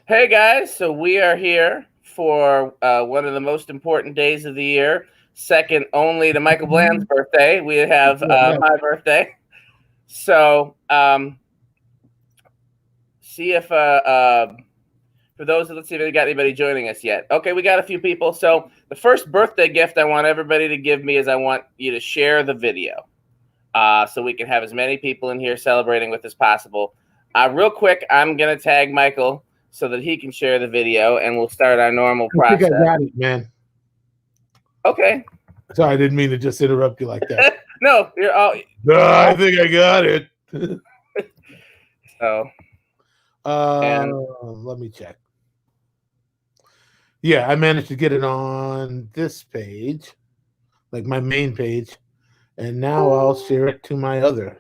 Hey guys, so we are here for one of the most important days of the year, second only to Michael Bland's birthday. We have my birthday. So see if for those, let's see if we got anybody joining us yet. Okay, we got a few people. So the first birthday gift I want everybody to give me is I want you to share the video so we can have as many people in here celebrating with as possible. Real quick, I'm going to tag Michael so that he can share the video, and we'll start our normal process. I think I got it, man. Okay. Sorry, I didn't mean to just interrupt you like that. No, you're all. I think I got it. So. Let me check. Yeah, I managed to get it on this page, like my main page, and now I'll share it to my other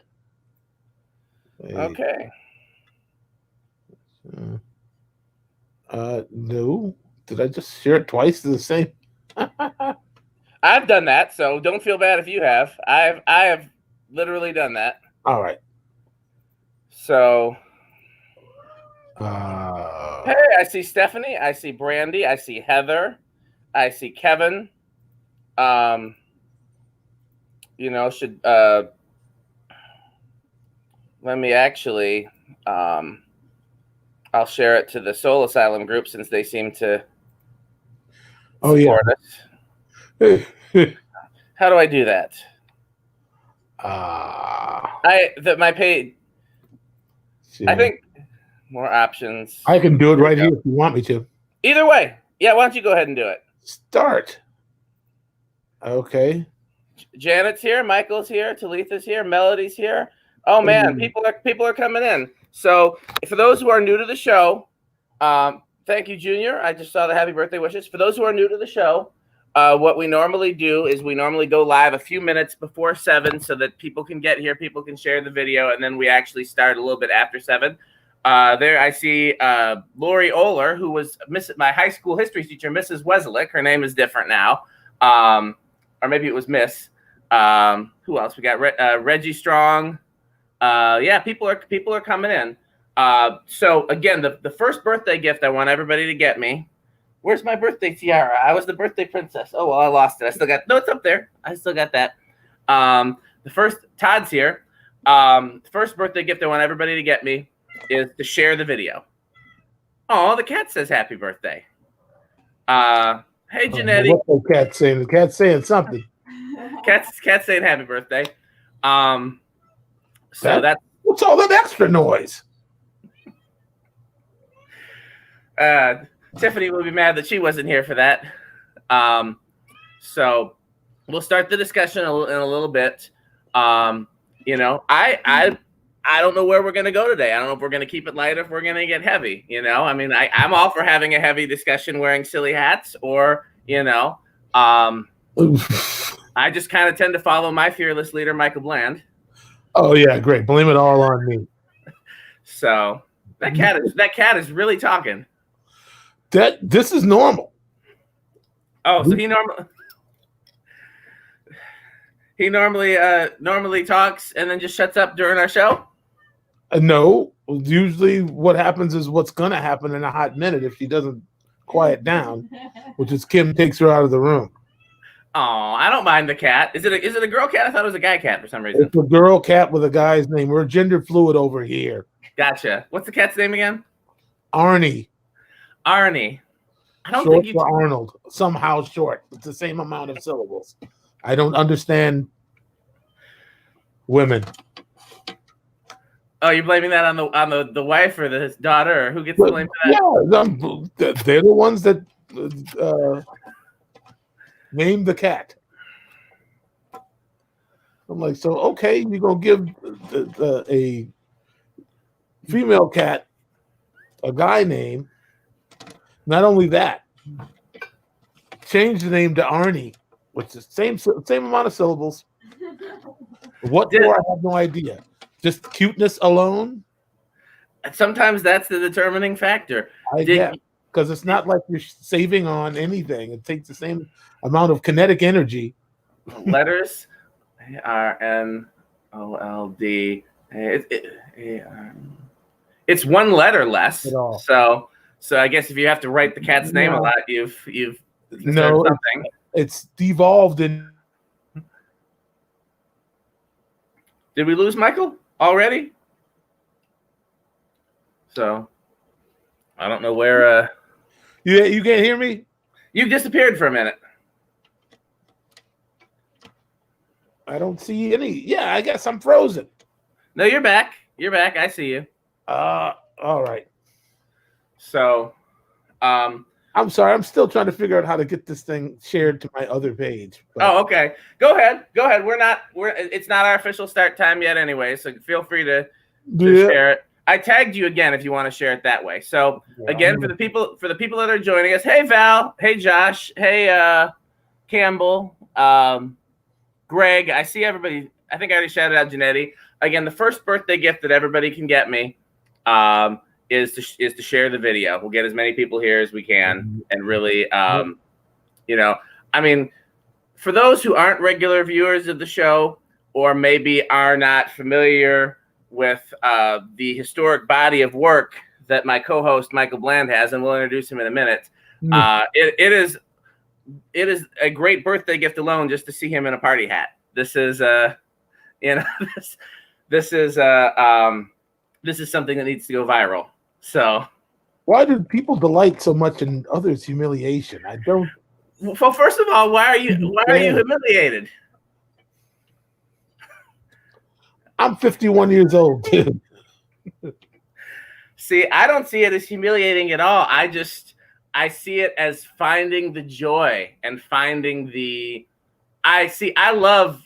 page. Okay. No. Did I just share it twice to the same? I've done that, so don't feel bad if you have. I have literally done that. All right. So. Hey, I see Stephanie. I see Brandy. I see Heather. I see Kevin. Should let me actually. I'll share it to the Soul Asylum group since they seem to support us. How do I do that? My page. I think more options. I can do it right here if you want me to. Either way. Yeah, why don't you go ahead and do it? Start. Okay. Janet's here, Michael's here, Talitha's here, Melody's here. Oh man, people are coming in. So for those who are new to the show, thank you, Junior. I just saw the happy birthday wishes. For those who are new to the show, what we normally do is we normally go live a few minutes before 7 so that people can get here, people can share the video, and then we actually start a little bit after 7. There I see Lori Oler, who was my high school history teacher, Mrs. Weselick. Her name is different now. Or maybe it was Miss. Who else? We got Reggie Strong. Yeah, people are coming in. So again, the first birthday gift I want everybody to get me. Where's my birthday tiara? I was the birthday princess. Oh well, I lost it. I still got it's up there. I still got that. The first Todd's here. The first birthday gift I want everybody to get me is to share the video. Oh, the cat says happy birthday. Hey, Janetti. What's the cat saying? The cat's saying something. Cat's saying happy birthday. So that's what's all that extra noise? Tiffany will be mad that she wasn't here for that. So we'll start the discussion in a little bit. I don't know where we're going to go today. I don't know if we're going to keep it light or if we're going to get heavy. I mean, I'm all for having a heavy discussion wearing silly hats or, I just kind of tend to follow my fearless leader, Michael Bland. Oh, yeah, great. Blame it all on me. So that cat is really talking. This is normal. Oh, so he normally talks and then just shuts up during our show? No. Usually what happens is what's going to happen in a hot minute if she doesn't quiet down, which is Kim takes her out of the room. Oh, I don't mind the cat. Is it a girl cat? I thought it was a guy cat for some reason. It's a girl cat with a guy's name. We're gender fluid over here. Gotcha. What's the cat's name again? Arnie. I don't short think you for Arnold. Somehow short. It's the same amount of syllables. I don't understand women. Oh, you're blaming that on the wife or the daughter, or who gets blamed for that? Yeah, they're the ones that named the cat. I'm like, so okay, you're gonna give a female cat a guy name. Not only that, change the name to Arnie, which is same amount of syllables. What for? I have no idea. Just cuteness alone. Sometimes that's the determining factor. Because it's not like you're saving on anything. It takes the same amount of kinetic energy. Letters ARNOLD. It's one letter less. At all. So I guess if you have to write the cat's name a lot, you've no something. It's devolved in. Did we lose Michael already? So I don't know where. You can't hear me? You disappeared for a minute. I don't see any. Yeah, I guess I'm frozen. No, you're back. You're back. I see you. All right. So, I'm sorry. I'm still trying to figure out how to get this thing shared to my other page. But... Oh, okay. Go ahead. It's not our official start time yet anyway, so feel free to share it. I tagged you again if you want to share it that way. So again, for the people that are joining us, hey Val, hey Josh, hey Campbell, Greg, I see everybody. I think I already shouted out Janetti. Again, the first birthday gift that everybody can get me is to share the video. We'll get as many people here as we can, and really, I mean, for those who aren't regular viewers of the show or maybe are not familiar with the historic body of work that my co-host Michael Bland has, and we'll introduce him in a minute. It is a great birthday gift alone just to see him in a party hat. This is this is something that needs to go viral. So why do people delight so much in others' humiliation? I don't. Well, first of all, why are you humiliated? I'm 51 years old, too. See, I don't see it as humiliating at all. I see it as finding the joy and finding I love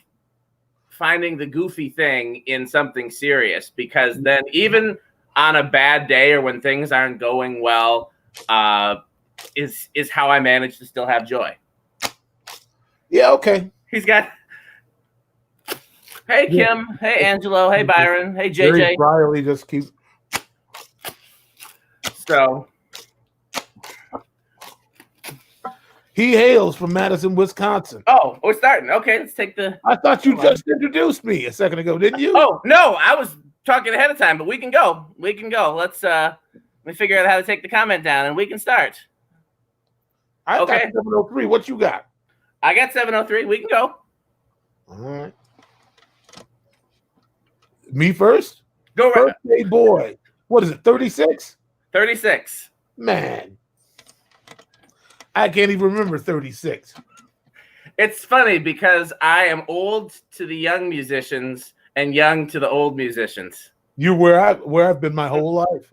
finding the goofy thing in something serious, because then even on a bad day or when things aren't going well, is how I manage to still have joy. Yeah, okay. He's got... Hey, Kim. Hey, Angelo. Hey, Byron. Hey, JJ. Very Riley just keep. So he hails from Madison, Wisconsin. Oh, we're starting. Okay, let's take the. I thought you just introduced me a second ago, didn't you? Oh no, I was talking ahead of time, but we can go. We can go. Let's let me figure out how to take the comment down, and we can start. I got 703. What you got? I got 703. We can go. All right. Me first? Go right. Birthday boy. What is it, 36? 36. Man. I can't even remember 36. It's funny because I am old to the young musicians and young to the old musicians. You're where I've been my whole life.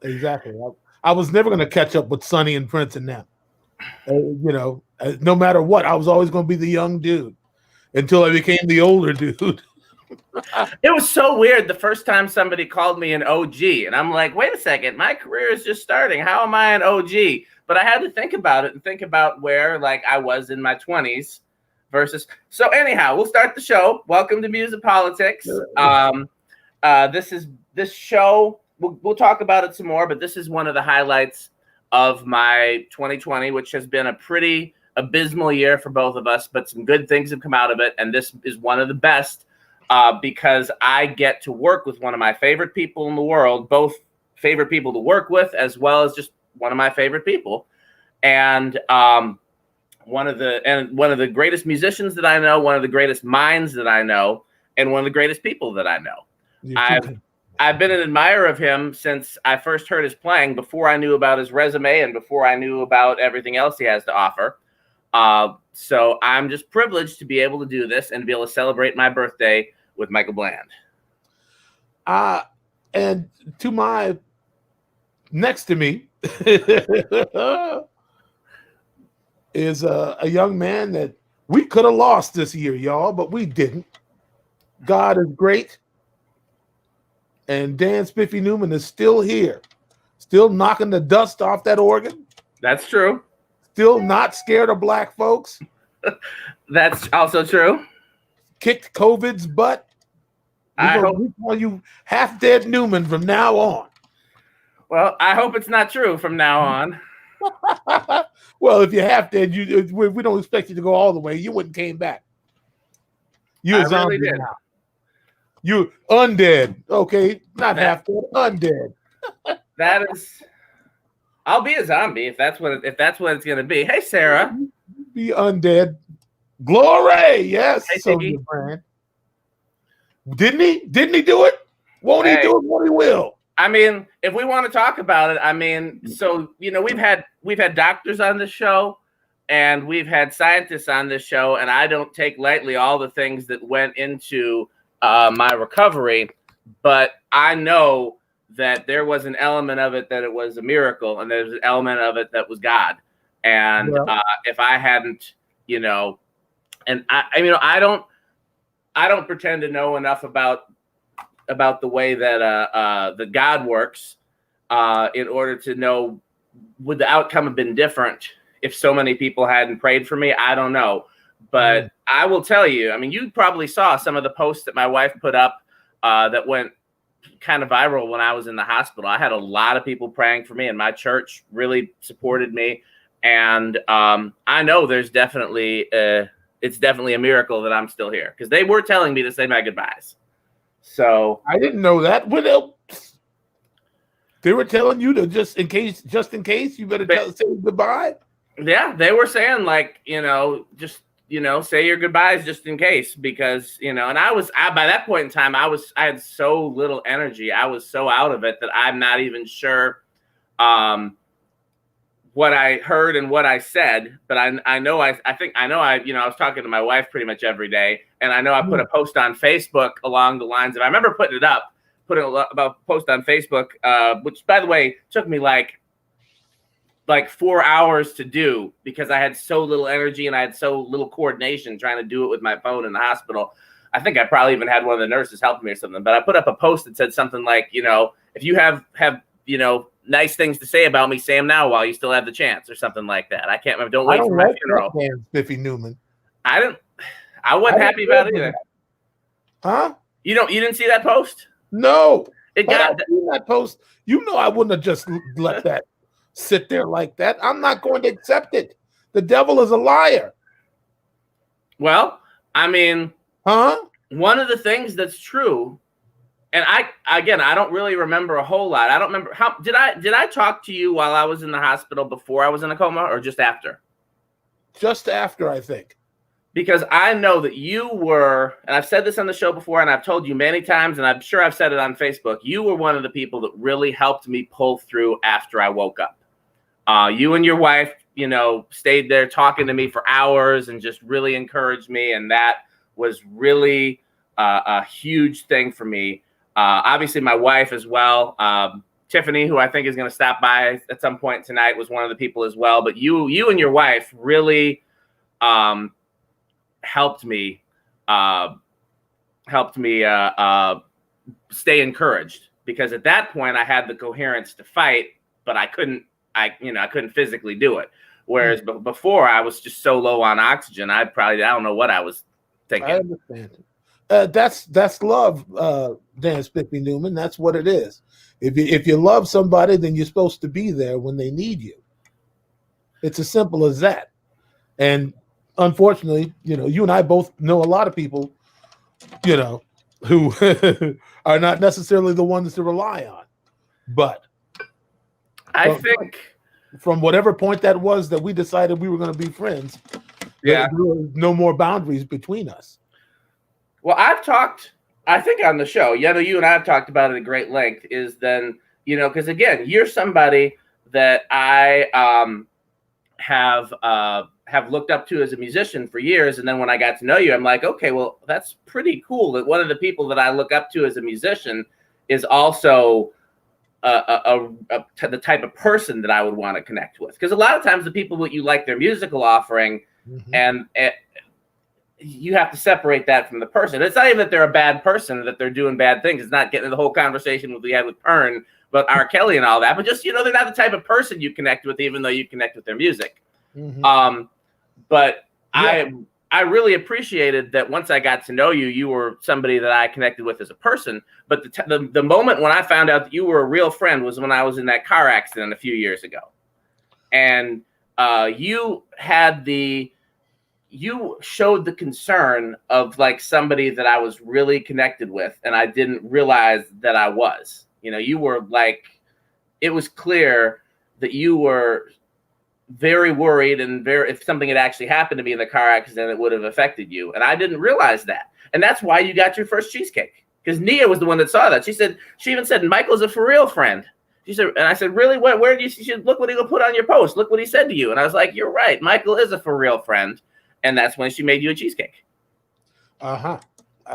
Exactly. I was never going to catch up with Sonny and Prince and them. No matter what, I was always going to be the young dude until I became the older dude. It was so weird the first time somebody called me an OG, and I'm like, wait a second, my career is just starting. How am I an OG? But I had to think about it and think about where I was in my 20s versus. So anyhow, we'll start the show. Welcome to MUSiPOLiTiX. This show. We'll talk about it some more, but this is one of the highlights of my 2020, which has been a pretty abysmal year for both of us, but some good things have come out of it, and this is one of the best. Because I get to work with one of my favorite people in the world, both favorite people to work with, as well as just one of my favorite people, and one of the greatest musicians that I know, one of the greatest minds that I know, and one of the greatest people that I know. I've been an admirer of him since I first heard his playing, before I knew about his resume and before I knew about everything else he has to offer. So I'm just privileged to be able to do this and be able to celebrate my birthday with Michael Bland. And to my next to me is a young man that we could have lost this year, y'all, but we didn't. God is great. And Dan Spiffy Neuman is still here, still knocking the dust off that organ. That's true. Still not scared of black folks. That's also true. Kicked COVID's butt. We call you half dead Newman from now on. Well, I hope it's not true from now on. Well, if you're half dead, we don't expect you to go all the way. You wouldn't came back. You're a zombie now. You undead, okay? Not half dead, undead. That is, I'll be a zombie if that's what it's gonna be. Hey, Sarah. Be undead. Glory. Yes. Hey, So Tiggy. Brand. Didn't he? Didn't he do it? Won't he do it? Won't he will? I mean, if we want to talk about it, I mean, so we've had doctors on this show, and we've had scientists on this show, and I don't take lightly all the things that went into my recovery, but I know that there was an element of it that it was a miracle, and there's an element of it that was God. And if I hadn't, and I don't pretend to know enough about the way that that God works in order to know would the outcome have been different if so many people hadn't prayed for me. I don't know, but I will tell you, I mean, you probably saw some of the posts that my wife put up that went kind of viral when I was in the hospital. I had a lot of people praying for me, and my church really supported me. And I know there's definitely it's definitely a miracle that I'm still here, because they were telling me to say my goodbyes. So I didn't know that. What they were telling you to just in case you better say goodbye. Yeah, they were saying like, just say your goodbyes just in case, because and by that point in time I had so little energy. I was so out of it that I'm not even sure what I heard and what I said, but I was talking to my wife pretty much every day, and I know I put a post on Facebook along the lines of, I remember putting a post on Facebook, which by the way took me like 4 hours to do, because I had so little energy and I had so little coordination trying to do it with my phone in the hospital. I think I probably even had one of the nurses help me or something, but I put up a post that said something like, if you have nice things to say about me, say them now while you still have the chance, or something like that. I can't remember. Don't wait for my funeral. Spiffy Neuman. I wasn't happy about it either. Huh? You didn't see that post? No. I seen that post. I wouldn't have just let that sit there like that. I'm not going to accept it. The devil is a liar. Well, I mean, one of the things that's true, and I don't really remember a whole lot. I don't remember did I talk to you while I was in the hospital before I was in a coma, or just after? Just after, I think. Because I know that you were, and I've said this on the show before, and I've told you many times, and I'm sure I've said it on Facebook, you were one of the people that really helped me pull through after I woke up. You and your wife, stayed there talking to me for hours and just really encouraged me, and that was really a huge thing for me. Obviously, my wife as well. Tiffany, who I think is going to stop by at some point tonight, was one of the people as well. But you and your wife really helped me stay encouraged, because at that point I had the coherence to fight, but I couldn't physically do it. Whereas before I was just so low on oxygen, I don't know what I was thinking. I understand. That's love, Dan Spiffy Neuman. That's what it is. If you love somebody, then you're supposed to be there when they need you. It's as simple as that. And unfortunately, you and I both know a lot of people, who are not necessarily the ones to rely on. But I think from whatever point that was that we decided we were going to be friends, there were no more boundaries between us. Well, I've talked, I think on the show, you and I have talked about it at great length, is then, because again, you're somebody that I have looked up to as a musician for years. And then when I got to know you, I'm like, okay, well, that's pretty cool that one of the people that I look up to as a musician is also the type of person that I would want to connect with. Because a lot of times the people that you like their musical offering, and you have to separate that from the person. It's not even that they're a bad person, that they're doing bad things. It's not getting into the whole conversation we had with Pern about R. Kelly and all that, but just, they're not the type of person you connect with, even though you connect with their music. But I really appreciated that once I got to know you, you were somebody that I connected with as a person. But the moment when I found out that you were a real friend was when I was in that car accident a few years ago. And you showed the concern of like somebody that I was really connected with, and I didn't realize that I was. You were like, it was clear that you were very worried and if something had actually happened to me in the car accident, it would have affected you. And I didn't realize that. And that's why you got your first cheesecake. Because Nia was the one that saw that. She even said, Michael's a for real friend. She said, and I said, really? Where do you see? Look what he put on your post. Look what he said to you. And I was like, you're right. Michael is a for real friend. And that's when she made you a cheesecake. I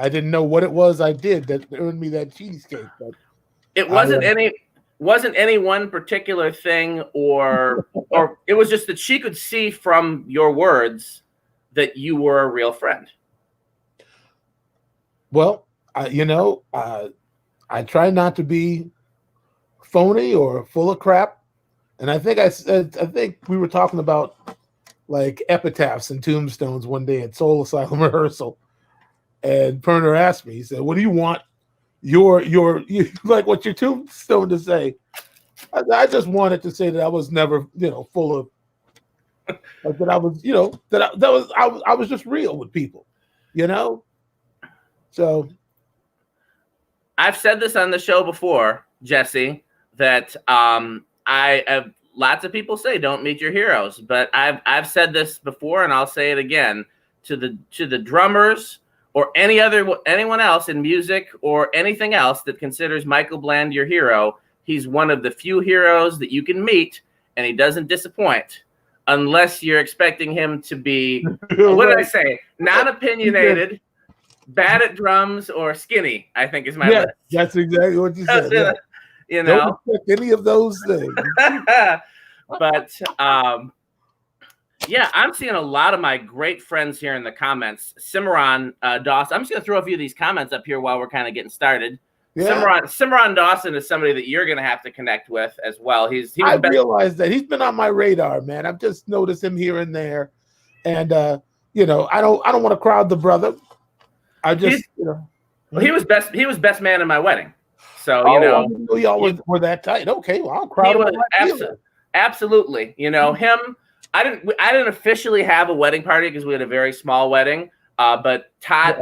didn't know what it was I did that earned me that cheesecake. But it wasn't any one particular thing, or it was just that she could see from your words that you were a real friend. Well, I try not to be phony or full of crap. And I think we were talking about like epitaphs and tombstones one day at Soul Asylum rehearsal. And Perner asked me, he said, what do you want you like what your tombstone to say? I just wanted to say that I was never, full of, like that I was, I was just real with people, So I've said this on the show before, Jesse, that I have lots of people say don't meet your heroes, but I've said this before and I'll say it again to the drummers or anyone else in music or anything else that considers Michael Bland your hero. He's one of the few heroes that you can meet, and he doesn't disappoint unless you're expecting him to be, what did I say? Non-opinionated, bad at drums, or skinny, I think is my list. That's exactly what you said. Yeah. Don't expect any of those things. But yeah, I'm seeing a lot of my great friends here in the comments. Cimarron Dawson. I'm just going to throw a few of these comments up here while we're kind of getting started. Yeah. Cimarron Dawson is somebody that you're going to have to connect with as well. I realized that he's been on my radar, man. I've just noticed him here and there, and I don't want to crowd the brother. I just well, he was best man in my wedding. So I didn't know y'all were that tight. Okay, well, I'll crowd him. Absolutely. Him. I didn't officially have a wedding party because we had a very small wedding. But Todd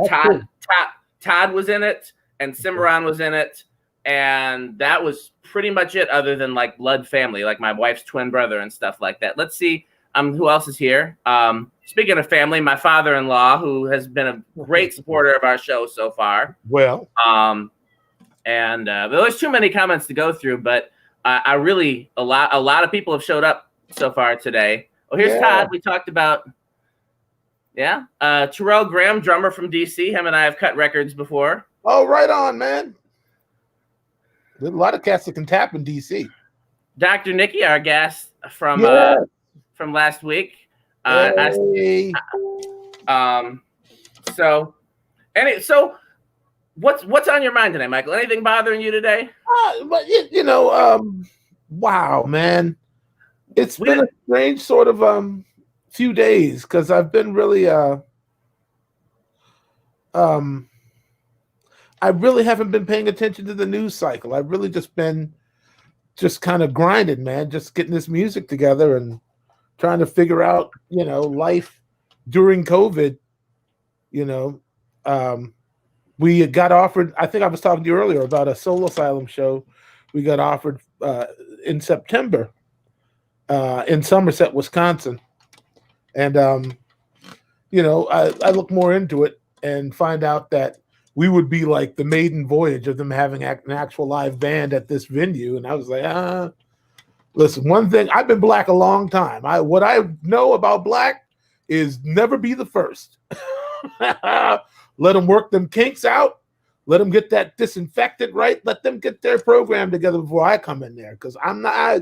was in it, and Cimarron was in it, and that was pretty much it. Other than like blood family, like my wife's twin brother and stuff like that. Let's see. Who else is here? Speaking of family, my father-in-law, who has been a great supporter of our show so far. Well, and there's too many comments to go through, but I really a lot of people have showed up so far today. Oh, here's Todd. We talked about, Terrell Graham, drummer from DC. Him and I have cut records before. Oh, right on, man. There's a lot of cats that can tap in DC. Dr. Nikki, our guest from last week. So what's on your mind today, Michael? Anything bothering you today? Wow, man. It's been a strange sort of few days because I've been really I really haven't been paying attention to the news cycle. I've really just been kind of grinding, man, just getting this music together and trying to figure out, life during COVID. We got offered, I think I was talking to you earlier about a Soul Asylum show. We got offered in September in Somerset, Wisconsin. And, I look more into it and find out that we would be like the maiden voyage of them having an actual live band at this venue. And I was like, listen, one thing, I've been black a long time. What I know about black is never be the first. Let them work them kinks out. Let them get that disinfectant right. Let them get their program together before I come in there. Because I'm not,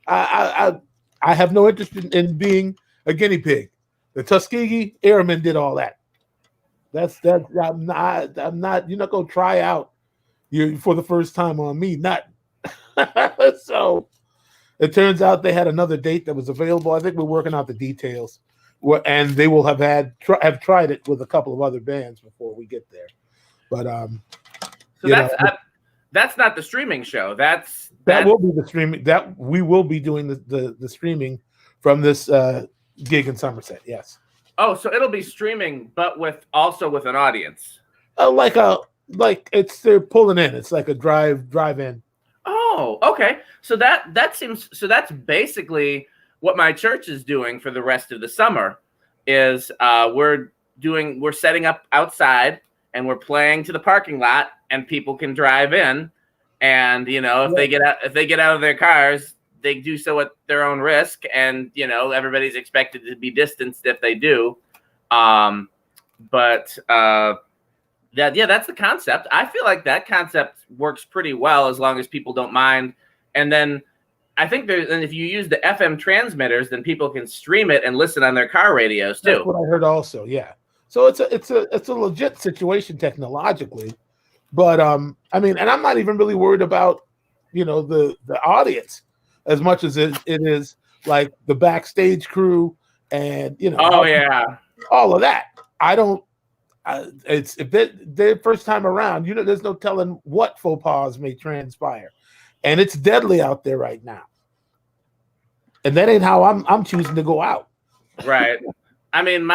I have no interest in being a guinea pig. The Tuskegee Airmen did all that. I'm not. You're not gonna try out you for the first time on me. Not. So it turns out they had another date that was available. I think we're working out the details, and they will have tried it with a couple of other bands before we get there. But that's not the streaming show. That will be the streaming. That we will be doing the streaming from this gig in Somerset. Yes. Oh, so it'll be streaming, but with an audience. Like they're pulling in. It's like a drive-in. Oh, Oh, okay. So that's basically what my church is doing for the rest of the summer. Is we're setting up outside and we're playing to the parking lot, and people can drive in, and if they get out of their cars, they do so at their own risk, and everybody's expected to be distanced if they do. But that's the concept. I feel like that concept works pretty well as long as people don't mind. And then I think if you use the FM transmitters, then people can stream it and listen on their car radios too. That's what I heard also. Yeah. So it's a legit situation technologically, but I mean, and I'm not even really worried about the audience as much as it is like the backstage crew and all of that. I don't. It's if their first time around, there's no telling what faux pas may transpire, and it's deadly out there right now. And that ain't how I'm choosing to go out. Right. I mean,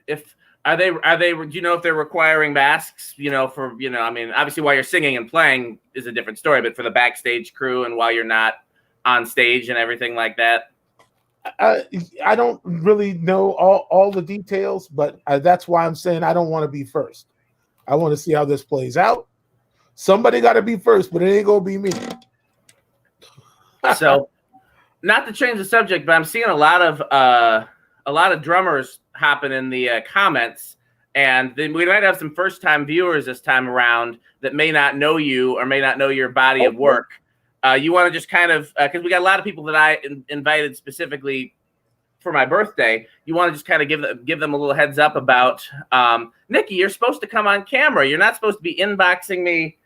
If are they? Do you know if they're requiring masks? For I mean, obviously while you're singing and playing is a different story, but for the backstage crew and while you're not on stage and everything like that. I don't really know all the details, but that's why I'm saying I don't want to be first. I want to see how this plays out. Somebody got to be first, but it ain't gonna be me. So, not to change the subject, but I'm seeing a lot of drummers hopping in the comments, and then we might have some first-time viewers this time around that may not know you or may not know your body of work. You want to just kind of, because we got a lot of people that I invited specifically for my birthday. You want to just kind of give them a little heads up about, Nikki, you're supposed to come on camera. You're not supposed to be inboxing me.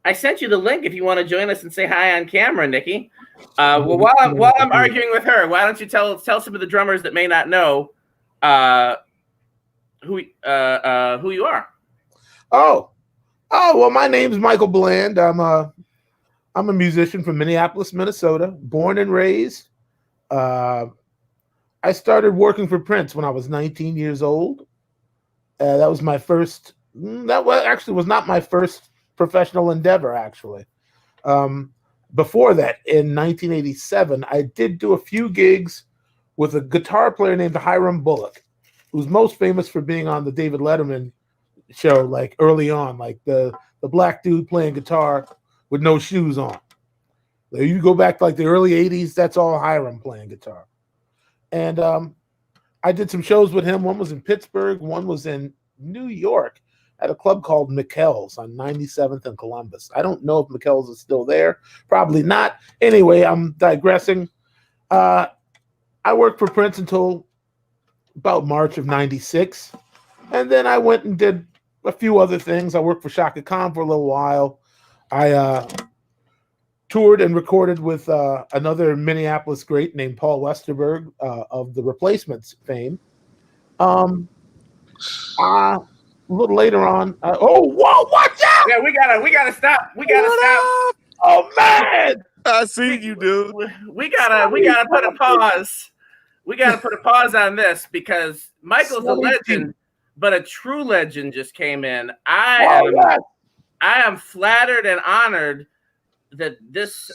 I sent you the link if you want to join us and say hi on camera, Nikki. Well, while I'm arguing with her, why don't you tell some of the drummers that may not know who you are? Oh, well, my name's Michael Bland. I'm a musician from Minneapolis, Minnesota, born and raised. I started working for Prince when I was 19 years old. That was my first. That was not my first professional endeavor, actually. Before that, in 1987, I did do a few gigs with a guitar player named Hiram Bullock, who's most famous for being on the David Letterman show, like early on, like the black dude playing guitar with no shoes on. You go back to like the early 80s, that's all Hiram playing guitar. And I did some shows with him. One was in Pittsburgh, one was in New York at a club called McKell's on 97th and Columbus. I don't know if McKell's is still there. Probably not. Anyway, I'm digressing. I worked for Prince until about March of 96. And then I went and did a few other things. I worked for Shaka Khan for a little while. I toured and recorded with another Minneapolis great named Paul Westerberg of the Replacements fame. A little later on, whoa, watch out! Yeah, we gotta stop. We gotta stop. Oh man, I see you, dude. We gotta put a pause. We gotta put a pause on this because Michael's a legend, but a true legend just came in. I am flattered and honored that this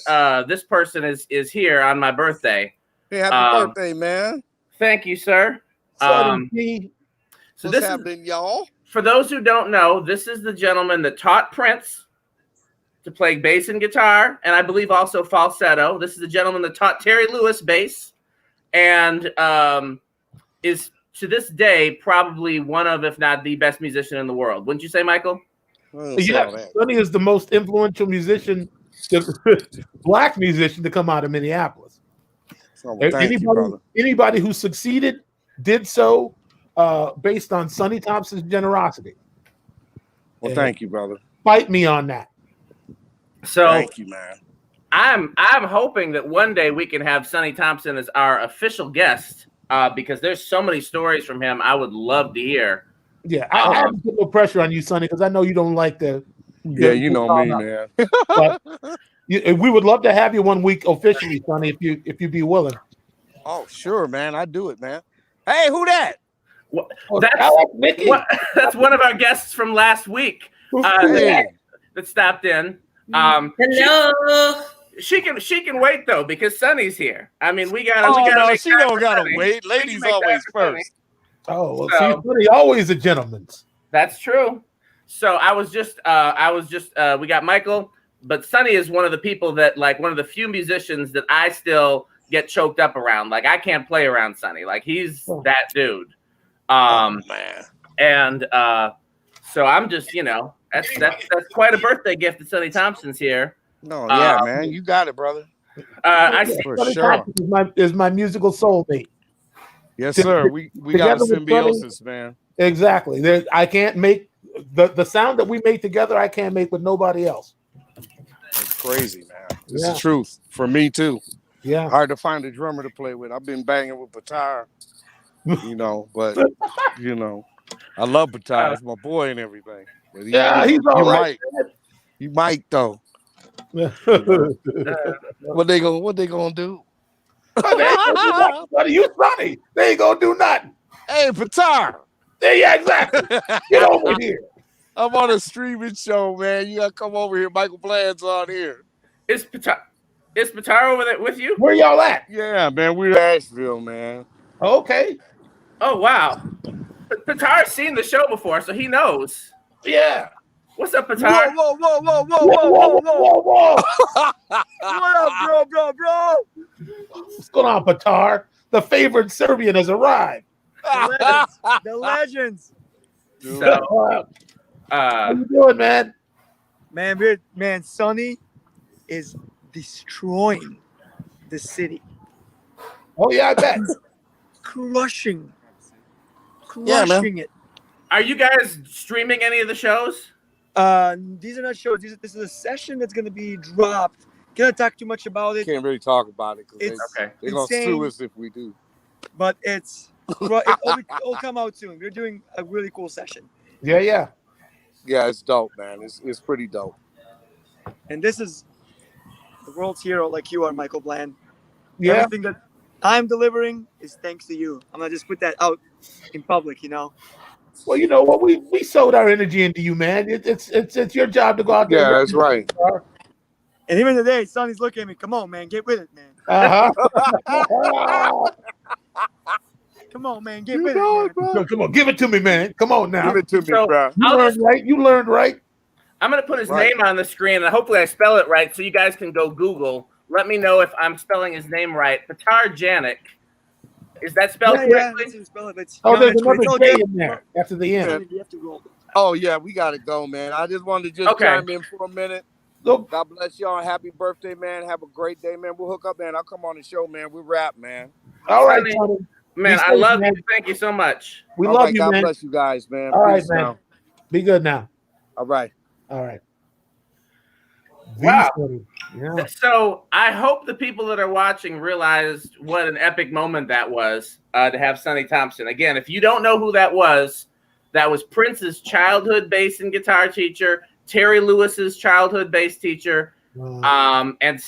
person is here on my birthday. Hey, happy birthday, man! Thank you, sir. So what's happening, y'all? For those who don't know, this is the gentleman that taught Prince to play bass and guitar, and I believe also falsetto. This is the gentleman that taught Terry Lewis bass, and is to this day probably one of, if not the best musician in the world. Wouldn't you say, Michael? Yeah, Sonny is the most influential musician, black musician to come out of Minneapolis. Anybody who succeeded did so based on Sonny Thompson's generosity. Well, thank you, brother. Fight me on that. So thank you, man. I'm hoping that one day we can have Sonny Thompson as our official guest because there's so many stories from him I would love to hear. Yeah, I have put no pressure on you, Sonny, because I know you don't like the. Yeah, you know me, man. But we would love to have you one week officially, Sonny, if you'd be willing. Oh, sure, man. I do it, man. Hey, who that? That's one of our guests from last week. that stopped in. Hello. She can wait though because Sonny's here. I mean, we gotta. Oh, we gotta no, make she time don't for gotta Sonny. wait. We can Ladies make time always for Sonny. first. Oh, well, So- see, Sonny always a gentleman. That's true. So I was just we got Michael, but Sonny is one of the people that like one of the few musicians that I still get choked up around. Like I can't play around Sonny. Like he's that dude. Man. And so I'm just, that's quite a birthday gift that Sonny Thompson's here. No, yeah, man. You got it, brother. I see. For Sonny sure. Thompson is my musical soulmate. Yes, sir. We got a Together with symbiosis, man. Exactly. I can't make the sound that we make together. I can't make with nobody else. It's crazy, man. It's Yeah. the truth. For me, too. Yeah. Hard to find a drummer to play with. I've been banging with Batar, but, I love Batar. It's my boy and everything. But He's all right. You might, though. What they gonna do? What are you, Sonny? They ain't gonna do nothing. Hey, Batar. Yeah, exactly. Get over here. I'm on a streaming show, man. You gotta come over here. Michael Bland's on here. Is Patar over there with you? Where y'all at? Yeah, man. We're in Asheville, man. Okay. Oh wow. Patar's seen the show before, so he knows. Yeah. What's up, Patar? Whoa. Whoa. What up, bro? What's going on, Patar? The favorite Serbian has arrived. The legends. So, how you doing, man? Man, Sonny is destroying the city. Oh yeah, I bet. Crushing Yeah, man. it. are you guys streaming any of the shows? These are not shows. This is a session that's going to be dropped. Can't talk too much about it, Can't really talk about it because It's they're gonna insane. sue us if we do. but it'll come out soon. We're doing a really cool session, Yeah. Yeah, it's dope, man. It's pretty dope. and this is the world's hero, like you are, Michael Bland. Yeah. Everything that I'm delivering is thanks to you. I'm gonna just put that out in public, Well, you know what? We sowed our energy into you, man. It's your job to go out there. Yeah, that's right. And even today, Sonny's looking at me. Come on, man, get with it, man. Uh-huh. Come on, man, get You with know it, it, man. bro. Come on, give it to me, man. Come on now. Give it to me, So- bro. You learned right. I'm gonna put his Right. name on the screen, and hopefully I spell it right, so you guys can go Google. Let me know if I'm spelling his name right. Patar Janik. Is that spelled Yeah, correctly? that's how you spell it, but it's Oh, there's it's another all J good. in there after the end. You have to roll. Oh yeah, we gotta go, man. I just wanted to just Okay. chime in for a minute. Look, God bless y'all. Happy birthday, man. Have a great day, man. We'll hook up, man. I'll come on the show, man. We rap, man. all right, Sonny. Sonny. Man, Be I safe, love man. you. Thank you so much. We All love right, you, God man. bless you guys, man. All right, Peace man. now. Be good now. All right. All right. Wow. Yeah. So I hope the people that are watching realized what an epic moment that was to have Sonny Thompson. Again, if you don't know who that was Prince's childhood bass and guitar teacher, Terry Lewis's childhood bass teacher, and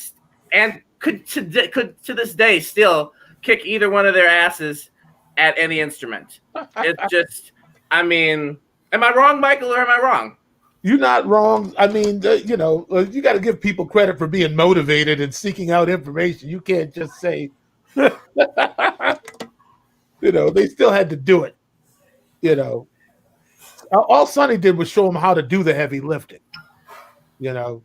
could to this day still kick either one of their asses at any instrument. It's just, I mean, am I wrong, Michael, or am I wrong? You're not wrong. I mean, you got to give people credit for being motivated and seeking out information. You can't just say, they still had to do it. All Sonny did was show them how to do the heavy lifting. But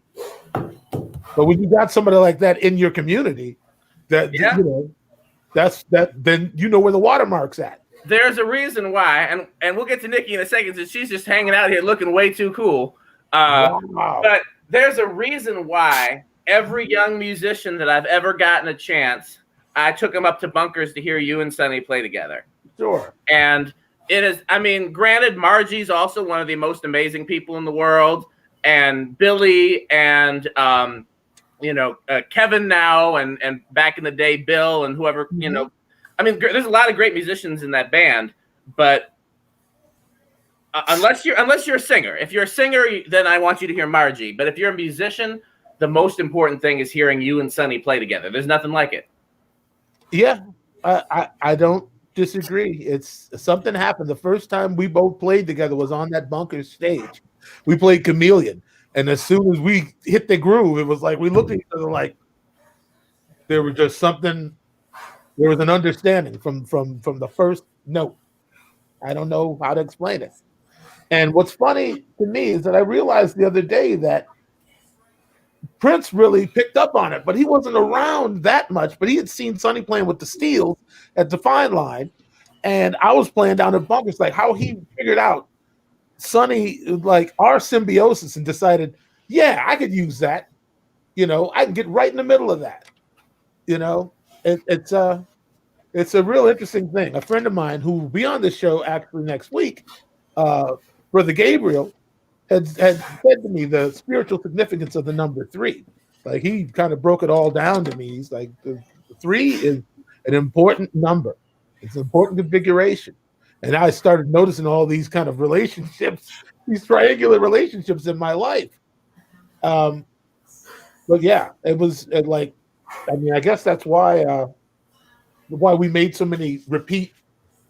when you got somebody like that in your community, then you know where the watermark's at. There's a reason why, and we'll get to Nikki in a second, since she's just hanging out here looking way too cool. Wow. But there's a reason why every young musician that I've ever gotten a chance, I took them up to Bunkers to hear you and Sonny play together. Sure. And it is, I mean, granted, Margie's also one of the most amazing people in the world, and Billy and Kevin now, and back in the day, Bill and whoever, I mean, there's a lot of great musicians in that band, but unless you're a singer, if you're a singer, then I want you to hear Margie. But if you're a musician, the most important thing is hearing you and Sonny play together. There's nothing like it. Yeah, I don't disagree. It's something happened. The first time we both played together was on that Bunkers stage. We played Chameleon. And as soon as we hit the groove, it was like we looked at each other like there was just something. There was an understanding from the first note. I don't know how to explain it. And what's funny to me is that I realized the other day that Prince really picked up on it, but he wasn't around that much. But he had seen Sonny playing with the Steels at the Fine Line, and I was playing down at Bunkers. Like how he figured out Sonny, like our symbiosis, and decided, yeah, I could use that. You know, I can get right in the middle of that. You know, it's a real interesting thing. A friend of mine who will be on this show actually next week, Brother Gabriel, had said to me the spiritual significance of the number 3. Like he kind of broke it all down to me. He's like, the 3 is an important number. It's an important configuration. And I started noticing all these kind of relationships, these triangular relationships in my life. But yeah, it was like, I mean, I guess that's why we made so many repeat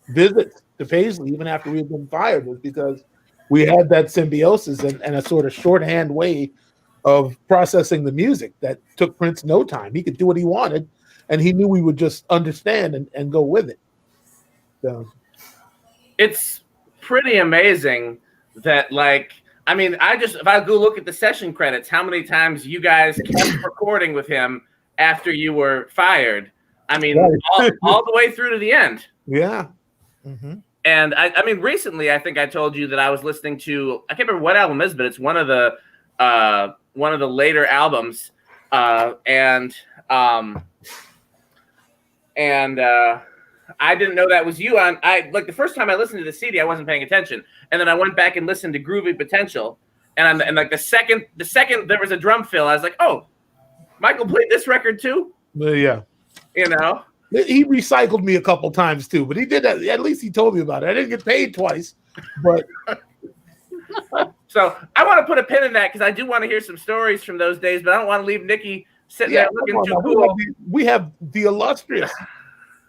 visits to Paisley even after we had been fired, was because we had that symbiosis and a sort of shorthand way of processing the music that took Prince no time. He could do what he wanted, and he knew we would just understand and go with it. So it's pretty amazing that, like, I mean, if I go look at the session credits, how many times you guys kept recording with him after you were fired. I mean, all the way through to the end. Yeah. Mm-hmm. And I mean, recently, I think I told you that I was listening to, I can't remember what album it is, but it's one of the later albums. And I didn't know that was you. Like the first time I listened to the CD, I wasn't paying attention. And then I went back and listened to Groovy Potential. And like the second there was a drum fill, I was like, oh, Michael played this record too? Yeah. You know? He recycled me a couple times too, but he did that. At least he told me about it. I didn't get paid twice, but so I want to put a pin in that because I do want to hear some stories from those days, but I don't want to leave Nikki sitting there looking too cool. We have the illustrious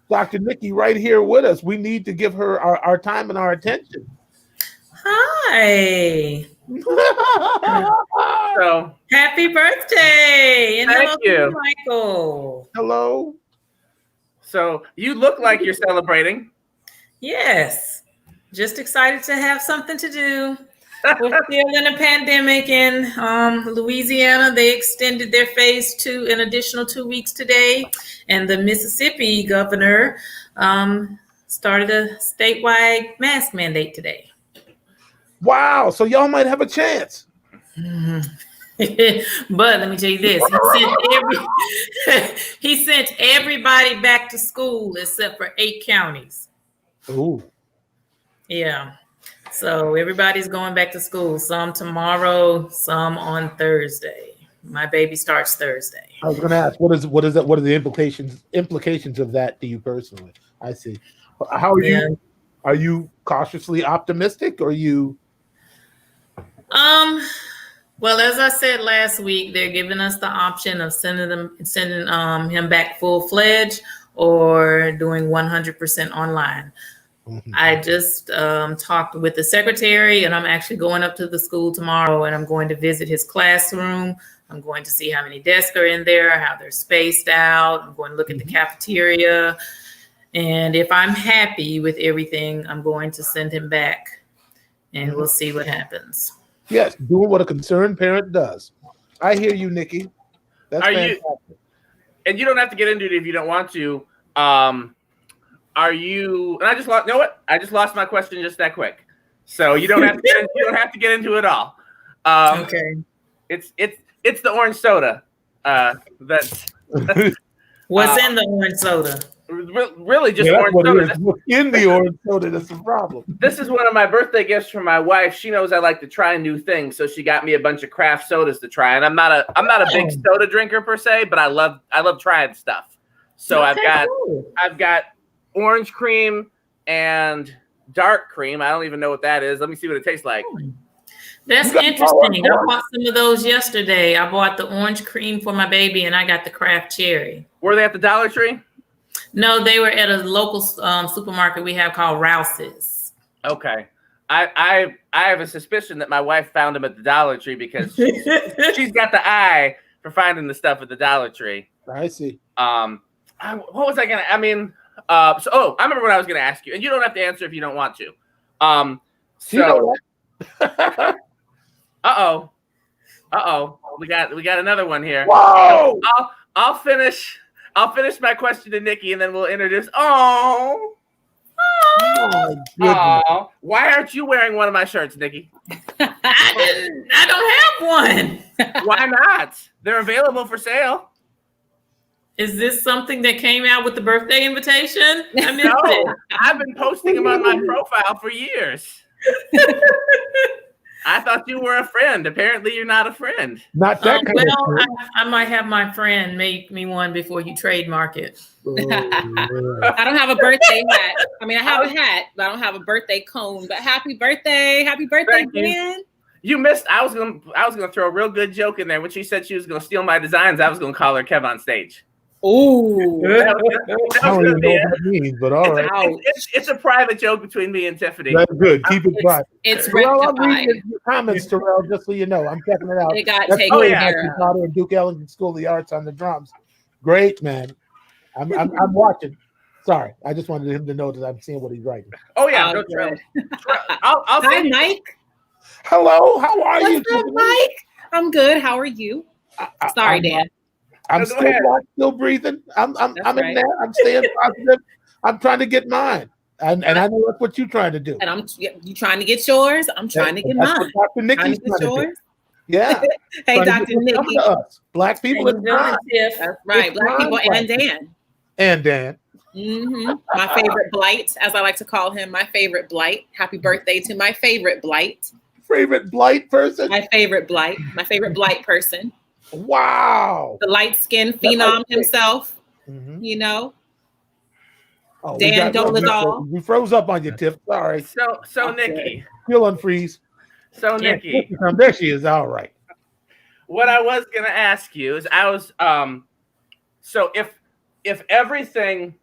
Dr. Nikki right here with us. We need to give her our time and our attention. Hi. So happy birthday. And thank you, Michael. Hello. So you look like you're celebrating. Yes. Just excited to have something to do. We're still in a pandemic in Louisiana. They extended their phase 2 an additional 2 weeks today. And the Mississippi governor started a statewide mask mandate today. Wow. So y'all might have a chance. But let me tell you this. He sent everybody back to school except for 8 counties. Ooh. Yeah. So everybody's going back to school. Some tomorrow, some on Thursday. My baby starts Thursday. I was going to ask, what is that? What are the implications of that to you personally? I see. How are you? Are you cautiously optimistic, or are you? Well, as I said last week, they're giving us the option of sending him back full-fledged or doing 100% online. Mm-hmm. I just talked with the secretary, and I'm actually going up to the school tomorrow, and I'm going to visit his classroom. I'm going to see how many desks are in there, how they're spaced out. I'm going to look at the cafeteria. And if I'm happy with everything, I'm going to send him back, and we'll see what happens. Yes, doing what a concerned parent does. I hear you, Nikki. That's fantastic. And you don't have to get into it if you don't want to. Are you? And I just lost. You know what? I just lost my question just that quick. So you don't have to get. You don't have to get into it all. Okay. It's the orange soda. That's what's in the orange soda. Really, just orange soda. What's in the orange soda? That's the problem. This is one of my birthday gifts from my wife. She knows I like to try new things, so she got me a bunch of craft sodas to try. And I'm not a big soda drinker per se, but I love trying stuff. So okay, I've got orange cream and dark cream. I don't even know what that is. Let me see what it tastes like. That's interesting. I bought some of those yesterday. I bought the orange cream for my baby, and I got the craft cherry. Were they at the Dollar Tree? No, they were at a local supermarket we have called Rouse's. Okay. I have a suspicion that my wife found them at the Dollar Tree because she's got the eye for finding the stuff at the Dollar Tree. I see. What was I gonna? I mean, I remember what I was gonna ask you, and you don't have to answer if you don't want to. We got another one here. Whoa! I'll finish my question to Nikki, and then we'll introduce. Oh, why aren't you wearing one of my shirts, Nikki? I don't have one. Why not? They're available for sale. Is this something that came out with the birthday invitation? I missed No, it. I've been posting them on my profile for years. I thought you were a friend. Apparently, you're not a friend. Not that kind of Well, shit. I might have my friend make me one before you trademark it. Oh, yeah. I don't have a birthday hat. I mean, I have a hat, but I don't have a birthday cone. But happy birthday, Thank you. Dan. You missed. I was gonna throw a real good joke in there when she said she was gonna steal my designs. I was gonna call her Kev on stage. Ooh, That was I don't gonna even be know it. what that means, but all right. It's a private joke between me and Tiffany. That's good. Keep it private. it's Terrell, I'm rectified. reading your comments, Terrell, just so you know. I'm checking it out. It got That's taken great. care Matthew Potter and Duke Ellington School of the Arts on the drums. Great, man. I'm watching. Sorry, I just wanted him to know that I'm seeing what he's writing. Oh yeah, Oh, no good. I'll Hi, send you. Mike. Hello, how are you? What's up, Mike? I'm good. How are you? Sorry, Dan. I'm No, go still ahead. alive, still breathing. I'm That's in right. there. I'm staying positive. I'm trying to get mine, and I know that's what you're trying to do. And you trying to get yours? I'm trying to get That's mine. what Dr. Trying Nikki's to get trying to do. yours? Yeah. Hey, Trying to Dr. get what's coming Nikki. to us. Black people How you in doing, time. Tiff? That's right. It's Black people fine, and Dan. And Dan. My favorite blight, as I like to call him, my favorite blight. Happy birthday to my favorite blight. Favorite blight person? My favorite blight person. Wow. The light-skinned phenom himself, Mhm. you know. Oh, Dan Dolezal. we froze up on you, Tiff. Sorry. So Nikki. Still unfreeze. So Nikki. There she is. All right. What I was gonna ask you is so if everything,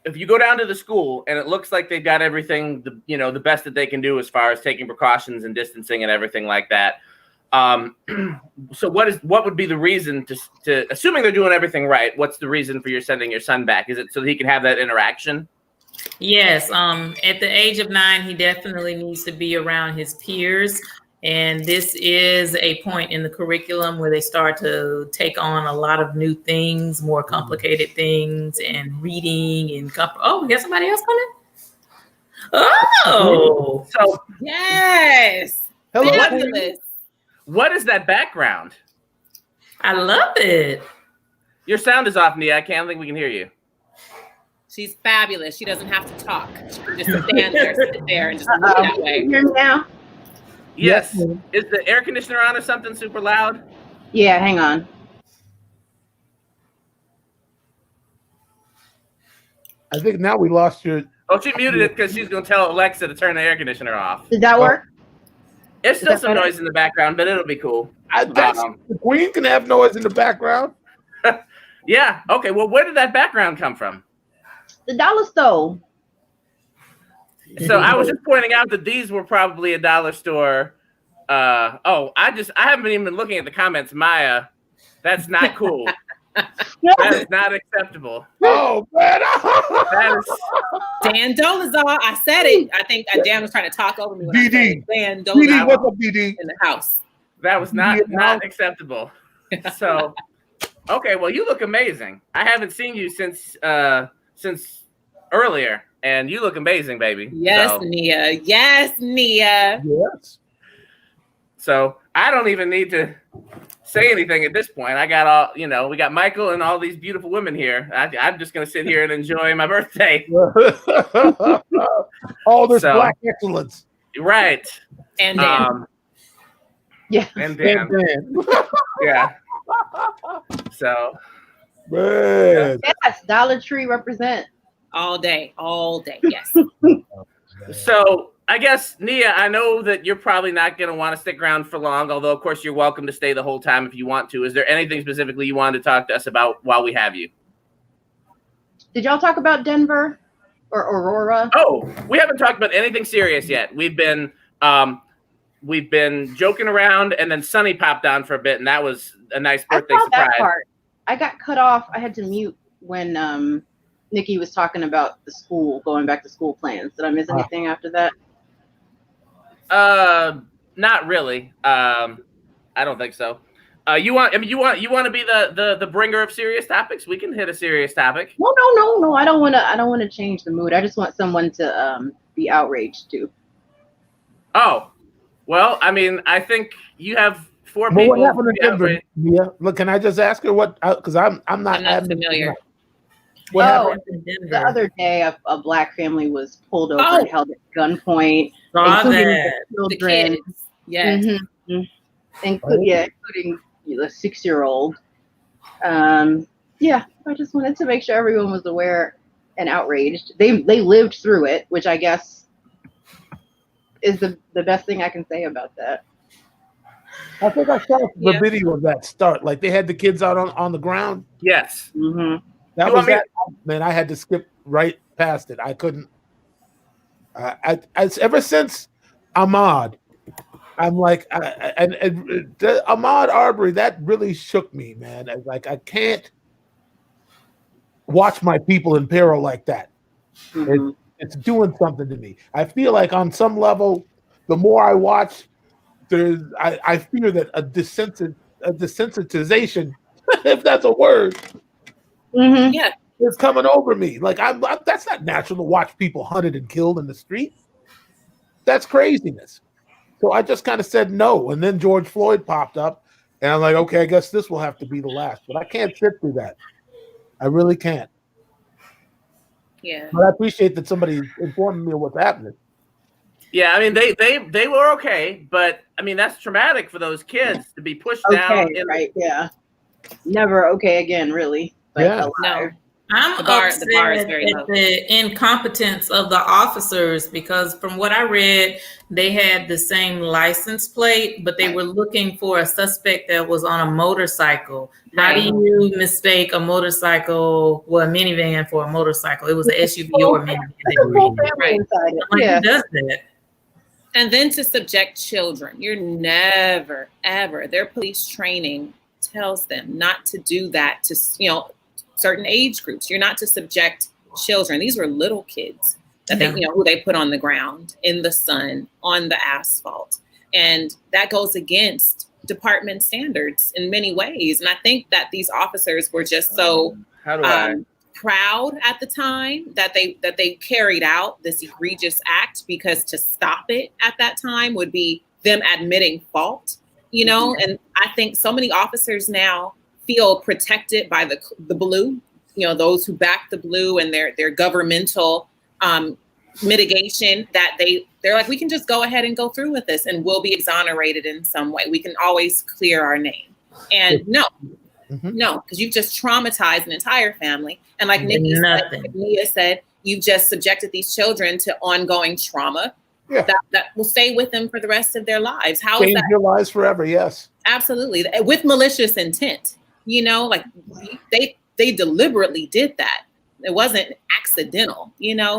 if you go down to the school and it looks like they've got everything the best that they can do as far as taking precautions and distancing and everything like that, so what would be the reason to assuming they're doing everything right, what's the reason for your sending your son back? Is it so that he can have that interaction? Yes. At the age of 9, he definitely needs to be around his peers. And this is a point in the curriculum where they start to take on a lot of new things, more complicated things, and reading and we got somebody else coming? Oh, So Yes. Hello. Fabulous. what is that background? I love it. Your sound is off, Nia. I can't think we can hear you. She's fabulous. She doesn't have to talk. She can just sit there and just look that way. Can you hear me now? Yes. Yes, ma'am. Is the air conditioner on or something super loud? Yeah, hang on. I think now we lost your. Oh, she muted it because she's going to tell Alexa to turn the air conditioner off. Did that work? There's still that some better? noise in the background, but it'll be cool. The queen can have noise in the background. Yeah. Okay. Well, where did that background come from? The dollar store. So I was just pointing out that these were probably a dollar store. I haven't even been looking at the comments, Maya. That's not cool. That is not acceptable. Oh man. That is Dan Dolezal. I said it. I think Dan was trying to talk over me when I said BD. it. Dan BD, Dolezal what's up, BD? in the house. that was not acceptable. So, okay. Well, you look amazing. I haven't seen you since earlier, and you look amazing, baby. Yes, So, Nia. Yes, Nia. Yes. so I don't even need to say anything at this point. I got all, we got Michael and all these beautiful women here. I'm just going to sit here and enjoy my birthday. Oh, there's So- black excellence. Right. And Dan. Yeah. And Dan. Yeah. So, Man. Yes, Dollar Tree represent. all day. Yes. so I guess, Nia, I know that you're probably not going to want to stick around for long, although, of course, you're welcome to stay the whole time if you want to. Is there anything specifically you wanted to talk to us about while we have you? Did y'all talk about Denver? or Aurora. Oh, we haven't talked about anything serious yet. We've been joking around, and then Sonny popped on for a bit, and that was a nice birthday I saw surprise. that part. I got cut off. I had to mute when Nikki was talking about the school, going back to school plans. Did I miss anything after that? Not really. I don't think so. You want to be the bringer of serious topics? We can hit a serious topic. No. I don't want to change the mood. I just want someone to be outraged too. Oh, well, I mean, I think you have 4 Well, people. what happened to Denver? Yeah, look, can I just ask her what? Because I'm not familiar. What happened? The other day, a black family was pulled over and held at gunpoint, Saw including that. the The children. kids. Yes. Including the 6-year-old. Yeah, I just wanted to make sure everyone was aware and outraged. They lived through it, which I guess is the best thing I can say about that. I think I saw the video of that start. Like they had the kids out on the ground. Yes. Mm-hmm. That You was want me- that. Man, I had to skip right past it. I couldn't. I ever since Ahmaud, I'm like, Ahmaud Arbery, that really shook me, man. Like I can't watch my people in peril like that. Mm-hmm. It's doing something to me. I feel like on some level, the more I watch, I fear that a desensitization, if that's a word, Yeah. is coming over me. Like that's not natural to watch people hunted and killed in the street. That's craziness. So I just kind of said no, and then George Floyd popped up, and I'm like, okay, I guess this will have to be the last. But I can't sit through that. I really can't. Yeah. But I appreciate that somebody informed me of what's happening. Yeah, I mean they were okay, but I mean that's traumatic for those kids to be pushed down. Right? Yeah. Never okay again, really. But Yeah. No. I'm The bar upset is very at low. the incompetence of the officers because from what I read, they had the same license plate, but they were looking for a suspect that was on a motorcycle. How do you mistake a motorcycle, well, a minivan for a motorcycle? It was an SUV or a minivan. Right. Inside it. I'm like, Yeah. who does that? And then to subject children, you're never, ever, their police training tells them not to do that to, certain age groups. You're not to subject children. These were little kids that they, who they put on the ground, in the sun, on the asphalt. And that goes against department standards in many ways. And I think that these officers were just so proud at the time that they carried out this egregious act, because to stop it at that time would be them admitting fault, and I think so many officers now feel protected by the blue, those who back the blue and their governmental mitigation, that they're like, we can just go ahead and go through with this and we'll be exonerated in some way. We can always clear our name. And no, because you've just traumatized an entire family. And like Nia said, you've just subjected these children to ongoing trauma that will stay with them for the rest of their lives. How is Change that? your lives forever, yes. Absolutely. With malicious intent, like they deliberately did that. It wasn't accidental,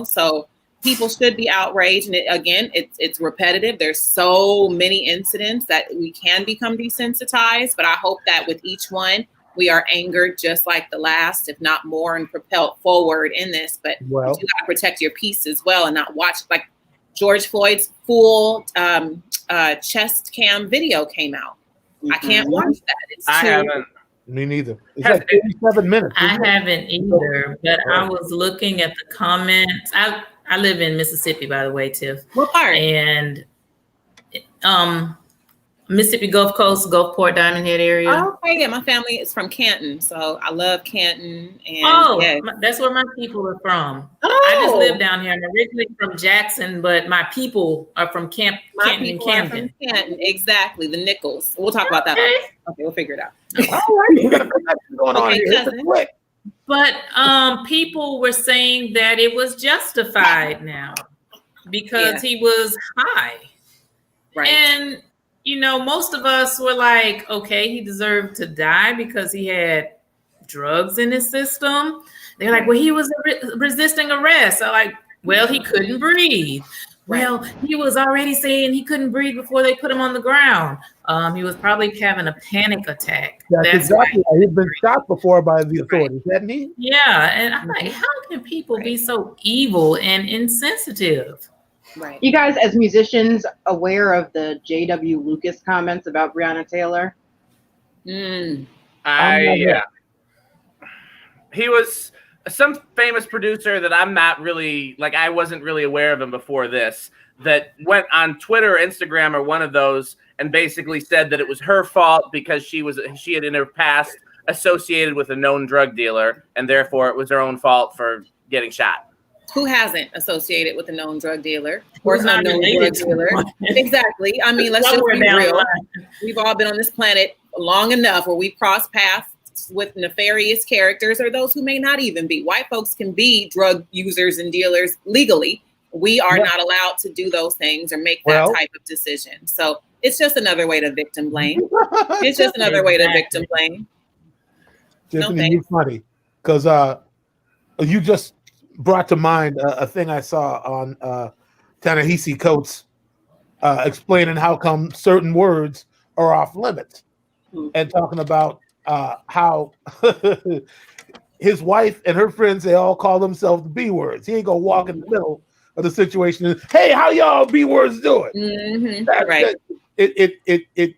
so people should be outraged. And it's repetitive. There's so many incidents that we can become desensitized, but I hope that with each one, we are angered just like the last, if not more, and propelled forward in this. But you got to protect your peace as well and not watch, like George Floyd's full chest cam video came out. I can't watch that. I haven't. Me neither. It's like 87 minutes. I haven't either, but I was looking at the comments. I live in Mississippi, by the way, Tiff. What part? And Mississippi Gulf Coast, Gulfport, Diamond Head area. Oh, okay, yeah, my family is from Canton, so I love Canton. And that's where my people are from. I just live down here. I'm originally from Jackson, but my people are from Canton and Camden. Canton, exactly. The Nichols. We'll talk about that. Okay, we'll figure it out. All right, we got a connection going on here. But people were saying that it was justified now because he was high. Right. And most of us were like, okay, he deserved to die because he had drugs in his system. They're like, well, he was resisting arrest. So like, well, he couldn't breathe. Well, he was already saying he couldn't breathe before they put him on the ground. He was probably having a panic attack. That's exactly right. He'd been shot before by the authorities, hadn't he? Yeah, and I'm like, how can people be so evil and insensitive? Right. You guys, as musicians, aware of the J.W. Lucas comments about Breonna Taylor? Yeah. He was some famous producer that I'm not really, like, I wasn't really aware of him before this, that went on Twitter or Instagram or one of those and basically said that it was her fault because she had in her past associated with a known drug dealer, and therefore it was her own fault for getting shot. Who hasn't associated with a known drug dealer or a known drug dealer? Exactly. I mean, let's just be real. We've all been on this planet long enough where we've crossed paths with nefarious characters or those who may not even be. White folks can be drug users and dealers legally. We are not allowed to do those things or make that type of decision. So it's just another way to victim blame. It's just another way to victim blame. Tiffany, you're funny because you just brought to mind a thing I saw on Ta-Nehisi Coates explaining how come certain words are off limits and talking about how his wife and her friends, they all call themselves the B words. He ain't gonna walk in the middle of the situation and, hey, how y'all B words doing? It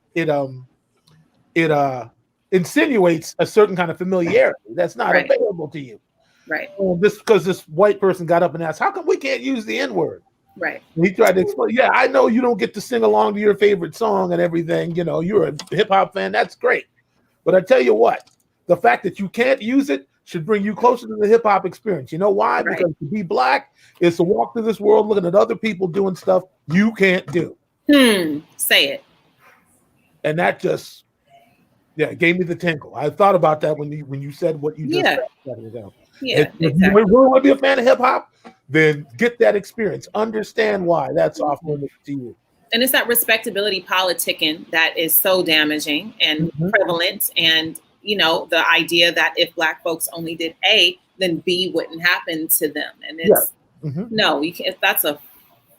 insinuates a certain kind of familiarity that's not available to you. Right. Just because this white person got up and asked, how come we can't use the N-word? Right. And he tried to explain, yeah, I know you don't get to sing along to your favorite song and everything. You know, you're a hip-hop fan. That's great. But I tell you what, the fact that you can't use it should bring you closer to the hip-hop experience. You know why? Right. Because to be black is to walk through this world looking at other people doing stuff you can't do. Say it. And that just, gave me the tinkle. I thought about that when you said what you just said a second ago. Yeah, if you really want to be a fan of hip-hop, then get that experience. Understand why that's off limits to you. And it's that respectability politicking that is so damaging and prevalent. And, you know, the idea that if Black folks only did A, then B wouldn't happen to them. And it's, no, you can't, that's a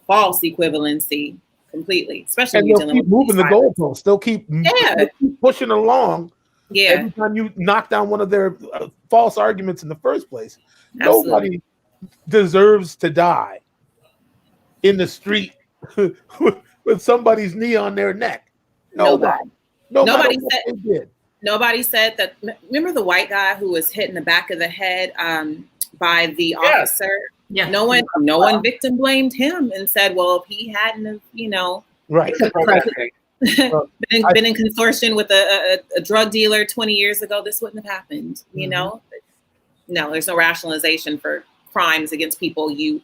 false equivalency completely, especially and they'll keep moving the goalposts. They'll keep pushing along. Yeah. Every time you knock down one of their false arguments in the first place, nobody deserves to die in the street with somebody's knee on their neck. Nobody said that. Remember the white guy who was hit in the back of the head by the officer? Yeah. No one victim blamed him and said, well, if he hadn't have, you know, been in consortium with a drug dealer 20 years ago, this wouldn't have happened. You know, no, there's no rationalization for crimes against people you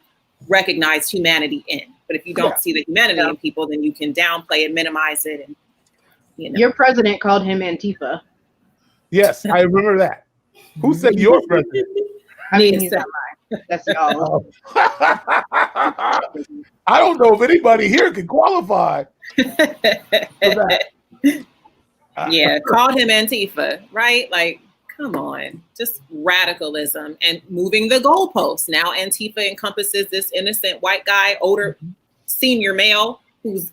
recognize humanity in. But if you don't see the humanity in people, then you can downplay it, minimize it, and you know. Your president called him Antifa. Yes, I remember that. Who said your president? I mean, he's not mine. That's y'all. I don't know if anybody here can qualify for that. Yeah, called him Antifa, right? Like, come on, just radicalism and moving the goalposts. Now Antifa encompasses this innocent white guy, older senior male who's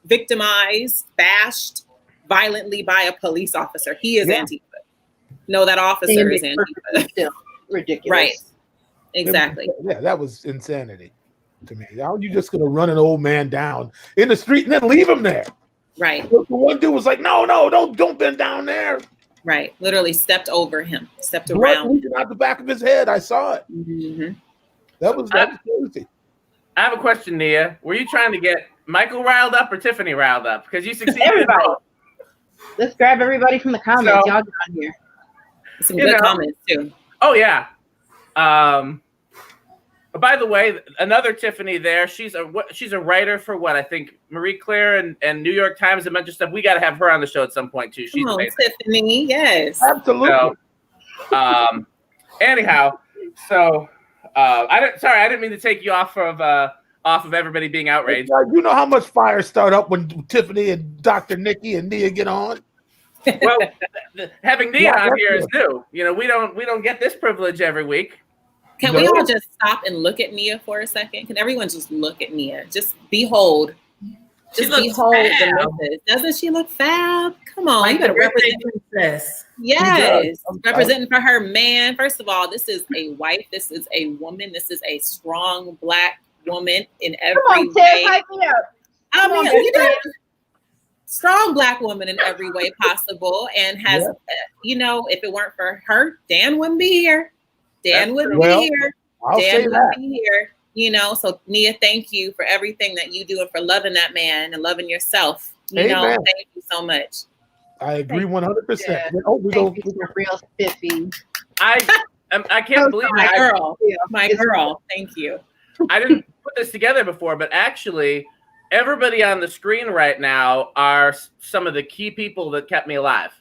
victimized, bashed violently by a police officer. He is Antifa. No, that officer is Antifa. Still ridiculous. Right. Exactly. Yeah, that was insanity to me. How are you just gonna run an old man down in the street and then leave him there? Right. The one dude was like, no, don't bend down there. Right. Literally stepped over him, stepped Blood around. leaking out the back of his head. I saw it. That was crazy. I have a question, Nia. Were you trying to get Michael riled up or Tiffany riled up? Because you succeeded. Let's grab everybody from the comments. Y'all get on here. Some good comments too. Oh yeah. But by the way, another Tiffany there. She's a writer for what I think Marie Claire and New York Times and bunch of stuff. We got to have her on the show at some point too. She's amazing. Tiffany, yes, absolutely. So, anyhow, so I didn't mean to take you off of everybody being outraged. You know how much fire start up when Tiffany and Dr. Nikki and Nia get on? Well, having Nia on here is new. You know, we don't get this privilege every week. Can we all just stop and look at Nia for a second? Can everyone just look at Nia? Just behold. Just behold the missus. Doesn't she look fab? Come on, you better represent princess. Yes, representing for her man. First of all, this is a wife. This is a woman. This is a strong Black woman in every way. Hype me up. I mean, you know, strong Black woman in every way possible, and has, you know, if it weren't for her, Dan wouldn't be here. Dan wouldn't be here. Dan wouldn't be here. You know, so Nia, thank you for everything that you do and for loving that man and loving yourself. You know, thank you so much. I agree 100%. Yeah. Oh, we go real spiffy. I can't believe my girl. Thank you. I didn't put this together before, but actually, everybody on the screen right now are some of the key people that kept me alive,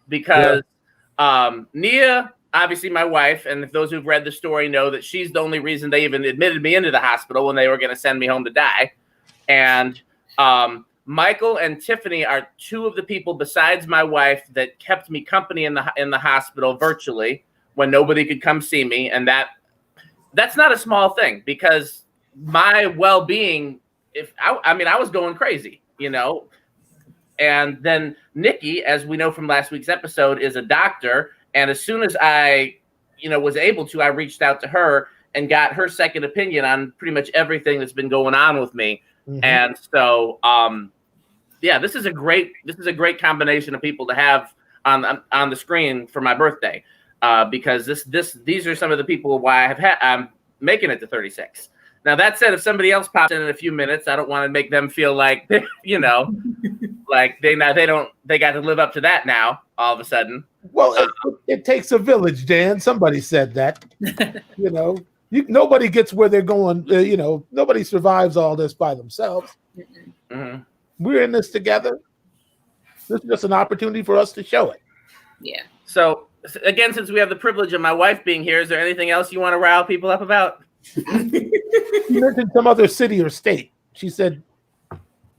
because Nia, obviously my wife, and if those who've read the story know that she's the only reason they even admitted me into the hospital when they were going to send me home to die. And Michael and Tiffany are two of the people besides my wife that kept me company in the hospital virtually when nobody could come see me. And that's not a small thing, because my well-being, I was going crazy, you know. And then Nikki, as we know from last week's episode, is a doctor. And as soon as I, was able to, I reached out to her and got her second opinion on pretty much everything that's been going on with me. Mm-hmm. And so, this is a great combination of people to have on the screen for my birthday, because these are some of the people why I'm making it to 36. Now, that said, if somebody else pops in a few minutes, I don't want to make them feel like, like they got to live up to that now all of a sudden. Well, it takes a village, Dan. Somebody said that. Nobody gets where they're going. Nobody survives all this by themselves. Mm-hmm. We're in this together. This is just an opportunity for us to show it. Yeah. So, again, since we have the privilege of my wife being here, is there anything else you want to rile people up about? You mentioned some other city or state. She said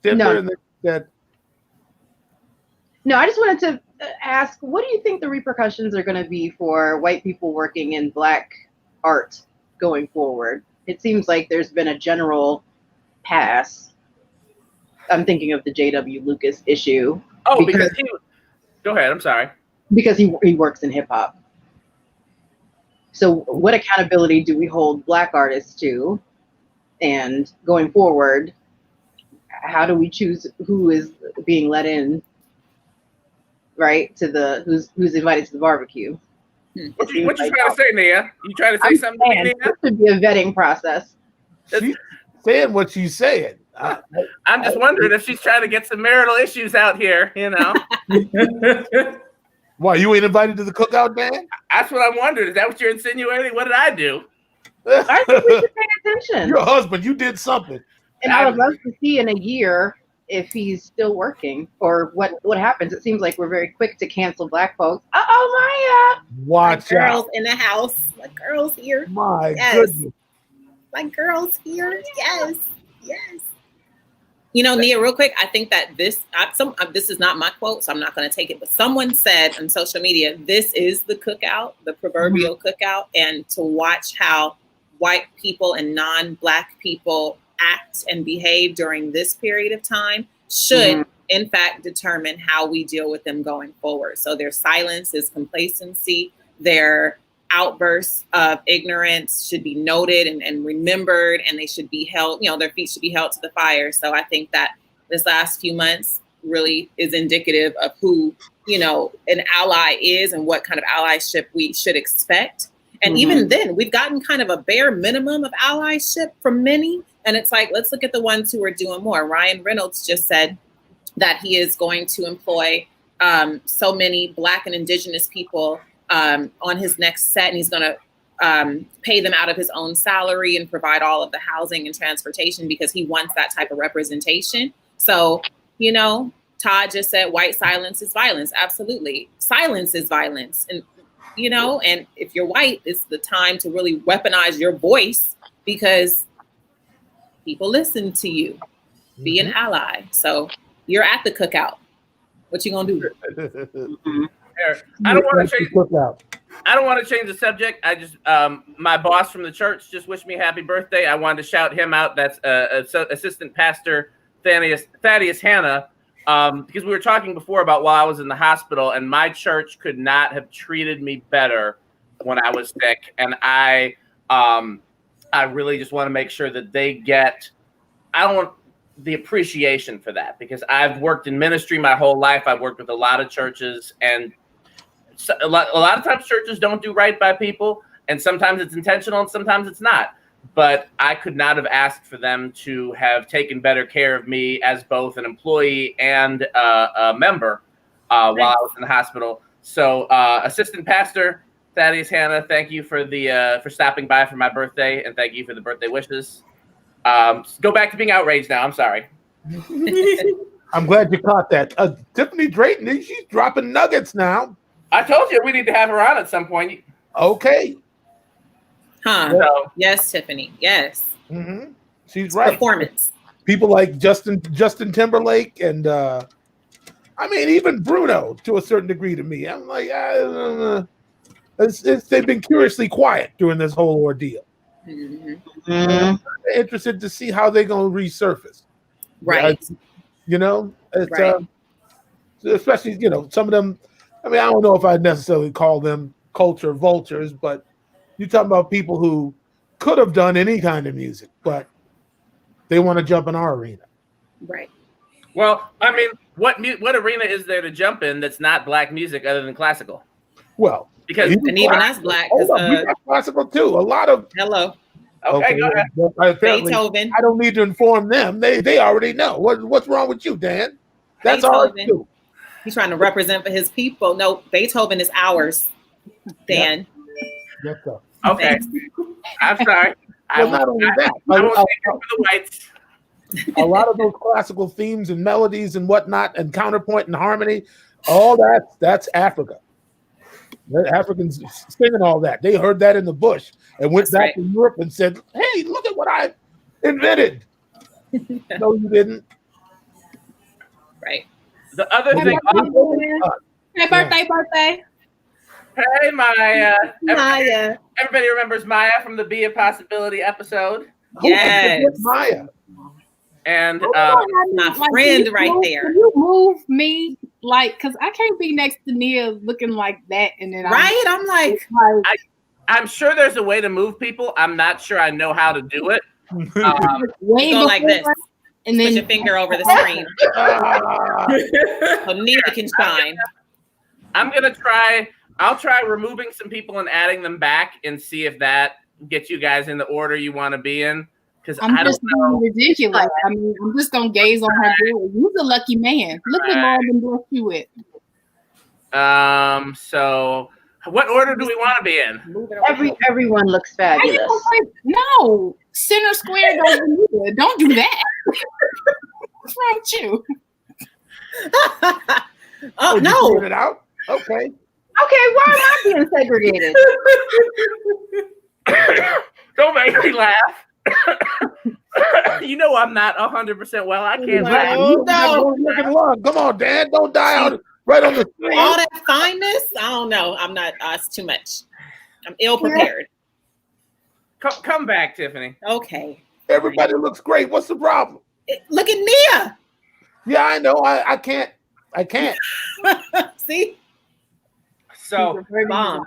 Denver, and that. No, I just wanted to ask, what do you think the repercussions are going to be for white people working in Black art going forward? It seems like there's been a general pass. I'm thinking of the J.W. Lucas issue. Oh, because go ahead. I'm sorry. Because he works in hip hop. So what accountability do we hold Black artists to? And going forward, how do we choose who is being let in, right, to who's invited to the barbecue? What you trying to say, Nia? You trying to say something, Nia? There should be a vetting process. She's saying what she's saying. I'm just wondering if she's trying to get some marital issues out here, Why, you ain't invited to the cookout, man? That's what I'm wondering. Is that what you're insinuating? What did I do? I think we should pay attention. Your husband, you did something. And I would love to see in a year if he's still working or what happens. It seems like we're very quick to cancel Black folks. Maya! Watch out. Girls out. in the house. My girls here. My goodness. My girls here. Yes. Yes. Nia, real quick, I think that this is not my quote, so I'm not going to take it, but someone said on social media, this is the cookout, the proverbial cookout, and to watch how white people and non-Black people act and behave during this period of time should, in fact, determine how we deal with them going forward. So their silence is complacency, their outbursts of ignorance should be noted and remembered, and they should be held, their feet should be held to the fire. So I think that this last few months really is indicative of who, an ally is and what kind of allyship we should expect. And even then, we've gotten kind of a bare minimum of allyship from many. And it's like, let's look at the ones who are doing more. Ryan Reynolds just said that he is going to employ so many Black and Indigenous people on his next set, and he's going to pay them out of his own salary and provide all of the housing and transportation because he wants that type of representation. So, Todd just said white silence is violence. Absolutely. Silence is violence. And, and if you're white, it's the time to really weaponize your voice because people listen to you. Be an ally. So you're at the cookout. What you gonna do? I don't want to change. I don't want to change the subject. I just, my boss from the church just wished me happy birthday. I wanted to shout him out. That's Assistant Pastor Thaddeus Hanna, because we were talking before about while I was in the hospital, and my church could not have treated me better when I was sick, and I really just want to make sure that they get. I don't want the appreciation for that, because I've worked in ministry my whole life. I've worked with a lot of churches, and a lot of times churches don't do right by people, and sometimes it's intentional and sometimes it's not. But I could not have asked for them to have taken better care of me as both an employee and a member while I was in the hospital. So Assistant Pastor Thaddeus Hanna, thank you for for stopping by for my birthday, and thank you for the birthday wishes. Go back to being outraged now. I'm sorry. I'm glad you caught that. Tiffany Drayton, she's dropping nuggets now. I told you we need to have her on at some point. Okay. Huh? So, yes, Tiffany. Yes. Mm-hmm. She's right. Performance. People like Justin Timberlake, and I mean even Bruno to a certain degree. To me, I'm like, they've been curiously quiet during this whole ordeal. Mm-hmm. I'm interested to see how they're going to resurface. Right. It's right. Especially some of them. I mean, I don't know if I'd necessarily call them culture vultures, but you're talking about people who could have done any kind of music, but they want to jump in our arena. Right. Well, I mean, what arena is there to jump in that's not black music other than classical? Well, because even that's black. We got classical too. A lot of hello. Okay, go ahead. Beethoven. I don't need to inform them. They already know. What's wrong with you, Dan? That's ours too. He's trying to represent for his people. No, Beethoven is ours, Dan. Yes, sir. Okay. I'm sorry. Well, not only that, I will take it for the whites. A lot of those classical themes and melodies and whatnot, and counterpoint and harmony, all that's Africa. The Africans singing all that. They heard that in the bush and went back to Europe and said, "Hey, look at what I invented." No, you didn't. Right. The other thing. Hey, birthday. Hey, Maya. Maya. Everybody remembers Maya from the Be a Possibility episode? Yes. Maya. And my friend right there. Can you move me? Because I can't be next to Nia looking like that. And then I'm like I'm sure there's a way to move people. I'm not sure I know how to do it. Go like this. And then put your finger over the screen. So Nia can shine. I'm going to try. I'll try removing some people and adding them back and see if that gets you guys in the order you want to be in. Because I don't know. Ridiculous. I mean, I'm just going to gaze on her. You're a lucky man. Look at Lord and bless you with. So what order do we want to be in? Everyone looks fabulous. No, center square don't do that. What's wrong with you? Oh no! It out. Okay. Why am I being segregated? Don't make me laugh. You know I'm not 100% well. I can't laugh. No. Come on, Dan. Don't die out right on the screen. All that fineness? I don't know. I'm not. It's too much. I'm ill prepared. Come back, Tiffany. Okay. Everybody looks great. What's the problem? Look at Nia. Yeah, I know. I can't. See? So the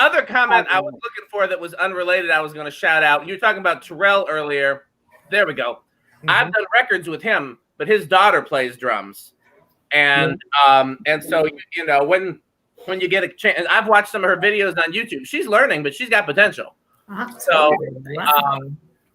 other comment I was looking for that was unrelated, I was going to shout out. You were talking about Terrell earlier. There we go. Mm-hmm. I've done records with him, but his daughter plays drums, and so when you get a chance, I've watched some of her videos on YouTube. She's learning, but she's got potential. So,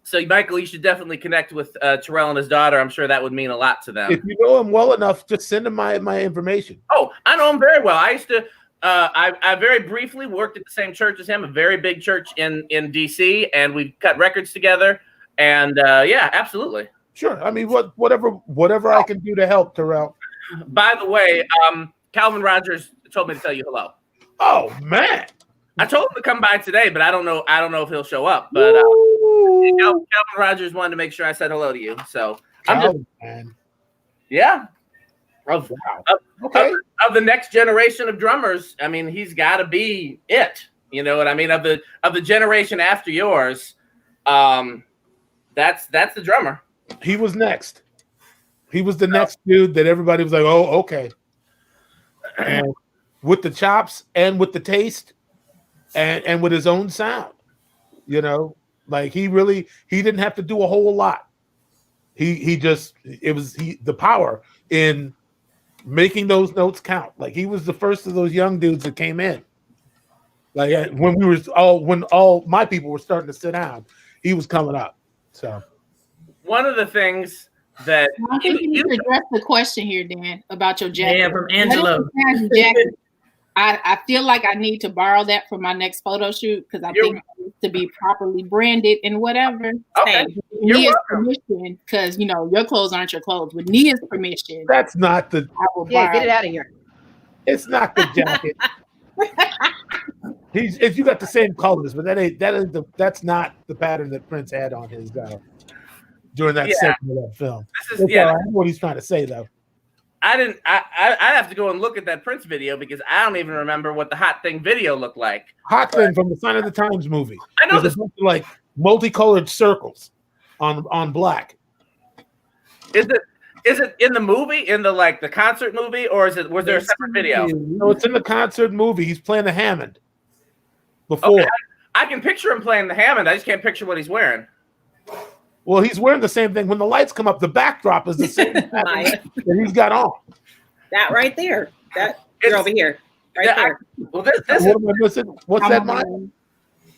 so Michael, you should definitely connect with Terrell and his daughter. I'm sure that would mean a lot to them. If you know him well enough, just send him my information. Oh, I know him very well. I used to. I very briefly worked at the same church as him, a very big church in DC, and we cut records together. And yeah, absolutely. Sure. I mean, whatever I can do to help, Terrell. By the way, Calvin Rogers told me to tell you hello. Oh man. I told him to come by today, but I don't know if he'll show up. But Calvin Rogers wanted to make sure I said hello to you. So I'm just, man. yeah. of Okay. of the next generation of drummers. I mean, he's got to be it. You know what I mean? Of the generation after yours, that's the drummer. He was next. He was the next dude that everybody was like, oh, okay. And with the chops and with the taste and with his own sound, you know, like he didn't have to do a whole lot. The power in making those notes count. Like he was the first of those young dudes that came in. Like when all my people were starting to sit down, he was coming up. So one of the things that I think you need to address the question here, Dan, about your jacket. Yeah, from Angelo. Jacket? I feel like I need to borrow that for my next photo shoot because I think it needs to be properly branded and whatever. Okay. Nia's permission, because you know your clothes aren't your clothes. With Nia's permission, that's not the. I will Yeah, borrow get it out of here. It's not the jacket. If you got the same colors, but that's not the pattern that Prince had on his during that segment of that film. This is, I know what he's trying to say though. I'd have to go and look at that Prince video because I don't even remember what the Hot Thing video looked like. Hot Thing from the Sign of the Times movie. I know this. A bunch of, like multicolored circles on black. Is it in the movie, in the concert movie, or was there a separate video? No, it's in the concert movie. He's playing the Hammond. Before I can picture him playing the Hammond. I just can't picture what he's wearing. Well, he's wearing the same thing. When the lights come up, the backdrop is the same that he's got on. That right there. You're over here. Right there. This what am I missing? What's that, Mike?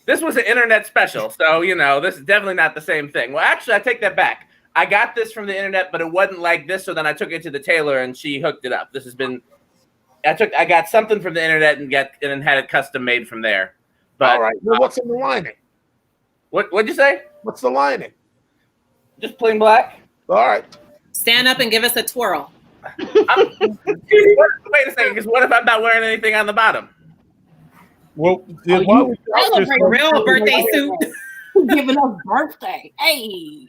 This was an internet special, so this is definitely not the same thing. Well, actually, I take that back. I got this from the internet, but it wasn't like this. So then I took it to the tailor, and she hooked it up. I got something from the internet and had it custom made from there. But, all right. Well, what's in the lining? What'd you say? What's the lining? Just plain black. All right. Stand up and give us a twirl. Wait a second, because what if I'm not wearing anything on the bottom? Well, celebrate real birthday suit. Giving us birthday. Hey.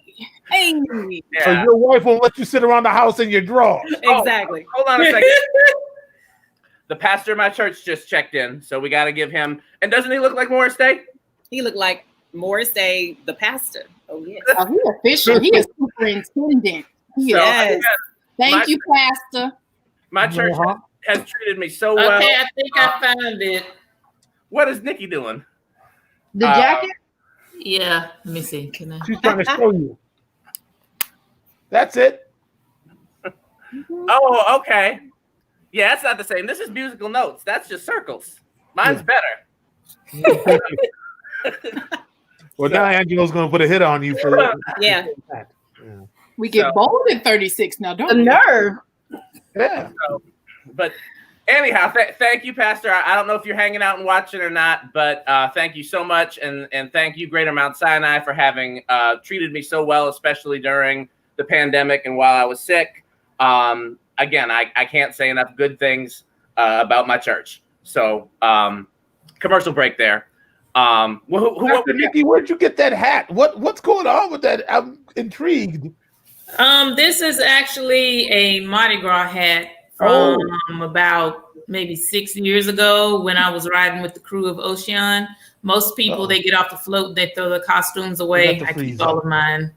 Yeah. So your wife won't let you sit around the house in your drawers. Exactly. Hold on a second. The pastor of my church just checked in, so we got to give him. And doesn't he look like Morris Day? He looked like Morris Day, the pastor. Oh yeah. Oh, he official. He is superintendent. Thank you, Pastor. My church has treated me so well. Okay, I think I found it. What is Nikki doing? The jacket? Yeah, let me see. Can I? She's trying to show you. That's it. Oh, okay. Yeah, that's not the same. This is musical notes. That's just circles. Mine's better. Well, now Angelo's going to put a hit on you for Yeah. We get bold at 36 now, don't The we? nerve. Yeah. But anyhow, thank you, Pastor. I don't know if you're hanging out and watching or not, but thank you so much. And thank you, Greater Mount Sinai, for having treated me so well, especially during the pandemic and while I was sick. Again, I can't say enough good things about my church. So commercial break there. Nikki, where'd you get that hat? What's going on with that? I'm intrigued. This is actually a Mardi Gras hat from about maybe 6 years ago when I was riding with the crew of Ocean. Most people, they get off the float, they throw the costumes away. I keep all of mine.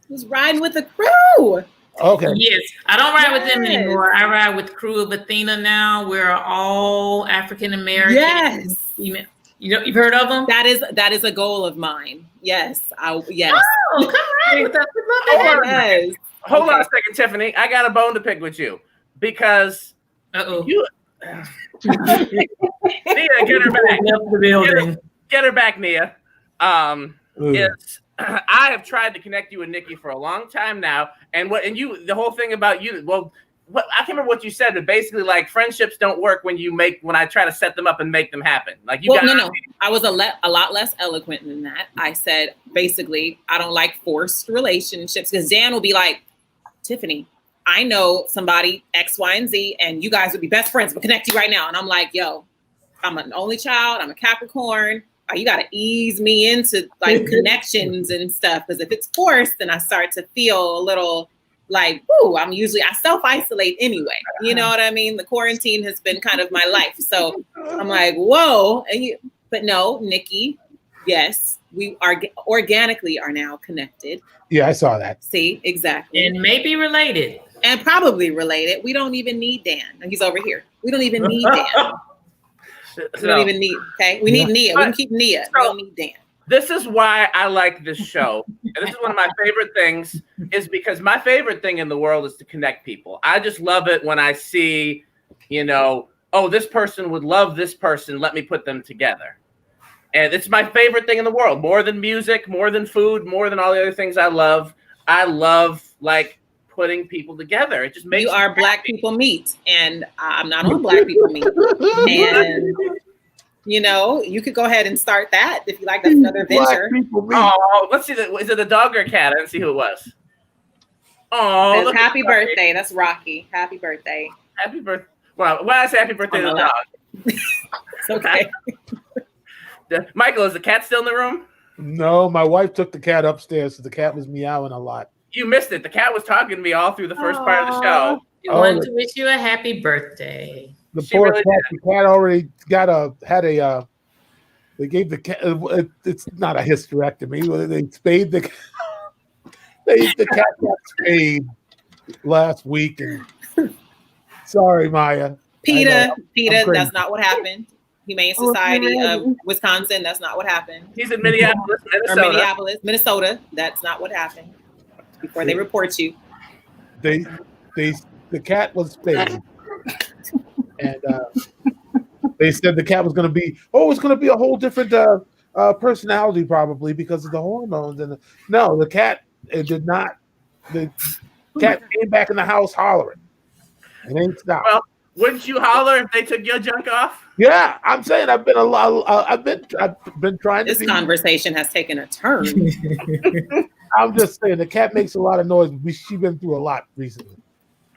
Who's riding with the crew? Okay. Yes, I don't ride with them anymore. I ride with the crew of Athena now. We're all African American. Yes. You've heard of them? That is a goal of mine. Yes. Yes. Oh, come ride with us. Yes. Hold on a second, Tiffany. I got a bone to pick with you because Nia, get her back. Left the building. Get her back, Nia. I have tried to connect you with Nikki for a long time now, and the whole thing about you. Well, I can't remember what you said, but basically, like friendships don't work when I try to set them up and make them happen. Like you. No. I was a lot less eloquent than that. I said basically I don't like forced relationships because Dan will be like, Tiffany, I know somebody X, Y, and Z, and you guys would be best friends. But connect you right now, and I'm like, yo, I'm an only child. I'm a Capricorn. You got to ease me into like connections and stuff. Because if it's forced, then I start to feel a little like, ooh, I self-isolate anyway. You know what I mean? The quarantine has been kind of my life. So I'm like, whoa. But no, Nikki, yes, we are organically are now connected. Yeah, I saw that. See, exactly. And maybe related. And probably related. We don't even need Dan. He's over here. We don't even need Dan. We don't even need, okay? We need Nia. We can keep Nia. We don't need Dan. This is why I like this show. And this is one of my favorite things, is because my favorite thing in the world is to connect people. I just love it when I see, oh, this person would love this person. Let me put them together. And it's my favorite thing in the world, more than music, more than food, more than all the other things I love. I love, like, putting people together. It just makes you are Black people meet, and I'm not on Black people meet. And you could go ahead and start that if you like. That's another venture. Oh, let's see. Is it a dog or a cat? I didn't see who it was. Oh, happy birthday. That's Rocky. Happy birthday. Happy birthday. Well, why I say happy birthday to the dog? It's okay. Michael, is the cat still in the room? No, my wife took the cat upstairs, so the cat was meowing a lot. You missed it. The cat was talking to me all through the first part of the show. We wanted to wish you a happy birthday. The poor cat. The cat already they gave the cat. It's not a hysterectomy. They spayed the. The cat got spayed last week. And, sorry, Maya. PETA, that's not what happened. Humane Society of Wisconsin, that's not what happened. He's in Minneapolis, Minnesota. Minnesota, that's not what happened. Before they report you. The cat was spayed. And they said the cat was going to be, it's going to be a whole different personality probably because of the hormones. And no, the cat did not. The cat came back in the house hollering. It ain't stopped. Well, wouldn't you holler if they took your junk off? Yeah, I'm saying I've been trying to. This conversation has taken a turn. I'm just saying the cat makes a lot of noise. She's been through a lot recently.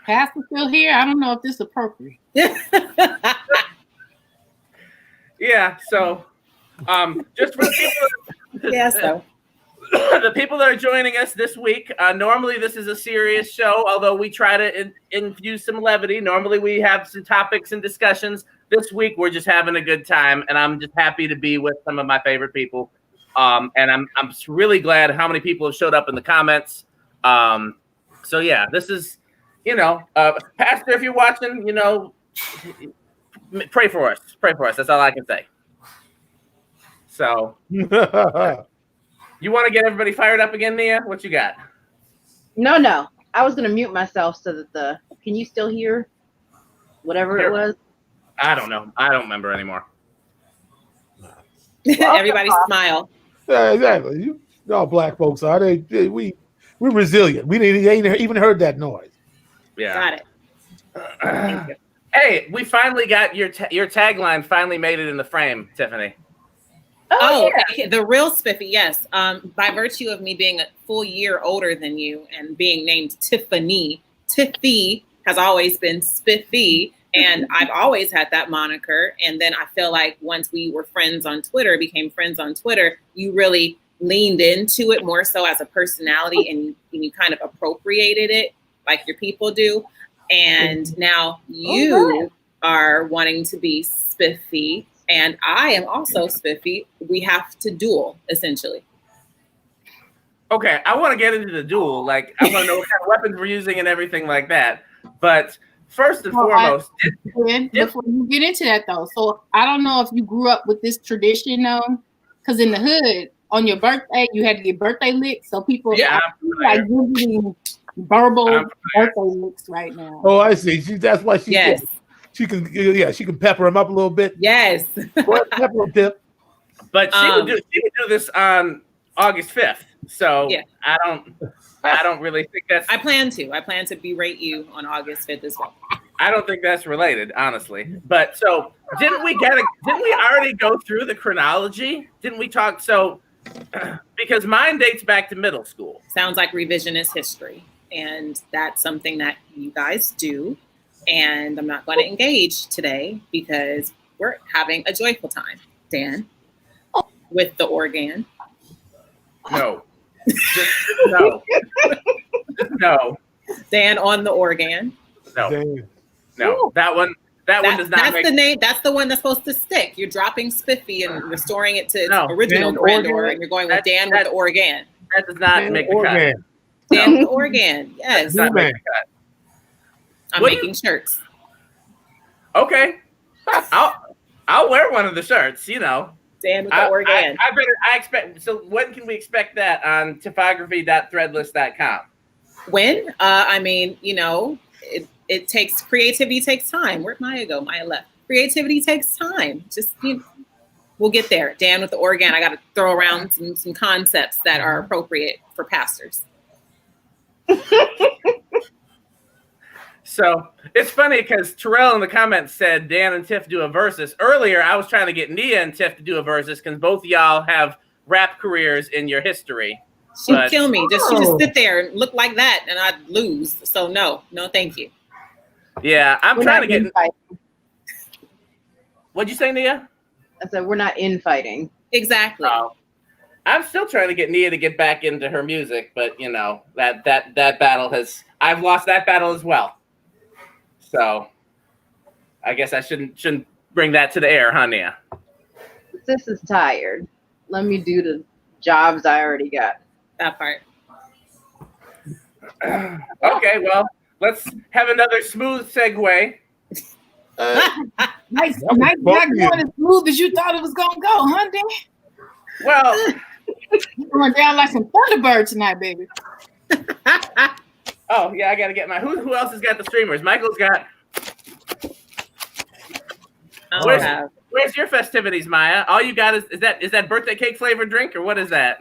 Pastor's still here. I don't know if this is appropriate. Yeah. So, just for the people. The people that are joining us this week, normally this is a serious show, although we try to infuse some levity. Normally we have some topics and discussions. This week we're just having a good time, and I'm just happy to be with some of my favorite people. And I'm really glad how many people have showed up in the comments. So yeah, this is, Pastor, if you're watching, pray for us. Pray for us. That's all I can say. So. You want to get everybody fired up again, Nia? What you got? No. I was going to mute myself so that can you still hear whatever it was? I don't know. I don't remember anymore. Everybody smile. Yeah, exactly. Black folks are. We're resilient. We ain't even heard that noise. Yeah. Got it. Thank you. Hey, we finally got your tagline finally made it in the frame, Tiffany. Oh, yeah. The real Spiffy, yes. By virtue of me being a full year older than you and being named Tiffany, Tiffy has always been Spiffy, and I've always had that moniker. And then I feel like once we were became friends on Twitter, you really leaned into it more so as a personality, and you kind of appropriated it like your people do. And now you are wanting to be Spiffy. And I am also Spiffy. We have to duel, essentially. Okay, I want to get into the duel. Like, I want to know what kind of weapons we're using and everything like that. But first and foremost, before you get into that though, so I don't know if you grew up with this tradition though, because in the hood, on your birthday, you had to get birthday licks. So people like giving verbal birthday licks right now. Oh, I see. That's why she. Yes. She can pepper him up a little bit. Yes. Pepper him dip. But she would do this on August 5th. So yeah. I don't really think that's. I plan to berate you on August 5th as well. I don't think that's related, honestly. But so didn't we already go through the chronology? Didn't we talk? So because mine dates back to middle school. Sounds like revisionist history, and that's something that you guys do. And I'm not going to engage today because we're having a joyful time, Dan, with the organ. No. Just no. Dan on the organ. No, Dan. no, that one does not That's make the name. That's the one that's supposed to stick. You're dropping Spiffy and restoring it to its No, original Dan grandeur, organ? and you're going with That- Dan with the organ. that does not Dan make the cut. Organ. Dan with the organ. Yes, Does not make the cut. I'm What do making shirts. Okay, I'll wear one of the shirts. You know, Dan with the organ. I expect. So when can we expect that on typography.threadless.com? When? I mean, you know, it takes creativity takes time. Where'd Maya go? Maya left. Creativity takes time. Just we'll get there. Dan with the organ. I got to throw around some concepts that are appropriate for pastors. So it's funny because Terrell in the comments said Dan and Tiff do a versus. Earlier, I was trying to get Nia and Tiff to do a versus because both of y'all have rap careers in your history. She'd kill me. She just sit there and look like that, and I'd lose. So no, thank you. Yeah, I'm We're trying to not get. infighting. What'd you say, Nia? I said we're not infighting. Exactly. I'm still trying to get Nia to get back into her music, but you know that battle I've lost that battle as well. So I guess I shouldn't bring that to the air, huh, Nia? Sis is tired. Let me do the jobs I already got. That part. Okay, well, let's have another smooth segue. Nice, That was not bumpy. going as smooth as you thought it was gonna go, huh, Dan? Well, You're going down like some Thunderbird tonight, baby. oh yeah, I gotta get my who else has got the streamers? Michael's got. Where's your festivities, Maya? All you got is that birthday cake flavored drink or what is that?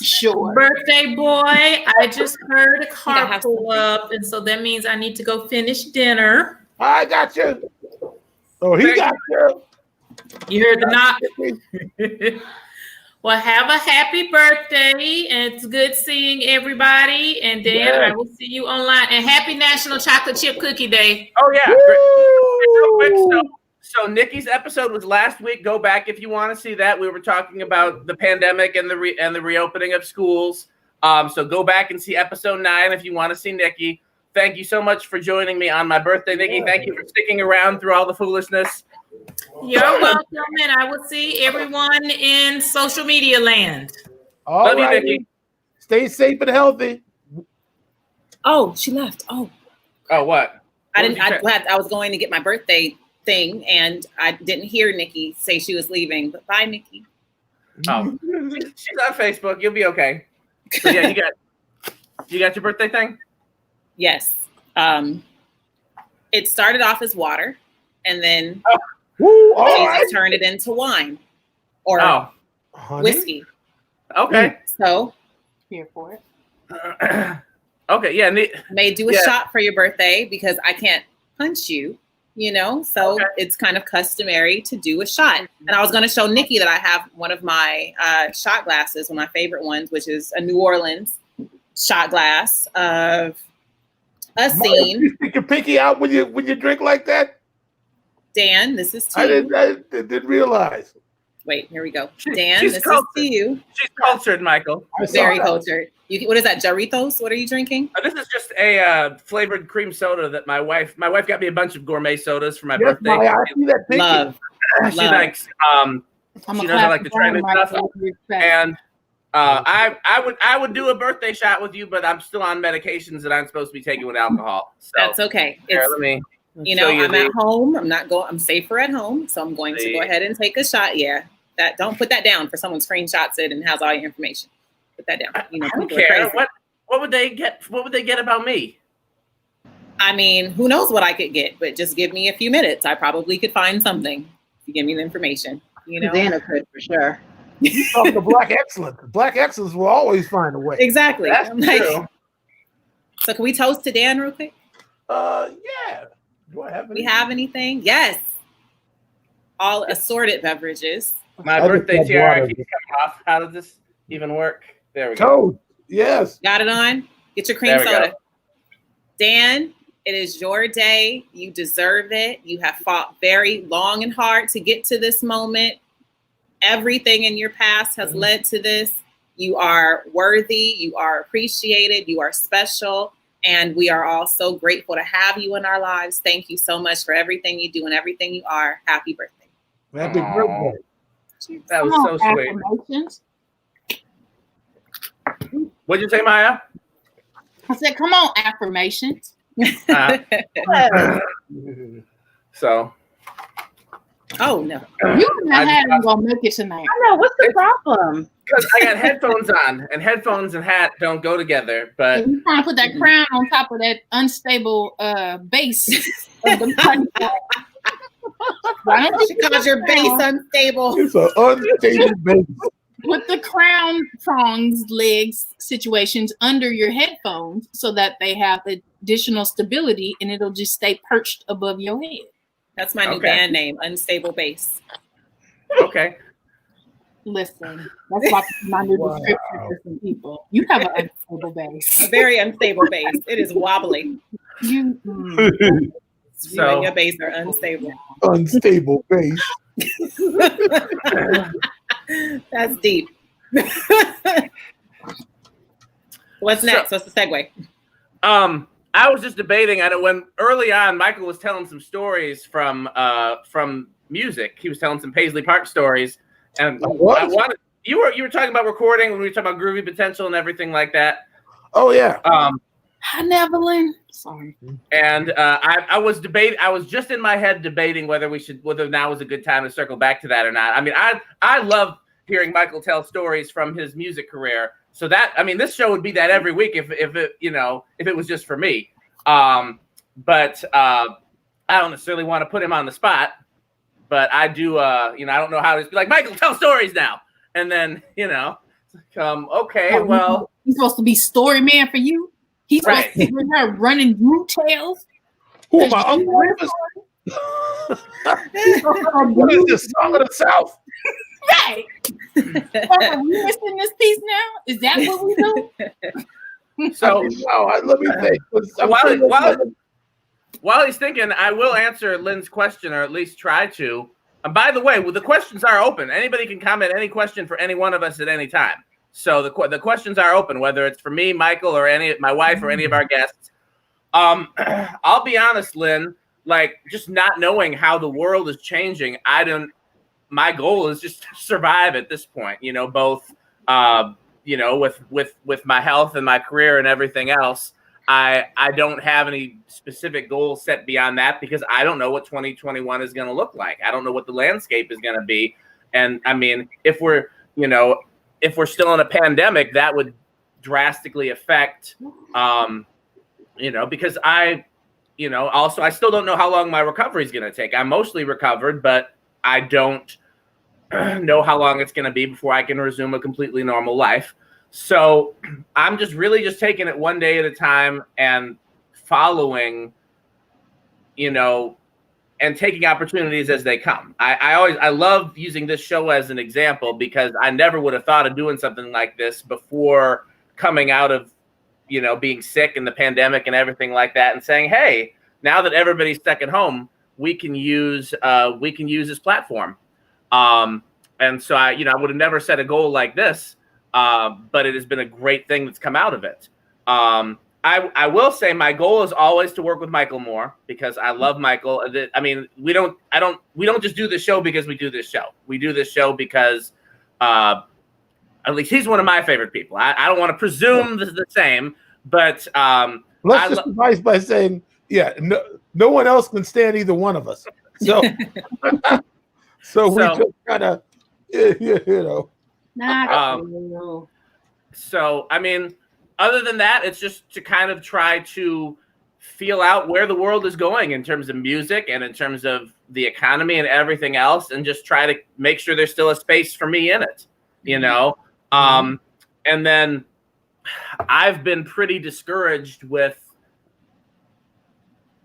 Sure. Birthday boy, I just heard a car have pull up, and so that means I need to go finish dinner. I got you. Oh, he Thank got you. You heard the knock. Well, have a happy birthday, and it's good seeing everybody. And Dan, Yes. I will see you online. And happy National Chocolate Chip Cookie Day. Oh yeah. Real quick, so Nikki's episode was last week. Go back if you want to see that. We were talking about the pandemic and the reopening of schools. So go back and see episode 9 if you want to see Nikki. Thank you so much for joining me on my birthday, Nikki. Thank you for sticking around through all the foolishness. You're welcome, and I will see everyone in social media land. All Love you, right. Nikki. Stay safe and healthy. Oh, she left. Oh, Oh, what? I What was your was going to get my birthday thing, and I didn't hear Nikki say she was leaving. But bye, Nikki. Oh, she's on Facebook. You'll be okay. So yeah, you got your birthday thing? Yes. It started off as water, and then Woo, all Jesus right. turned it into wine or Oh, Honey. whiskey. okay. So Here for it. Okay, yeah. I may do a Yeah. shot for your birthday because I can't punch you, so Okay. it's kind of customary to do a shot. And I was going to show Nikki that I have one of my shot glasses, one of my favorite ones, which is a New Orleans shot glass of a scene. You stick your pinky out when you drink like that? Dan, this is to I you. didn't realize. Wait, here we go. She's Dan, this is cultured. to you. She's cultured, Michael. I saw Very that. cultured. What is that, Jarritos? What are you drinking? This is just a flavored cream soda that my wife got me a bunch of gourmet sodas for my Yes, birthday. Maya, I see that pinky. Love. She love. likes I'm She knows I like to try new stuff. and I would do a birthday shot with you, but I'm still on medications that I'm supposed to be taking with alcohol. So That's okay. here, It's, let me I'm at home. I'm safer at home, so I'm going to go See? ahead and take a shot. Yeah, don't put that down for someone screenshots it and has all your information. Put that down. I don't people are care. crazy. What would they get? What would they get about me? I mean, who knows what I could get, but just give me a few minutes. I probably could find something if you give me the information. Susanna could for sure. You talking to Black Excellence. Black Excellence will always find a way. Exactly. That's I'm like, true. so can we toast to Dan real quick? Yeah. Do I have We have anything? Yes. All assorted beverages. My I just birthday got tiara water. keeps coming off. How does this even work? There we go. Toad. Yes. Got it on? Get your cream There we soda. go. Dan, it is your day. You deserve it. You have fought very long and hard to get to this moment. Everything in your past has led to this. You are worthy. You are appreciated. You are special. And we are all so grateful to have you in our lives. Thank you so much for everything you do and everything you are. Happy birthday. Happy birthday. That was so sweet. Affirmations. What'd you say, Maya? I said, come on, affirmations. So. Oh, no. You're not gonna make it tonight. I know. What's the problem? Because I got headphones on, and headphones and hat don't go together. But And you're trying to put that crown on top of that unstable base. Of the Why don't She calls your base unstable. It's an unstable base. put the crown prongs legs situations under your headphones so that they have additional stability and it'll just stay perched above your head. That's my new band name, Unstable Base. Okay. Listen, that's my new description for some people. You have an unstable base. A very unstable base. It is wobbly. You and your base are unstable. Unstable base. That's deep. What's next? What's the segue? I was just debating. I know when early on, Michael was telling some stories from music. He was telling some Paisley Park stories, and I wanted you were talking about recording when we were talking about groovy potential and everything like that. Oh yeah. Hi, Nevelyn. Sorry. And I was debating. I was just in my head debating whether now was a good time to circle back to that or not. I mean, I love hearing Michael tell stories from his music career. So that, I mean, this show would be that every week if it was just for me. But I don't necessarily want to put him on the spot. But I do. I don't know how to be like, Michael, tell stories now. And then okay, well, he's supposed to be story man for you. He's supposed to be her running root tales. Who am I, Uncle Remus? What is this, Song of the South? Right. Are we missing this piece now? Is that what we do? So let me think. While he's thinking, I will answer Lynn's question, or at least try to. And by the way, the questions are open. Anybody can comment any question for any one of us at any time. So the questions are open, whether it's for me, Michael, or my wife, or any of our guests. I'll be honest, Lynn. Like, just not knowing how the world is changing, my goal is just to survive at this point. Both with my health and my career and everything else. I don't have any specific goals set beyond that because I don't know what 2021 is going to look like. I don't know what the landscape is going to be. And I mean, if we're still in a pandemic, that would drastically affect, because also I still don't know how long my recovery is going to take. I'm mostly recovered, but I don't know how long it's going to be before I can resume a completely normal life. So I'm just taking it one day at a time and following, and taking opportunities as they come. I love using this show as an example because I never would have thought of doing something like this before coming out of, being sick and the pandemic and everything like that, and saying, hey, now that everybody's stuck at home, we can use this platform. And so I would have never set a goal like this, but it has been a great thing that's come out of it. I will say my goal is always to work with Michael more because I love Michael. I mean, we don't just do this show because we do this show. We do this show because at least he's one of my favorite people. I don't want to presume the same, but let's just advise by saying, no one else can stand either one of us. So we just kind of, So, I mean, other than that, it's just to kind of try to feel out where the world is going in terms of music and in terms of the economy and everything else, and just try to make sure there's still a space for me in it, And then I've been pretty discouraged with,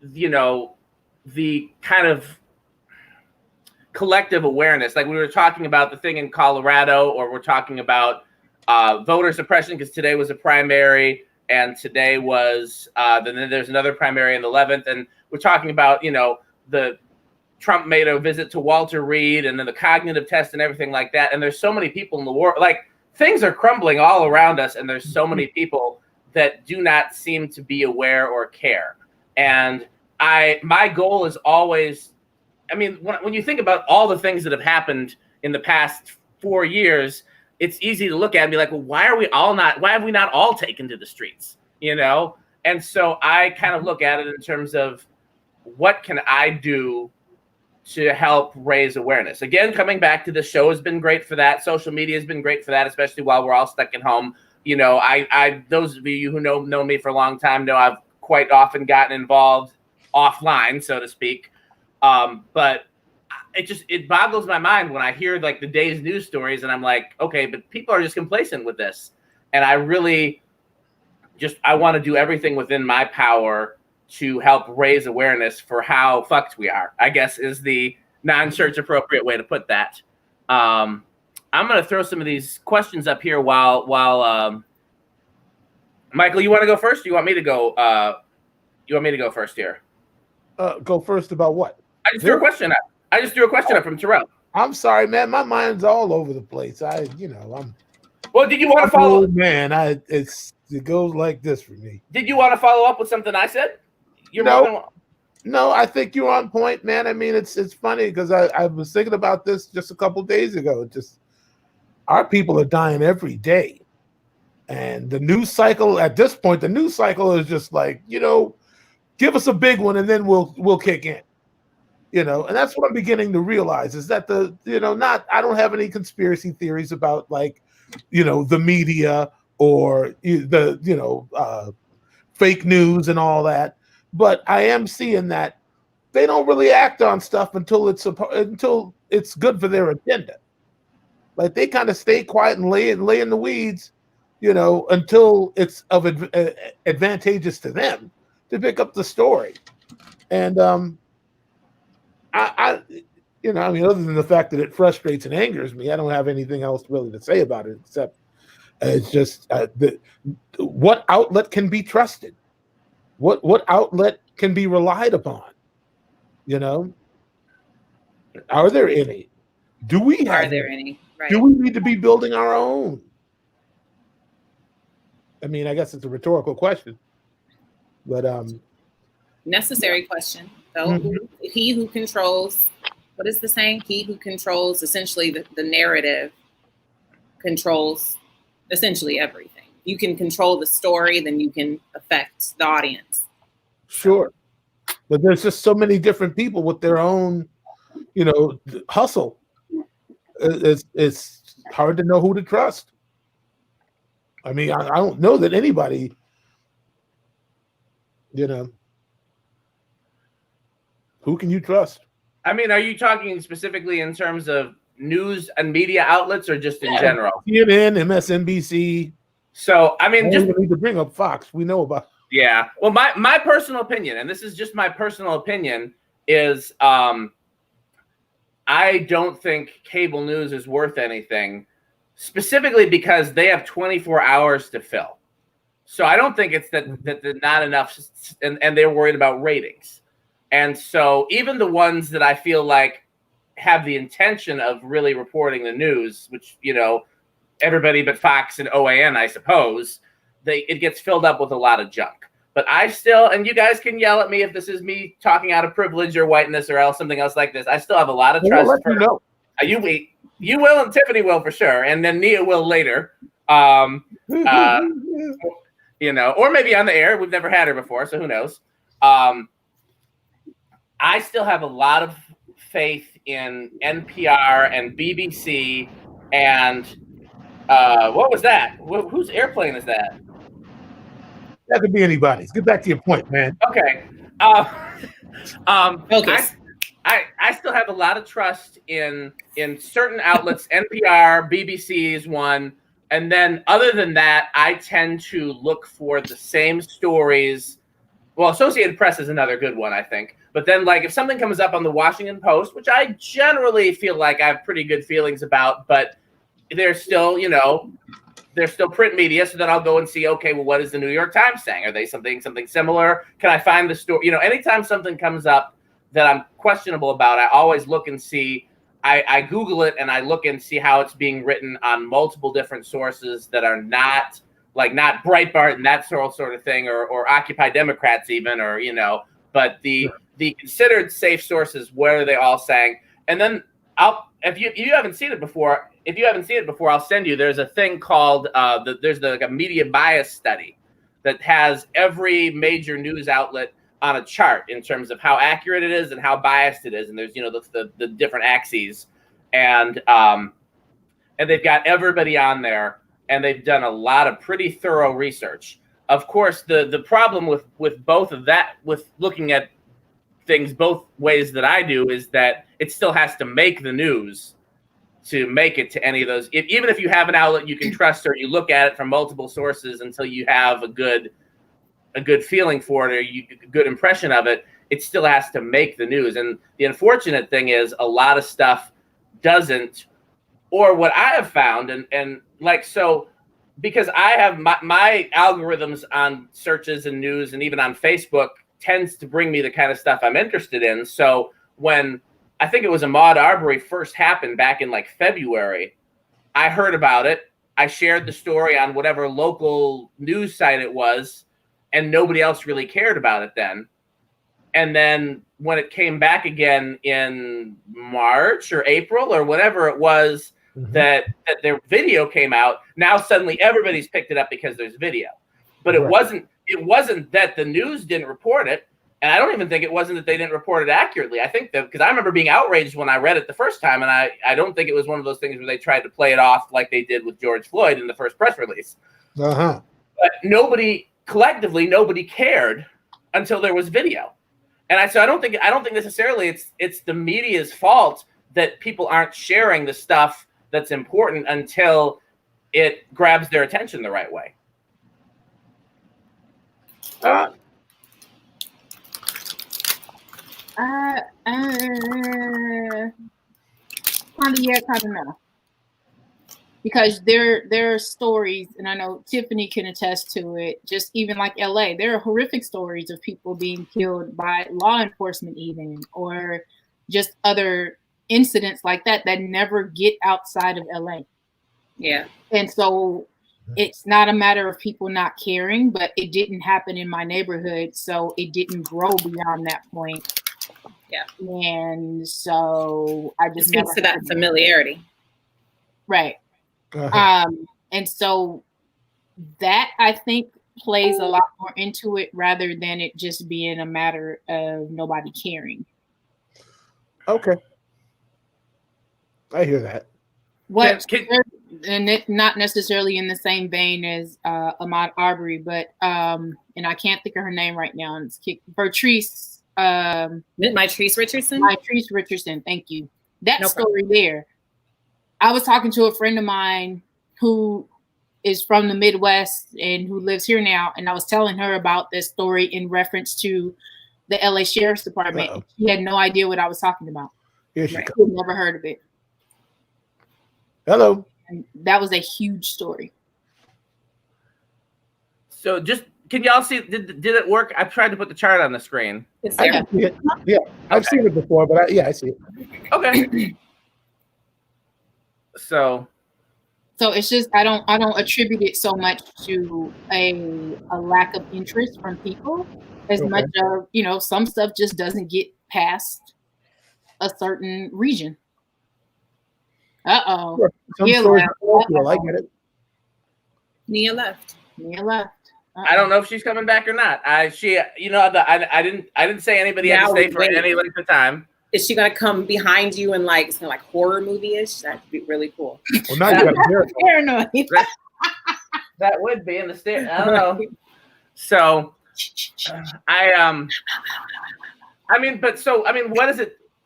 the kind of collective awareness. Like we were talking about the thing in Colorado, or we're talking about voter suppression because today was a primary and today was then there's another primary in the 11th, and we're talking about the Trump made a visit to Walter Reed and then the cognitive test and everything like that, and there's so many people in the world, like things are crumbling all around us, and there's so many people that do not seem to be aware or care. And my goal is always, I mean, when you think about all the things that have happened in the past 4 years, it's easy to look at and be like, well, why have we not all taken to the streets? You know? And so I kind of look at it in terms of what can I do to help raise awareness? Again, coming back to the show has been great for that. Social media has been great for that, especially while we're all stuck at home. You know, I those of you who know me for a long time know I've quite often gotten involved offline, so to speak. But it boggles my mind when I hear like the day's news stories, and I'm like, okay, but people are just complacent with this. And I really I want to do everything within my power to help raise awareness for how fucked we are, I guess is the non-church appropriate way to put that. I'm going to throw some of these questions up here while Michael, you want to go first? Or you want me to go? You want me to go first here? Go first about what? I just threw a question up from Terrell. I'm sorry, man. My mind's all over the place. I'm. Well, did you want to follow? Man, it goes like this for me. Did you want to follow up with something I said? No, I think you're on point, man. I mean, it's funny because I was thinking about this just a couple days ago. Just our people are dying every day, and the news cycle at this point, the news cycle is just like, give us a big one and then we'll kick in, and that's what I'm beginning to realize is that I don't have any conspiracy theories about like, the media or the fake news and all that. But I am seeing that they don't really act on stuff until it's good for their agenda. Like they kind of stay quiet and lay in the weeds, until it's advantageous to them to pick up the story. And I other than the fact that it frustrates and angers me, I don't have anything else really to say about it except it's just what outlet can be trusted. What outlet can be relied upon? Are there any? Are there any? Right. Do we need to be building our own? I mean, I guess it's a rhetorical question, but necessary question. So he who controls, what is the saying? He who controls essentially the narrative controls essentially everything. You can control the story, then you can affect the audience. Sure. But there's just so many different people with their own, hustle. It's hard to know who to trust. I mean, I don't know that anybody, who can you trust? I mean, are you talking specifically in terms of news and media outlets or just in general? CNN, MSNBC. So, I mean, just need to bring up Fox. We know about. Yeah. Well, my personal opinion, and this is just my personal opinion, is I don't think cable news is worth anything, specifically because they have 24 hours to fill. So I don't think it's that not enough, and they're worried about ratings. And so even the ones that I feel like have the intention of really reporting the news, which, everybody but Fox and OAN, I suppose, it gets filled up with a lot of junk. But I still, and you guys can yell at me if this is me talking out of privilege or whiteness or else something else like this. I still have a lot of trust. You will, and Tiffany will for sure, and then Nia will later. Or maybe on the air. We've never had her before, so who knows? I still have a lot of faith in NPR and BBC and what was that? Whose airplane is that? That could be anybody's. Get back to your point, man. Okay. Focus. I still have a lot of trust in certain outlets. NPR, BBC is one. And then other than that, I tend to look for the same stories. Well, Associated Press is another good one, I think. But then, like, if something comes up on the Washington Post, which I generally feel like I have pretty good feelings about, but they're still, they're still print media. So then I'll go and see, okay, well, what is the New York Times saying? Are they something similar? Can I find the story? Anytime something comes up that I'm questionable about, I always look and see. I Google it and I look and see how it's being written on multiple different sources that are not like not Breitbart and that sort of thing, or Occupy Democrats even, or but the considered safe sources. What are they all saying? And then if you haven't seen it before, I'll send you. There's a thing called there's like a media bias study that has every major news outlet on a chart in terms of how accurate it is and how biased it is. And there's the different axes, and they've got everybody on there, and they've done a lot of pretty thorough research. Of course, the problem with both of that, with looking at things both ways that I do, is that it still has to make the news to make it to any of those. Even if you have an outlet you can trust, or you look at it from multiple sources until you have a good feeling for it, or a good impression of it, it still has to make the news. And the unfortunate thing is a lot of stuff doesn't. Or what I have found, and like, so because I have my algorithms on searches and news and even on Facebook tends to bring me the kind of stuff I'm interested in. So when I think it was Ahmaud Arbery first happened back in like February, I heard about it. I shared the story on whatever local news site it was, and nobody else really cared about it then. And then when it came back again in March or April or whatever it was, that their video came out, now suddenly everybody's picked it up because there's video. But it wasn't that the news didn't report it, and I don't even think it wasn't that they didn't report it accurately. I think that, because I remember being outraged when I read it the first time, and I don't think it was one of those things where they tried to play it off like they did with George Floyd in the first press release. But collectively nobody cared until there was video. And so I don't think necessarily it's the media's fault that people aren't sharing the stuff that's important until it grabs their attention the right way. Kind of no. Because there are stories, and I know Tiffany can attest to it, just even like LA, there are horrific stories of people being killed by law enforcement even, or just other incidents like that never get outside of LA. Yeah. And so it's not a matter of people not caring, but it didn't happen in my neighborhood, so it didn't grow beyond that point. Yeah. And so I just speaks to that familiarity. Right. And so that I think plays a lot more into it rather than it just being a matter of nobody caring. Okay. I hear that. And it not necessarily in the same vein as Ahmaud Arbery, but and I can't think of her name right now. And it's BiRTHDAY. Mitrice Richardson. Mitrice Richardson. Thank you. That story there. I was talking to a friend of mine who is from the Midwest and who lives here now, and I was telling her about this story in reference to the LA Sheriff's Department. Uh-oh. She had no idea what I was talking about. Here she She had comes. never heard of it. Hello. And that was a huge story. So just, can y'all see, did it work? I tried to put the chart on the screen. I can see it. Yeah, I've seen it before, but I see it. Okay. So it's just I don't attribute it so much to a lack of interest from people as much of, some stuff just doesn't get past a certain region. Uh-oh. Sure. Some Nia stories left. are colloquial, I get it. Nia left. I don't know if she's coming back or not. I didn't say anybody had to stay for any length of time. Is she gonna come behind you and like something like horror movie-ish? That'd be really cool. Well, now you got a paranoid. That would be in the state. I don't know. So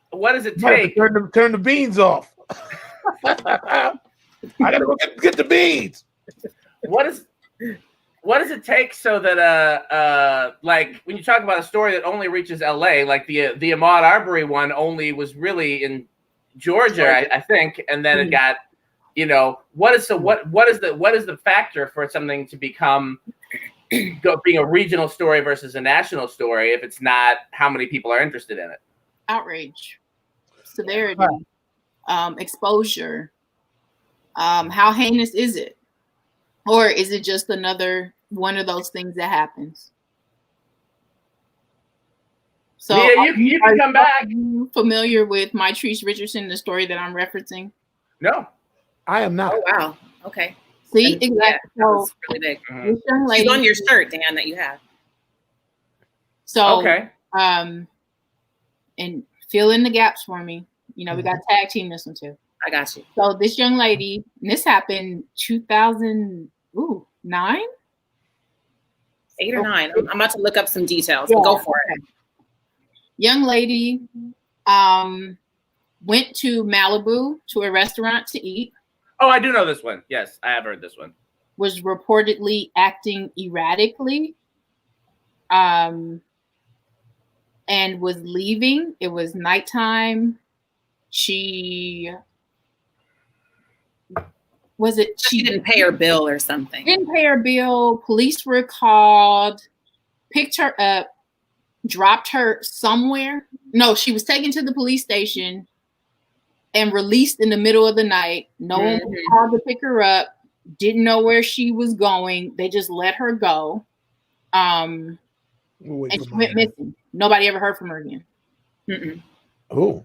what does it take? Turn the beans off. I gotta go get the beans. What does it take so that like when you talk about a story that only reaches LA, like the Ahmaud Arbery one only was really in Georgia, I think, and then it got, what is the factor for something to become being a regional story versus a national story if it's not how many people are interested in it? Outrage, severity, exposure. How heinous is it? Or is it just another one of those things that happens? So Nia, you can come back. You familiar with Mitrice Richardson, the story that I'm referencing? No. I am not. Oh wow. Okay. See, And, exactly. yeah, that So was really big. this young lady, She's on your shirt, Dan, that you have. So Okay. and fill in the gaps for me. You know, we got tag team this one too. I got you. So this young lady, and this happened 2009? 8 or 9. I'm about to look up some details. Yeah, Go for it. Young lady went to Malibu to a restaurant to eat. Oh, I do know this one. Yes, I have heard this one. Was reportedly acting erratically. And was leaving. It was nighttime. She didn't pay her bill or something. Didn't pay her bill. Police were called, picked her up, dropped her somewhere. No, she was taken to the police station and released in the middle of the night. No one was called to pick her up. Didn't know where she was going. They just let her go. And she went missing. Nobody ever heard from her again. Oh.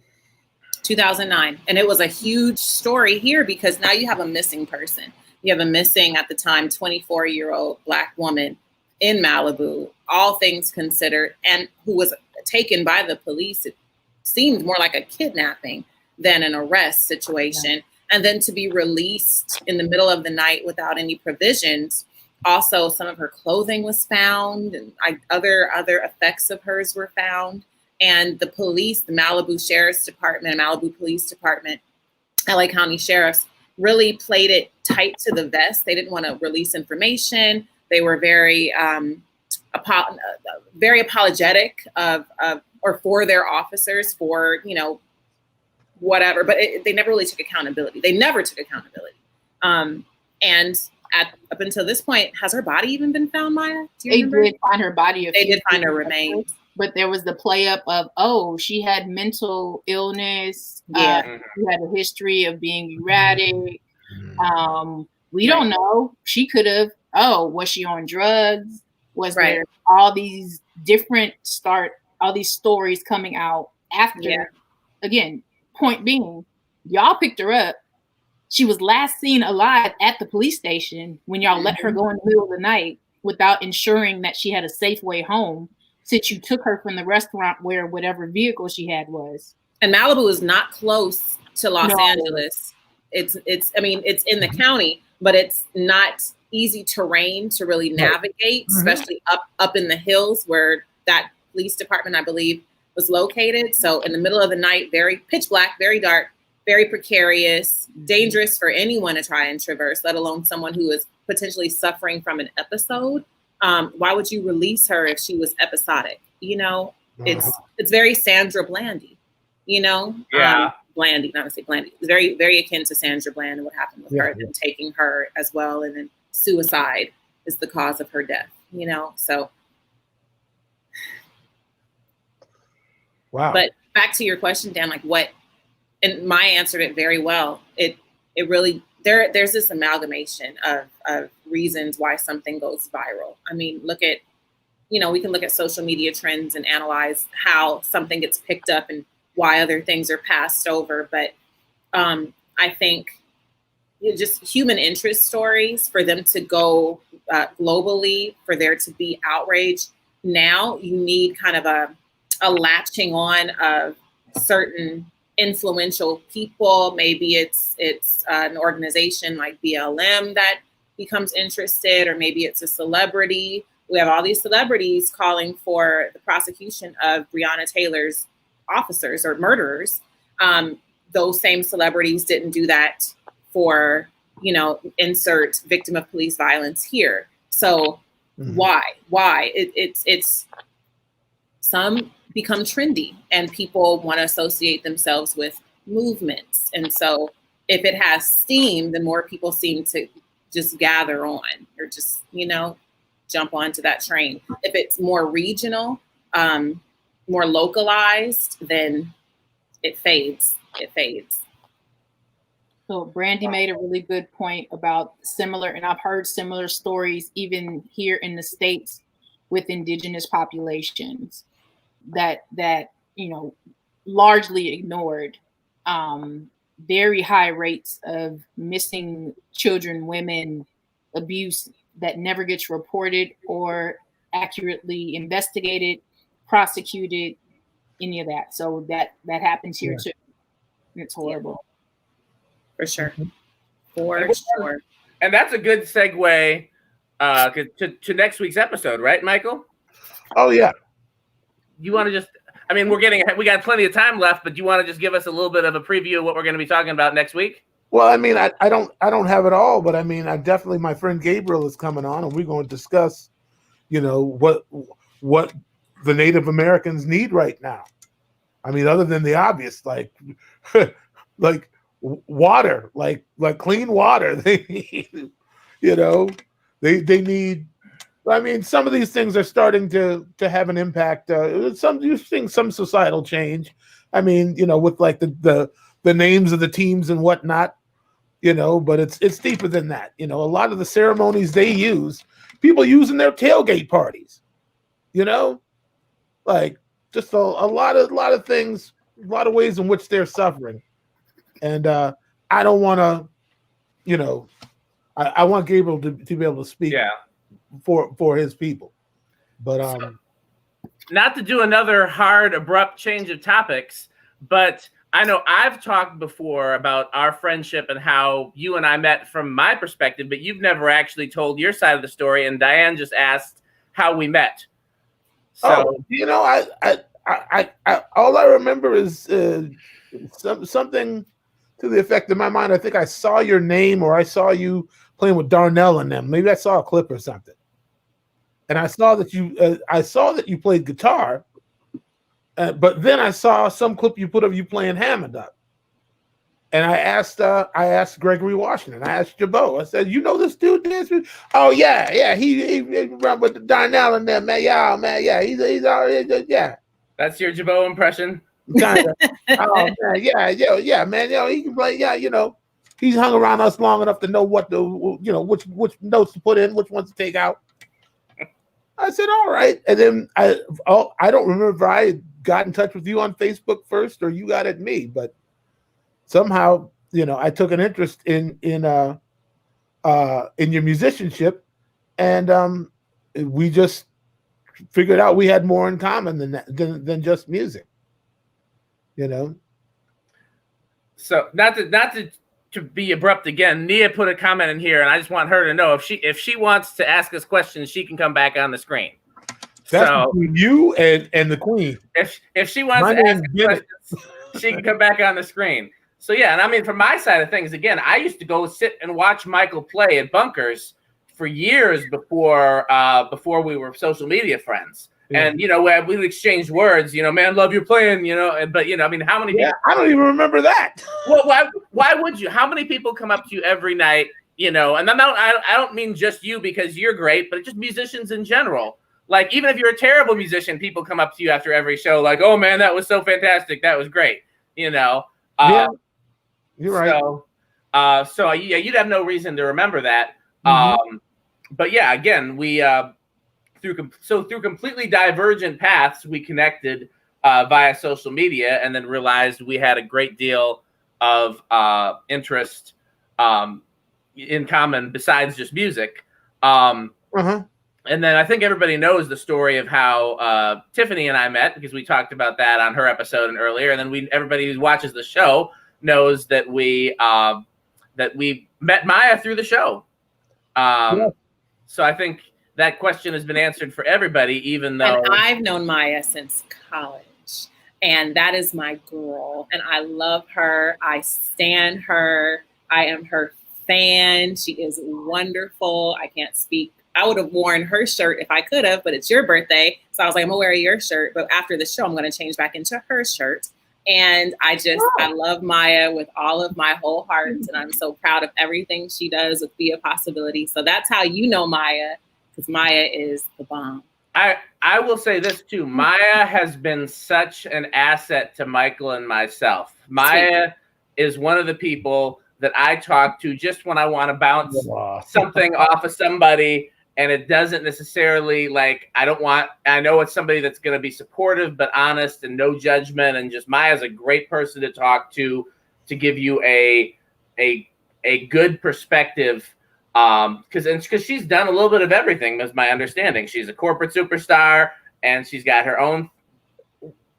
2009. And it was a huge story here because now you have a missing person. You have a missing, at the time, 24-year-old Black woman in Malibu, all things considered, and who was taken by the police. It seemed more like a kidnapping than an arrest situation. Yeah. And then to be released in the middle of the night without any provisions. Also, some of her clothing was found, and other effects of hers were found. And the police, the Malibu Sheriff's Department, Malibu Police Department, LA County Sheriffs, really played it tight to the vest. They didn't want to release information. They were very apologetic for their officers for, whatever. But they never really took accountability. They never took accountability. And up until this point, has her body even been found, Maya? They did find her body. They did find her remains. But there was the play up of, she had mental illness. Yeah. She had a history of being erratic. We don't know. She could have, was she on drugs? Was there all these all these stories coming out after? Yeah. Again, point being, y'all picked her up. She was last seen alive at the police station when y'all let her go in the middle of the night without ensuring that she had a safe way home, since you took her from the restaurant where whatever vehicle she had was. And Malibu is not close to Los Angeles. It's in the county, but it's not easy terrain to really navigate, especially up in the hills where that police department, I believe, was located. So in the middle of the night, very pitch black, very dark, very precarious, dangerous for anyone to try and traverse, let alone someone who is potentially suffering from an episode. Why would you release her if she was episodic? It's very Sandra Blandy, Yeah. Blandy, not to say Blandy. It's very, very akin to Sandra Bland and what happened with her, and taking her as well. And then suicide is the cause of her death, so. Wow. But back to your question, Dan, and Maya answered it very well. It really, there's this amalgamation of reasons why something goes viral. I mean, we can look at social media trends and analyze how something gets picked up and why other things are passed over. But I think just human interest stories, for them to go globally, for there to be outrage. Now you need kind of a latching on of certain influential people. Maybe it's an organization like BLM that becomes interested, or maybe it's a celebrity. We have all these celebrities calling for the prosecution of Breonna Taylor's officers or murderers. Those same celebrities didn't do that for, insert victim of police violence here. So why? It's some become trendy and people want to associate themselves with movements. And so if it has steam, then more people seem to just gather on, or just, jump onto that train. If it's more regional, more localized, then it fades. So Brandy made a really good point about similar, and I've heard similar stories even here in the States with indigenous populations that largely ignored. Very high rates of missing children, women, abuse that never gets reported or accurately investigated, prosecuted, any of that. So that happens here too. And it's horrible. For sure. And that's a good segue to next week's episode, right, Michael? Oh yeah. You want to just? I mean, we got plenty of time left, but do you want to just give us a little bit of a preview of what we're going to be talking about next week? Well, I mean, I don't have it all, but I mean, I definitely, my friend Gabriel is coming on, and we're going to discuss, what the Native Americans need right now. I mean, other than the obvious, like water, like clean water. They need, they need. I mean, some of these things are starting to have an impact. You're seeing some societal change. I mean, with like the names of the teams and whatnot, but it's deeper than that. A lot of the ceremonies they use, people use in their tailgate parties. Like just a lot of things, a lot of ways in which they're suffering. And I don't want to, I want Gabriel to be able to speak for his people. But not to do another hard, abrupt change of topics, but I know I've talked before about our friendship and how you and I met from my perspective, but you've never actually told your side of the story. And Diane just asked how we met. So, I all I remember is something to the effect in my mind. I think I saw your name, or I saw you playing with Darnell and them. Maybe I saw a clip or something, and I saw that you played guitar. But then I saw some clip you put of you playing Hammond up, and I asked Gregory Washington. I asked Jabot. I said, "You know this dude dance with?" Oh yeah. He run with the Darnell and them, man. Yeah. He's already yeah. That's your Jabot impression. Kinda. Oh man, yeah, man. He can play. Yeah, he's hung around us long enough to know what which notes to put in, which ones to take out. I said, all right, and then I don't remember if I got in touch with you on Facebook first or you got at me, but somehow I took an interest in your musicianship, and we just figured out we had more in common than just music. So not to be abrupt again, Nia put a comment in here, and I just want her to know if she wants to ask us questions, she can come back on the screen. That's between you and the Queen. If she wants to ask questions, she can come back on the screen. So yeah, and I mean, from my side of things, again, I used to go sit and watch Michael play at Bunkers for years before we were social media friends. Yeah. And we'd exchange words, man, love your playing, but I mean, how many people? I don't even remember that. Well, why would you? How many people come up to you every night, and I don't mean just you because you're great, but just musicians in general. Like, even if you're a terrible musician, people come up to you after every show like, oh man, that was so fantastic, that was great, Yeah, you're right. So you'd have no reason to remember that. Mm-hmm. But yeah, again, we through completely divergent paths, we connected via social media, and then realized we had a great deal of interest in common besides just music. And then I think everybody knows the story of how Tiffany and I met, because we talked about that on her episode and earlier. And then everybody who watches the show knows that we met Maya through the show. So I think that question has been answered for everybody, even though. And I've known Maya since college, and that is my girl, and I love her. I stan her. I am her fan. She is wonderful. I can't speak. I would have worn her shirt if I could have, but it's your birthday. So I was like, I'm gonna wear your shirt. But after the show, I'm gonna change back into her shirt. And I love Maya with all of my whole heart. And I'm so proud of everything she does with Be a Possibility. So that's how you know Maya, because Maya is the bomb. I will say this too. Maya has been such an asset to Michael and myself. Maya is one of the people that I talk to just when I want to bounce something off of somebody, and it doesn't necessarily like I know it's somebody that's going to be supportive but honest and no judgment, and just Maya's a great person to talk to give you a good perspective, because she's done a little bit of everything, is my understanding. She's a corporate superstar and she's got her own.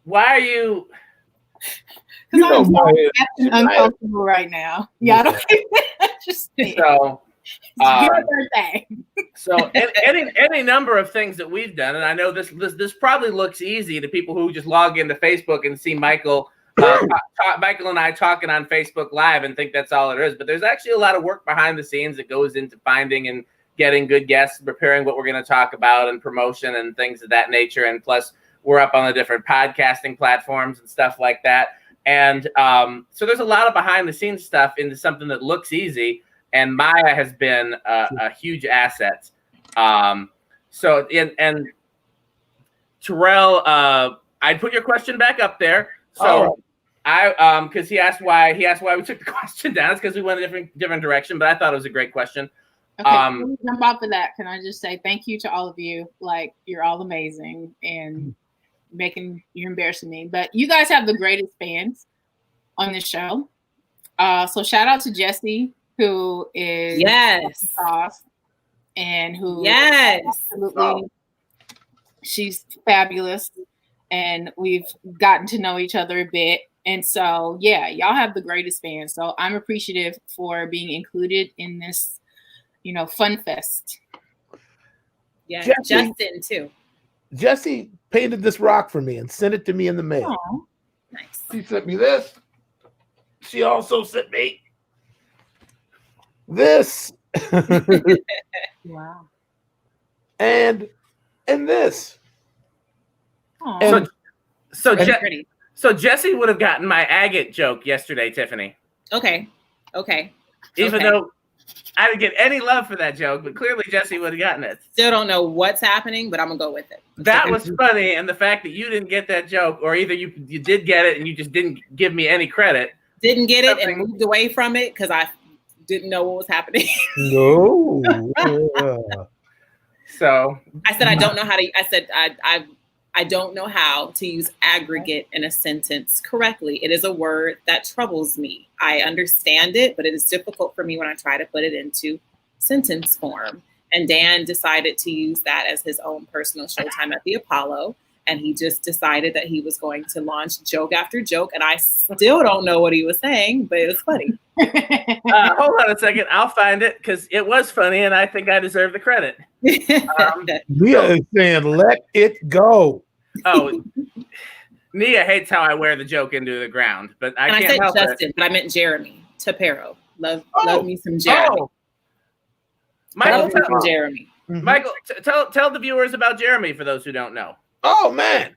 Why are you? Because I'm uncomfortable right now. Yeah, I don't just so. It's your birthday. So any number of things that we've done, and I know this probably looks easy to people who just log into Facebook and see Michael Michael and I talking on Facebook Live and think that's all it is. But there's actually a lot of work behind the scenes that goes into finding and getting good guests, preparing what we're going to talk about, and promotion and things of that nature. And plus, we're up on the different podcasting platforms and stuff like that. And so there's a lot of behind the scenes stuff into something that looks easy. And Maya has been a huge asset. So Terrell, I'd put your question back up there. So because he asked why we took the question down. It's because we went a different direction, but I thought it was a great question. Okay, before we jump off of that, can I just say thank you to all of you? Like, you're all amazing and you're embarrassing me. But you guys have the greatest fans on this show. So shout out to Jessie, who is awesome, and who absolutely, she's fabulous, and we've gotten to know each other a bit. And so, yeah, y'all have the greatest fans. So I'm appreciative for being included in this, fun fest. Yeah, Justin too. Jesse painted this rock for me and sent it to me in the mail. Aww. Nice. She sent me this. She also sent me this. Wow. And this. Aww. So Jesse would have gotten my agate joke yesterday, Tiffany. Okay. Even though I didn't get any love for that joke, but clearly Jesse would have gotten it. Still don't know what's happening, but I'm gonna go with it. That was funny, and the fact that you didn't get that joke, or either you did get it and you just didn't give me any credit. Didn't get it and moved away from it because I didn't know what was happening. No. So I said I don't know how to. I said I don't know how to use aggregate in a sentence correctly. It is a word that troubles me. I understand it, but it is difficult for me when I try to put it into sentence form. And Dan decided to use that as his own personal showtime at the Apollo. And he just decided that he was going to launch joke after joke. And I still don't know what he was saying, but it was funny. Hold on a second. I'll find it because it was funny and I think I deserve the credit. Nia is saying, let it go. Oh, Nia hates how I wear the joke into the ground, but I can't help Justin, but I meant Jeremy Tapero. Love me some Jeremy. Oh. Michael, Jeremy. Michael, tell the viewers about Jeremy for those who don't know. Oh man.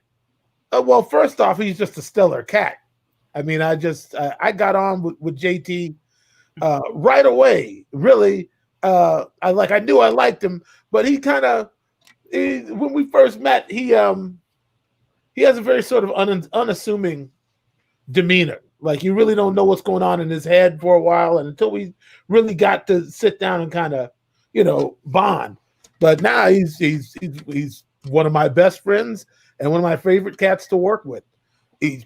Well, first off, he's just a stellar cat. I mean, I got on with JT right away. Really, I knew I liked him, but when we first met, he has a very sort of unassuming demeanor. Like, you really don't know what's going on in his head for a while, and until we really got to sit down and kind of, bond. But now he's one of my best friends and one of my favorite cats to work with. He's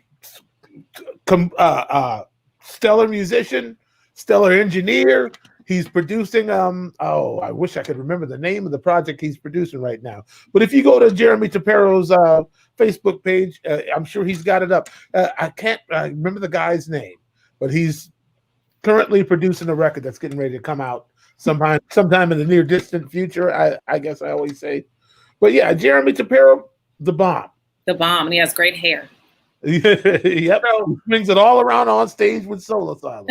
stellar musician, stellar engineer. He's producing, I wish I could remember the name of the project he's producing right now. But if you go to Jeremy Tapero's Facebook page, I'm sure he's got it up. I can't remember the guy's name, but he's currently producing a record that's getting ready to come out sometime in the near distant future, I guess I always say. But yeah, Jeremy Tapero, the bomb. The bomb, and he has great hair. Yep, he brings it all around on stage with Soul Asylum.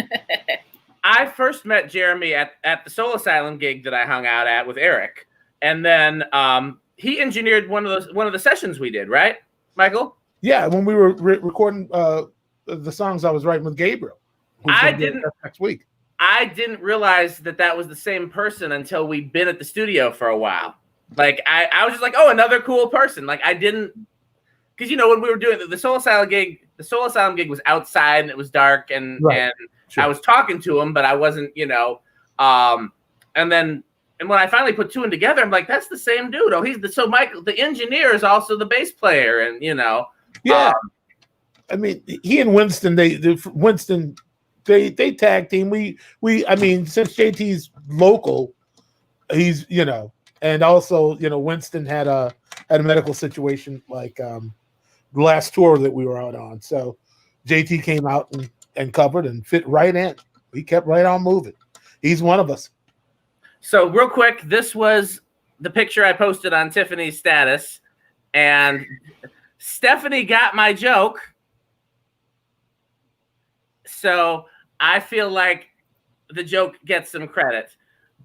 I first met Jeremy at the Soul Asylum gig that I hung out at with Eric, and then he engineered one of the sessions we did, right, Michael? Yeah, when we were recording the songs I was writing with Gabriel. Next week. I didn't realize that was the same person until we'd been at the studio for a while. Like I was just like, oh, another cool person. Like I didn't, because when we were doing the Soul Asylum gig, the Soul Asylum gig was outside and it was dark and Sure. I was talking to him, but I wasn't, and when I finally put two and together, I'm like, that's the same dude. Oh, so Michael, the engineer, is also the bass player, and Yeah. I mean, he and Winston, they tag team. I mean, since JT's local, he's and also Winston had a medical situation like the last tour that we were out on. So JT came out and covered and fit right in. He kept right on moving. He's one of us. So real quick, this was the picture I posted on Tiffany's status, and Stephanie got my joke. So I feel like the joke gets some credit,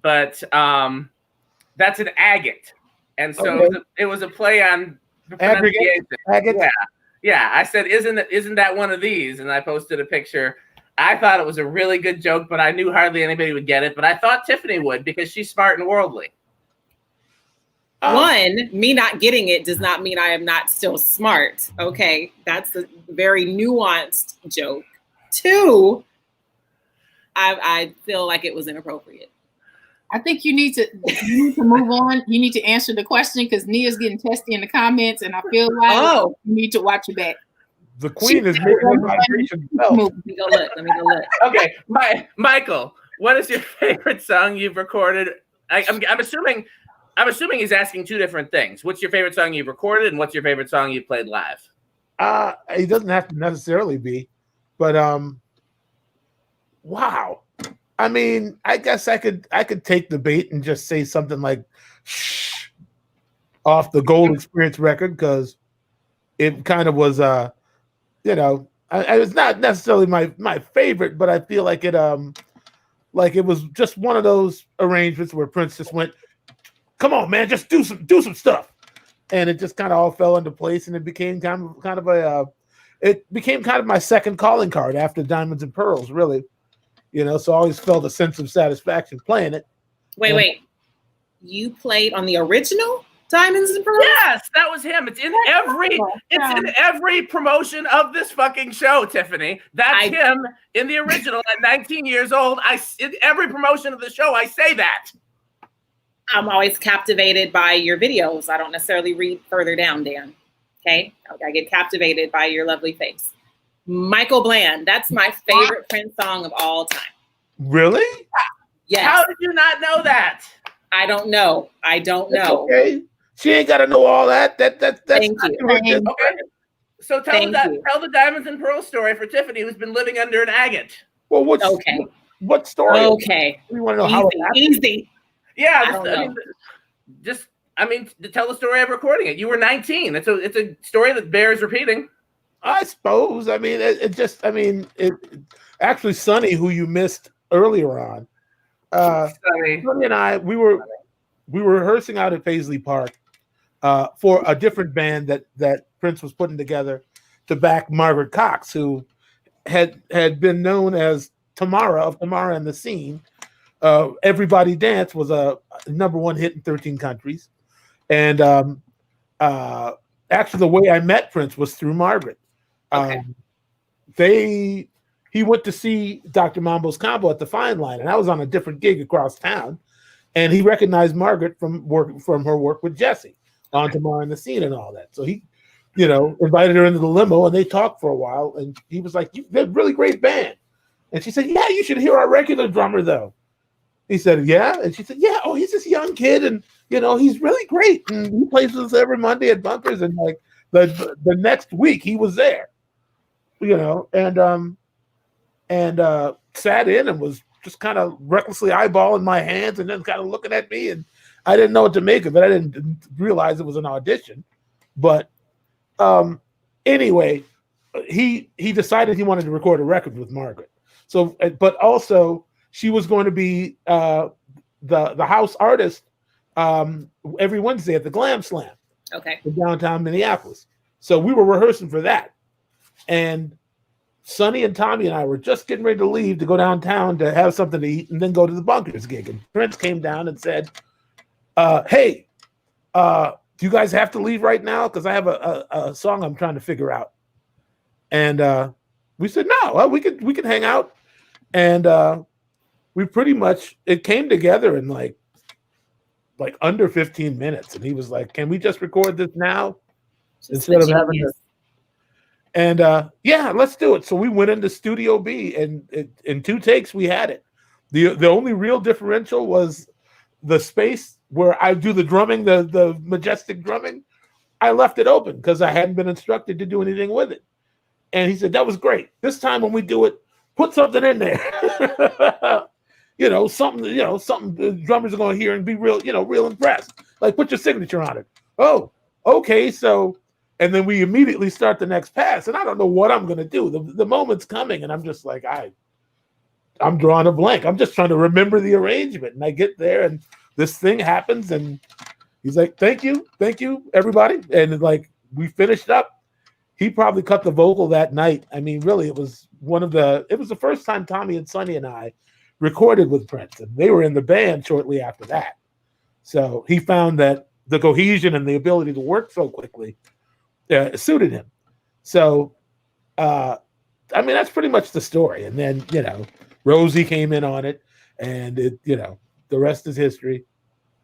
but that's an agate, and so it was a play on pronunciation. Agate. Yeah. I said, isn't that one of these? And I posted a picture. I thought it was a really good joke, but I knew hardly anybody would get it. But I thought Tiffany would because she's smart and worldly. One, me not getting it does not mean I am not still smart. Okay, that's a very nuanced joke. Two, I feel like it was inappropriate. I think you need to move on. You need to answer the question because Nia's getting testy in the comments, and I feel like you need to watch your back. The queen is making a vibration felt. Let me go look. Okay, Michael, what is your favorite song you've recorded? I'm assuming he's asking two different things. What's your favorite song you've recorded, and what's your favorite song you played live? It doesn't have to necessarily be, but wow. I mean, I guess I could take the bait and just say something like "shh" off the Gold Experience record because it kind of was it was not necessarily my favorite, but I feel like it was just one of those arrangements where Prince just went, "Come on, man, just do some stuff," and it just kind of all fell into place, and it became kind of my second calling card after Diamonds and Pearls, really. So I always felt a sense of satisfaction playing it. Wait. You played on the original Diamonds and Pearls? Yes, that was him. It's in every promotion of this fucking show, Tiffany. That's him in the original at 19 years old. In every promotion of the show, I say that. I'm always captivated by your videos. I don't necessarily read further down, Dan. Okay? I get captivated by your lovely face. Michael Bland, that's my favorite Prince song of all time. Really? Yes. How did you not know that? I don't know. Okay. She ain't got to know all that. That's Thank you. Okay. So tell the Diamonds and Pearls story for Tiffany, who's been living under an agate. Well, what story? Okay. We want to know how it happened. Easy. Yeah. To tell the story of recording it. You were 19. It's a story that bears repeating. I suppose. I mean, actually, Sonny, who you missed earlier on, Sonny and I, we were rehearsing out at Paisley Park for a different band that Prince was putting together to back Margaret Cox, who had been known as Tamara of Tamara and the Scene. Everybody Dance was a #1 hit in 13 countries, and actually, the way I met Prince was through Margaret. He went to see Dr. Mambo's Combo at the Fine Line, and I was on a different gig across town, and he recognized Margaret from her work with Jesse on Tamara and the Scene and all that. So he, invited her into the limo, and they talked for a while, and he was like, "They're a really great band," and she said, "Yeah, you should hear our regular drummer though." He said, "Yeah," and she said, "Yeah, oh, he's this young kid, and he's really great, and he plays with us every Monday at Bunkers," and like the next week he was there. And sat in and was just kind of recklessly eyeballing my hands and then kind of looking at me, and I didn't know what to make of it. I didn't realize it was an audition, but anyway, he decided he wanted to record a record with Margaret. So, but also she was going to be the house artist every Wednesday at the Glam Slam, in downtown Minneapolis. So we were rehearsing for that. And Sonny and Tommy and I were just getting ready to leave to go downtown to have something to eat and then go to the Bunkers gig. And Prince came down and said, "Hey, do you guys have to leave right now? Because I have a song I'm trying to figure out." And we said, no, well, we could hang out. And we pretty much, it came together in like under 15 minutes. And he was like, can we just record this now? Instead of having to. And yeah, let's do it. So we went into Studio B, and in 2 takes we had it. The only real differential was the space where I do the drumming, the majestic drumming. I left it open because I hadn't been instructed to do anything with it. And he said, that was great. This time when we do it, put something in there. Something the drummers are going to hear and be real impressed. Like, put your signature on it. Oh, okay. So, and then we immediately start the next pass. And I don't know what I'm going to do. The moment's coming. And I'm just like, I'm drawing a blank. I'm just trying to remember the arrangement. And I get there and this thing happens. And he's like, thank you, everybody. And like, we finished up. He probably cut the vocal that night. I mean, really, it was the first time Tommy and Sonny and I recorded with Prince, and they were in the band shortly after that. So he found that the cohesion and the ability to work so quickly suited him. So, I mean, that's pretty much the story. And then, Rosie came in on it, and the rest is history.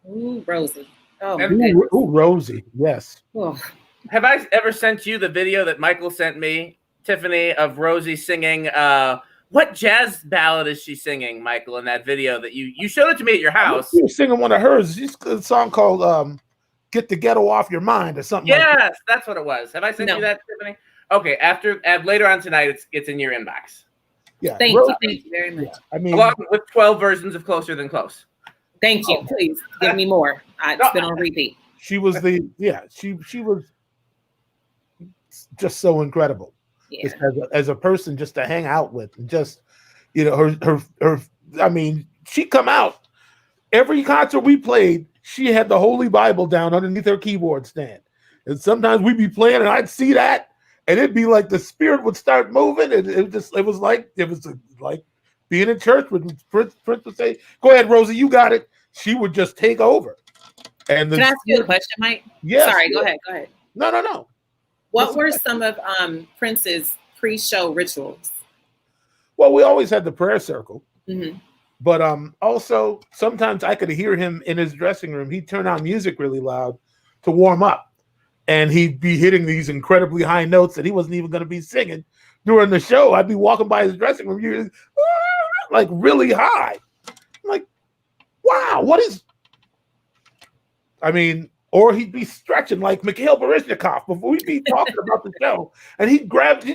Ooh, Rosie. Oh, ooh, Rosie. Yes. Oh. Have I ever sent you the video that Michael sent me, Tiffany, of Rosie singing? What jazz ballad is she singing, Michael, in that video that you showed it to me at your house? She was singing one of hers. She's a song called "Get the Ghetto Off Your Mind" or something. Yes, like that. That's what it was. Have I sent you that, Tiffany? Okay, later on tonight, it's in your inbox. Yeah. Thank you very much. Yeah, I mean, along with 12 versions of Closer Than Close. Thank you. Please give me more. It's been on repeat. She was she was just so incredible. Yeah. As a person, just to hang out with, and just her. I mean, she come out every concert we played. She had the Holy Bible down underneath her keyboard stand, and sometimes we'd be playing, and I'd see that, and it'd be like the spirit would start moving, and it was like being in church when Prince would say, "Go ahead, Rosie, you got it." She would just take over. And can I ask you a question, Mike? Yes. Sorry. Go ahead. No. What were some of Prince's pre-show rituals? Well, we always had the prayer circle, mm-hmm. but also sometimes I could hear him in his dressing room. He'd turn on music really loud to warm up, and he'd be hitting these incredibly high notes that he wasn't even going to be singing during the show. I'd be walking by his dressing room, hearing, like really high. I'm like, wow, what is? I mean. Or he'd be stretching like Mikhail Baryshnikov before we'd be talking about the show, and he'd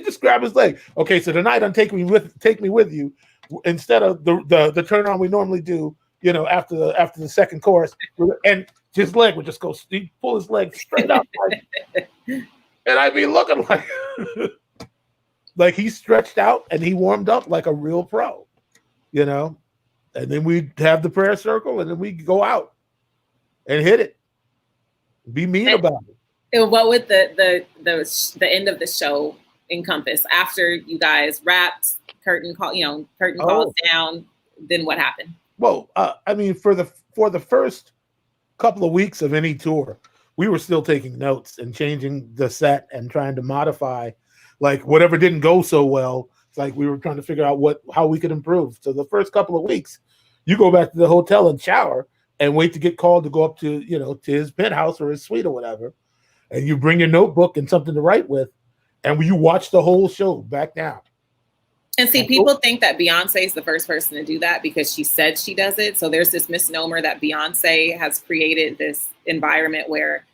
just grab his leg. Okay, so tonight on Take Me With You, instead of the turn on we normally do, after the second chorus, and his leg would just go. He'd pull his leg straight up, and I'd be looking like he stretched out and he warmed up like a real pro, And then we'd have the prayer circle, and then we'd go out and hit it. Be mean about it. And what would the end of the show encompass after you guys wrapped, curtain calls down? Then what happened? Well, I mean, for the first couple of weeks of any tour, we were still taking notes and changing the set and trying to modify, like whatever didn't go so well. It's like we were trying to figure out how we could improve. So the first couple of weeks, you go back to the hotel and shower. And wait to get called to go up to to his penthouse or his suite or whatever, and you bring your notebook and something to write with, and you watch the whole show back down. And see, people think that Beyonce is the first person to do that because she said she does it. So there's this misnomer that Beyonce has created this environment where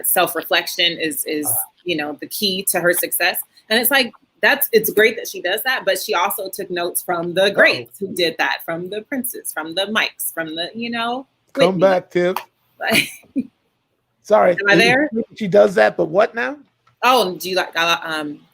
self-reflection is the key to her success, and it's like. It's great that she does that, but she also took notes from the greats who did that, from the Princes, from the Mikes, from the, Come Whitney. back, Tiff. Sorry. Am I there? She does that, but what now? Oh, do you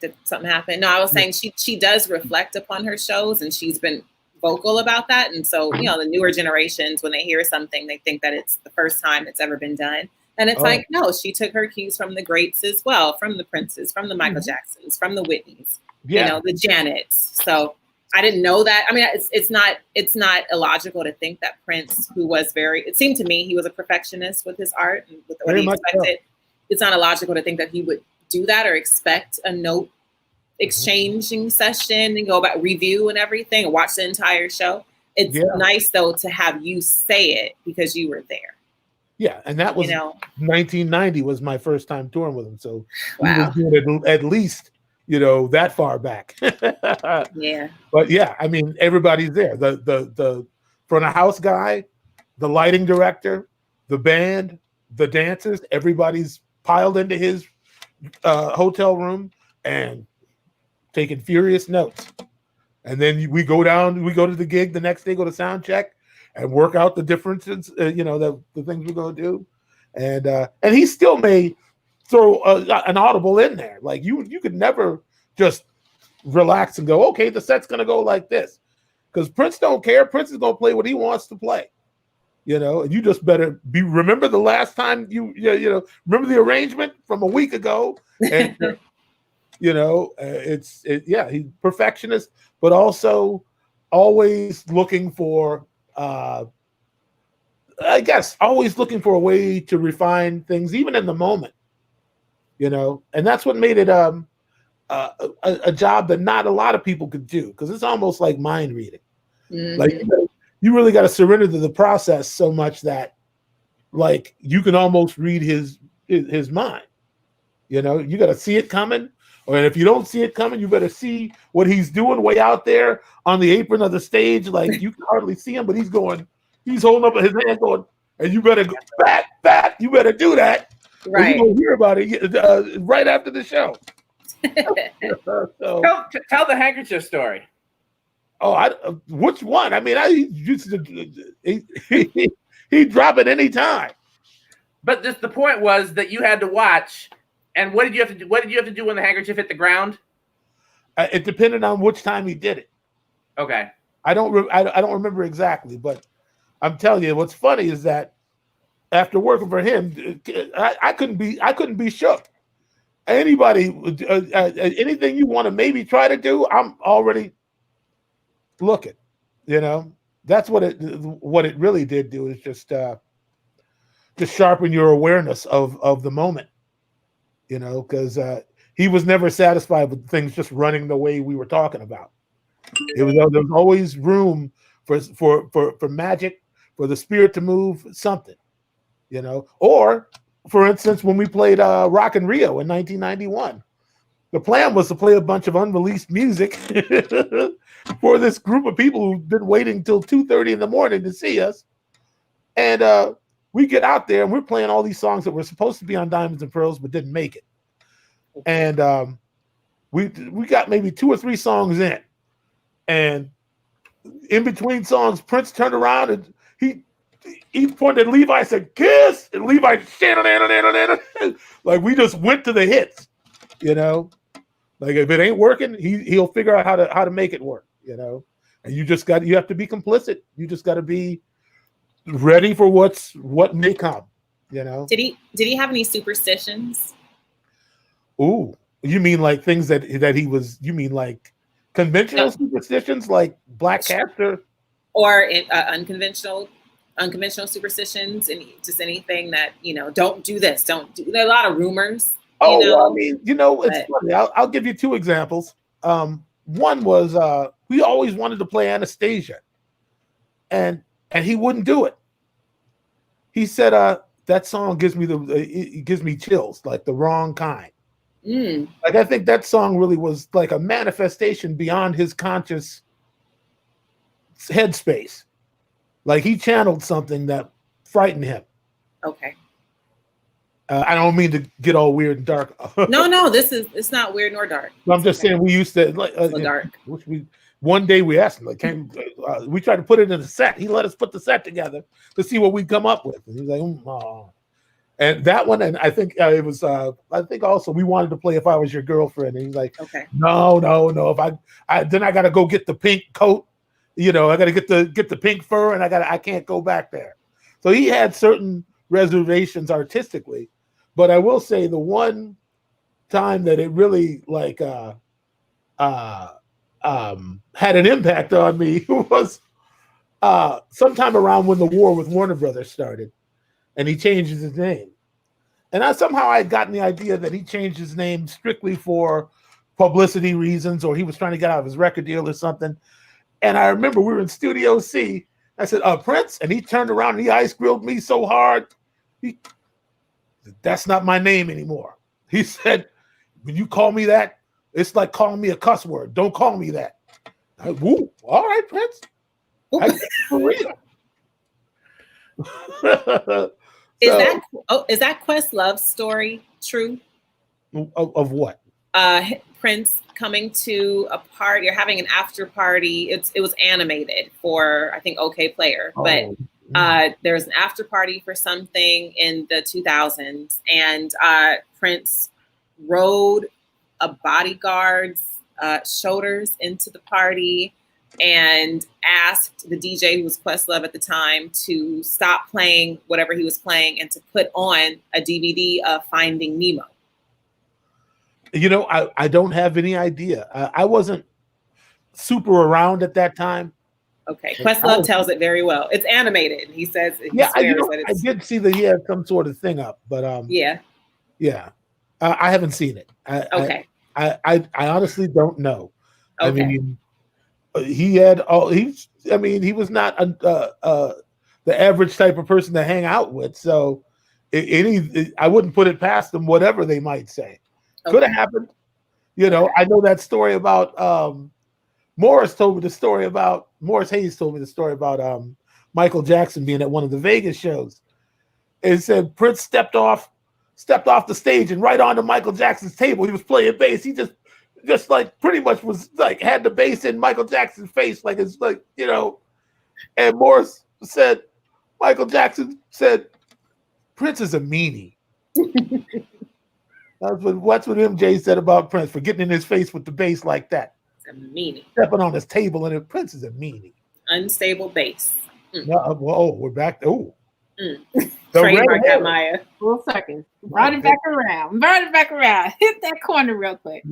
did something happen? No, I was saying she does reflect upon her shows, and she's been vocal about that. And so, the newer generations, when they hear something, they think that it's the first time it's ever been done. And it's like, no, she took her cues from the greats as well, from the Princes, from the Michael Jacksons, from the Whitneys, the Janets. So I didn't know that. I mean, it's not illogical to think that Prince, who was it seemed to me he was a perfectionist with his art and with what he expected. It's not illogical to think that he would do that or expect a note exchanging session and go about review and everything and watch the entire show. It's nice though to have you say it because you were there. Yeah, and that was 1990 was my first time touring with him. So we wow. was doing it at least, that far back. Yeah. But yeah, I mean, everybody's there. The front of house guy, the lighting director, the band, the dancers, everybody's piled into his hotel room and taking furious notes. And then we go to the gig the next day, go to sound check and work out the differences, the things we're going to do. And he still may throw an audible in there. Like you could never just relax and go, okay, the set's going to go like this. Because Prince don't care. Prince is going to play what he wants to play. And you just better remember the last time remember the arrangement from a week ago. And, he's perfectionist, but also always looking for, always looking for a way to refine things, even in the moment, and that's what made it a job that not a lot of people could do, because it's almost like mind reading. Mm-hmm. Like you really got to surrender to the process so much that, like, you can almost read his mind. You got to see it coming, or if you don't see it coming, you better see what he's doing way out there on the apron of the stage. Like you can hardly see him, but he's holding up his hand, going, and you better go back. You better do that. Right. You're gonna hear about it right after the show. So, tell the handkerchief story. Oh, which one? I mean, he'd drop it any time. But just the point was that you had to watch. And what did you have to do? What did you have to do when the handkerchief hit the ground? It depended on which time he did it. Okay. I don't remember exactly, but I'm telling you, what's funny is that after working for him, I couldn't be shook. Anybody, anything you want to maybe try to do, I'm already looking. That's what it really did do, is just sharpen your awareness of the moment. Because he was never satisfied with things just running the way we were talking about. There was always room for magic, for the spirit to move, something, Or, for instance, when we played Rock in Rio in 1991, the plan was to play a bunch of unreleased music for this group of people who've been waiting till 2:30 in the morning to see us. And we get out there and we're playing all these songs that were supposed to be on Diamonds and Pearls but didn't make it. And we got maybe 2 or 3 songs in. And in between songs, Prince turned around and he pointed at Levi and said, "Kiss!" And Levi, like, we just went to the hits, Like, if it ain't working, he'll figure out how to make it work, And you have to be complicit. You just got to be ready for what may come, Did he have any superstitions? Ooh, you mean like things that he was? You mean like conventional superstitions, like black cats, or unconventional superstitions, and just anything that don't do this, don't do. There are a lot of rumors. I mean, it's funny. I'll give you 2 examples. One was we always wanted to play Anastasia, and he wouldn't do it. He said, "That song gives me chills, like the wrong kind." Mm. Like, I think that song really was like a manifestation beyond his conscious headspace. Like, he channeled something that frightened him. Okay. I don't mean to get all weird and dark. No, it's not weird nor dark. I'm just saying we used to dark. One day we asked him, like, we tried to put it in the set. He let us put the set together to see what we'd come up with. And he was like, "Oh." And that one, and I think it was. I think also we wanted to play "If I Was Your Girlfriend," and he's like, "Okay, no. If then I got to go get the pink coat. I got to get the pink fur, and I can't go back there." So he had certain reservations artistically, but I will say the one time that it really had an impact on me was sometime around when the war with Warner Brothers started. And he changes his name. And somehow I had gotten the idea that he changed his name strictly for publicity reasons, or he was trying to get out of his record deal or something. And I remember we were in Studio C. I said, Prince, and he turned around and he ice grilled me so hard. That's not my name anymore. He said, when you call me that, it's like calling me a cuss word. Don't call me that. Woo, all right, Prince. For real. Is that Questlove's story true? Of what? Prince coming to a party or having an after party. It was animated for, I think, OK Player, but there was an after party for something in the 2000s, and Prince rode a bodyguard's shoulders into the party and asked the DJ, who was Questlove at the time, to stop playing whatever he was playing and to put on a DVD of Finding Nemo. You know, I don't have any idea. I wasn't super around at that time. Okay, Questlove tells it very well. It's animated. He says, I did see that he had some sort of thing up, but I haven't seen it. Okay. I honestly don't know. Okay. I mean, he was not the average type of person to hang out with. So I wouldn't put it past them, whatever they might say. Could have happened. You know, I know that story about Morris Hayes told me the story about Michael Jackson being at one of the Vegas shows. And said Prince stepped off the stage and right onto Michael Jackson's table. He was playing bass. He just like pretty much was like had the bass in Michael Jackson's face, like it's like, you know. And Morris said, Michael Jackson said, Prince is a meanie. That's what MJ said about Prince, for getting in his face with the bass like that. It's a meanie. Stepping on his table, and Prince is a meanie. Unstable bass. We're back. Trademark that, Maya. 1 second. Brought it back around. Hit that corner real quick.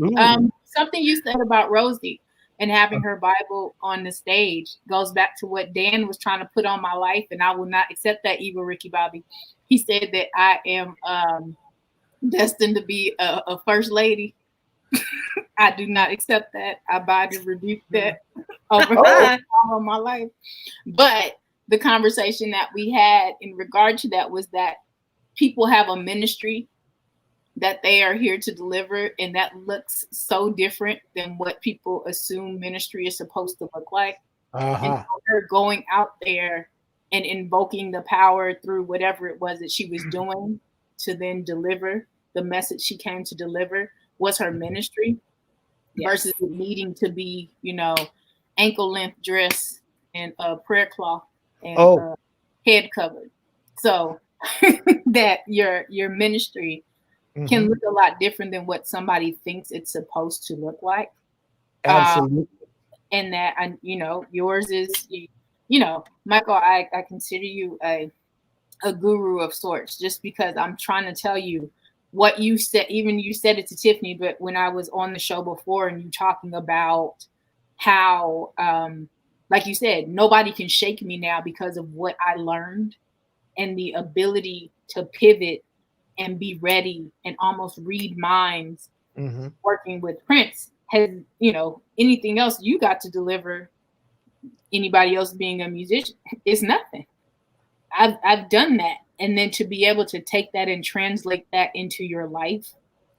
Something you said about Rosie and having her Bible on the stage goes back to what Dan was trying to put on my life, and I will not accept that, evil Ricky Bobby. He said that I am destined to be a first lady. I do not accept that. I bind and rebuke that over all of my life. But the conversation that we had in regard to that was that people have a ministry that they are here to deliver, and that looks so different than what people assume ministry is supposed to look like. And so her going out there and invoking the power through whatever it was that she was doing to then deliver the message she came to deliver was her ministry, versus it needing to be, you know, ankle length dress and a prayer cloth and head covered. So that your ministry can look a lot different than what somebody thinks it's supposed to look like. Absolutely. And that, you know, yours is, you know, Michael, I consider you a guru of sorts, just because I'm trying to tell you what you said. Even you said it to Tiffany, but when I was on the show before and you talking about how, like you said, nobody can shake me now because of what I learned, and the ability to pivot and be ready and almost read minds working with Prince has, you know, anything else you got to deliver, anybody else being a musician, it's nothing. I've done that. And then to be able to take that and translate that into your life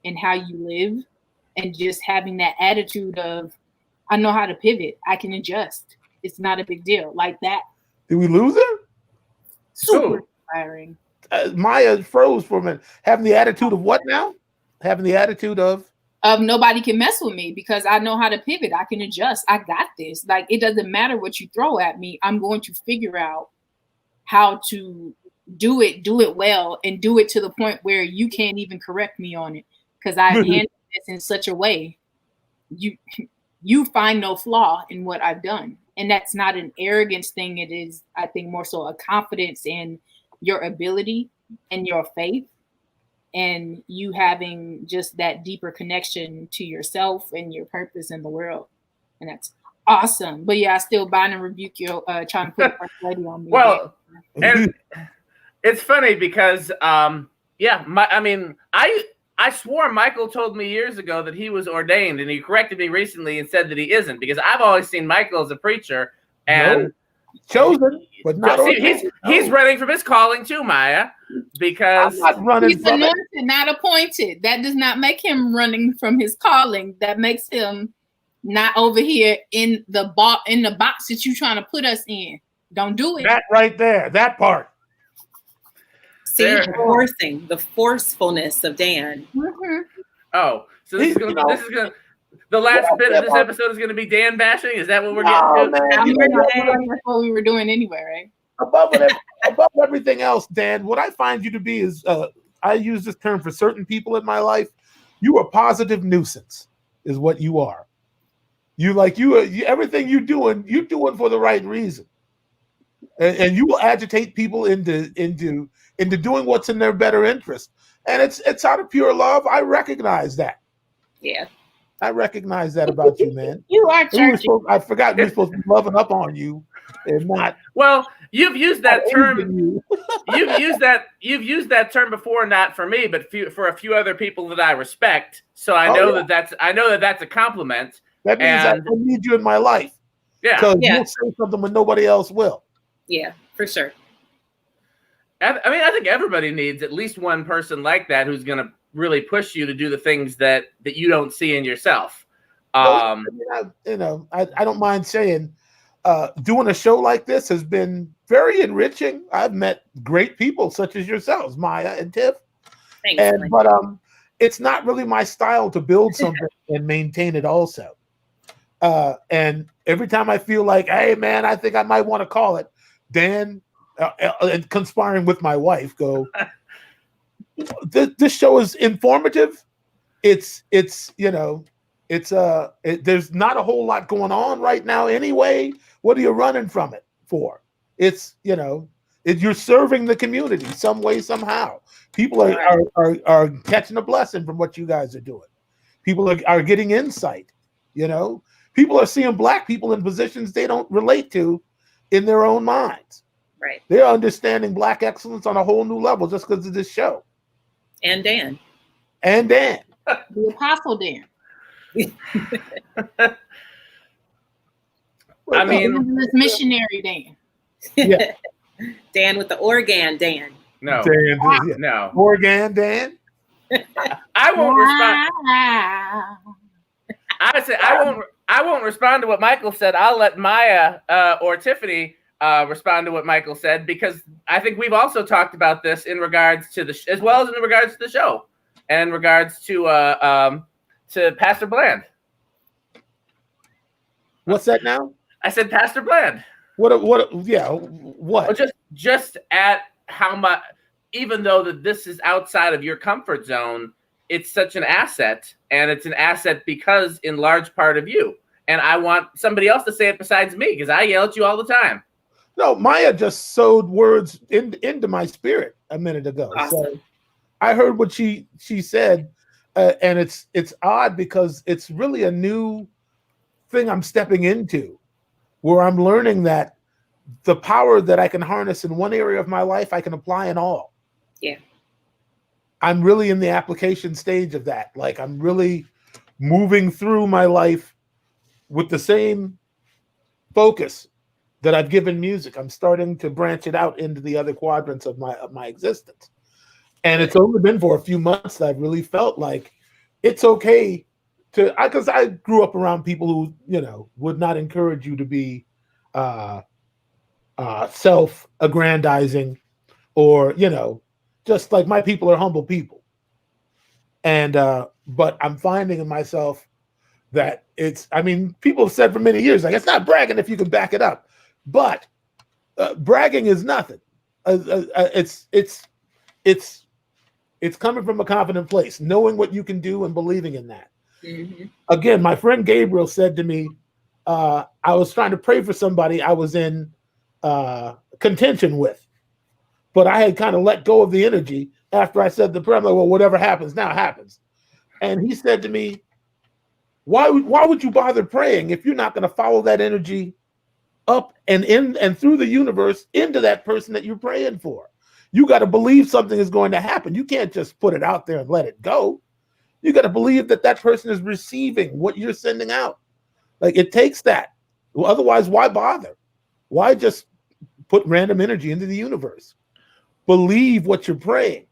and how you live, and just having that attitude of, I know how to pivot. I can adjust. It's not a big deal. Like that. Did we lose her? Super inspiring. Maya froze for a minute. Having the attitude of what now? Having the attitude of nobody can mess with me because I know how to pivot. I can adjust. I got this. Like, it doesn't matter what you throw at me. I'm going to figure out how to do it well, and do it to the point where you can't even correct me on it, because I've handled this in such a way you find no flaw in what I've done. And that's not an arrogance thing. It is, I think, more so a confidence in your ability and your faith, and you having just that deeper connection to yourself and your purpose in the world. And that's awesome. But yeah, I still bind and rebuke you trying to put a first lady on me. Well, and it's funny because I I swore Michael told me years ago that he was ordained, and he corrected me recently and said that he isn't, because I've always seen Michael as a preacher. And chosen, but not ordained. He's running from his calling too, Maya, because I'm not running he's from anointed, it. not appointed. That does not make him running from his calling. That makes him not over here in the box that you're trying to put us in. Don't do it. That right there, that part. See, forcing the forcefulness of Dan. Mm-hmm. Oh, so this is gonna the last bit of this episode is gonna be Dan bashing. Is that what we're getting to? That's what we were doing anyway, right? Above everything else, Dan, what I find you to be is, I use this term for certain people in my life. You are a positive nuisance, is what you are. Everything you're doing for the right reason, and you will agitate people into doing what's in their better interest, and it's out of pure love. I recognize that. Yeah, I recognize that about you, man. You are churchy. I forgot we're supposed to be loving up on you and not. Well, you've used that term. You've used that term before, not for me, but for a few other people that I respect. So I know that's a compliment. That means I need you in my life. Yeah, because you'll say something when nobody else will. Yeah, for sure. I mean, I think everybody needs at least one person like that who's going to really push you to do the things that you don't see in yourself. I don't mind saying, doing a show like this has been very enriching. I've met great people such as yourselves, Maya and Tiff. Thanks. But it's not really my style to build something and maintain it also. And every time I feel like, hey man, I think I might want to call it, Dan and conspiring with my wife go, this show is informative. It's there's not a whole lot going on right now anyway. What are you running from it for? It's you're serving the community some way, somehow. People are catching a blessing from what you guys are doing. People are getting insight. People are seeing Black people in positions they don't relate to in their own minds. Right. They're understanding Black excellence on a whole new level just because of this show. And Dan. The Apostle Dan. I mean, this missionary Dan. Yeah. Dan with the organ Dan. No. Dan, no. Organ Dan. I won't respond. I won't respond to what Michael said. I'll let Maya or Tiffany respond to what Michael said, because I think we've also talked about this in regards to as well as in regards to the show and in regards to Pastor Bland. What's that now? I said Pastor Bland. What? Well, just at how much, even though that this is outside of your comfort zone, it's such an asset, and it's an asset because in large part of you. And I want somebody else to say it besides me, because I yell at you all the time. No, Maya just sowed words into my spirit a minute ago. Awesome. So I heard what she said, and it's odd because it's really a new thing I'm stepping into, where I'm learning that the power that I can harness in one area of my life, I can apply in all. Yeah. I'm really in the application stage of that. Like, I'm really moving through my life with the same focus that I've given music. I'm starting to branch it out into the other quadrants of my existence. And it's only been for a few months that I've really felt like it's okay to, because I grew up around people who, would not encourage you to be self-aggrandizing or, just like my people are humble people. And, but I'm finding in myself that people have said for many years, like, it's not bragging if you can back it up, but bragging is nothing. It's coming from a confident place, knowing what you can do and believing in that. Mm-hmm. Again, my friend Gabriel said to me, I was trying to pray for somebody I was in contention with, but I had kind of let go of the energy after I said the prayer. I'm like, well, whatever happens now happens. And he said to me, why would you bother praying if you're not going to follow that energy up and in and through the universe into that person that you're praying for? You got to believe something is going to happen. You can't just put it out there and let it go. You got to believe that that person is receiving what you're sending out. Like, it takes that. Well, otherwise, why bother? Why just put random energy into the universe? Believe what you're praying.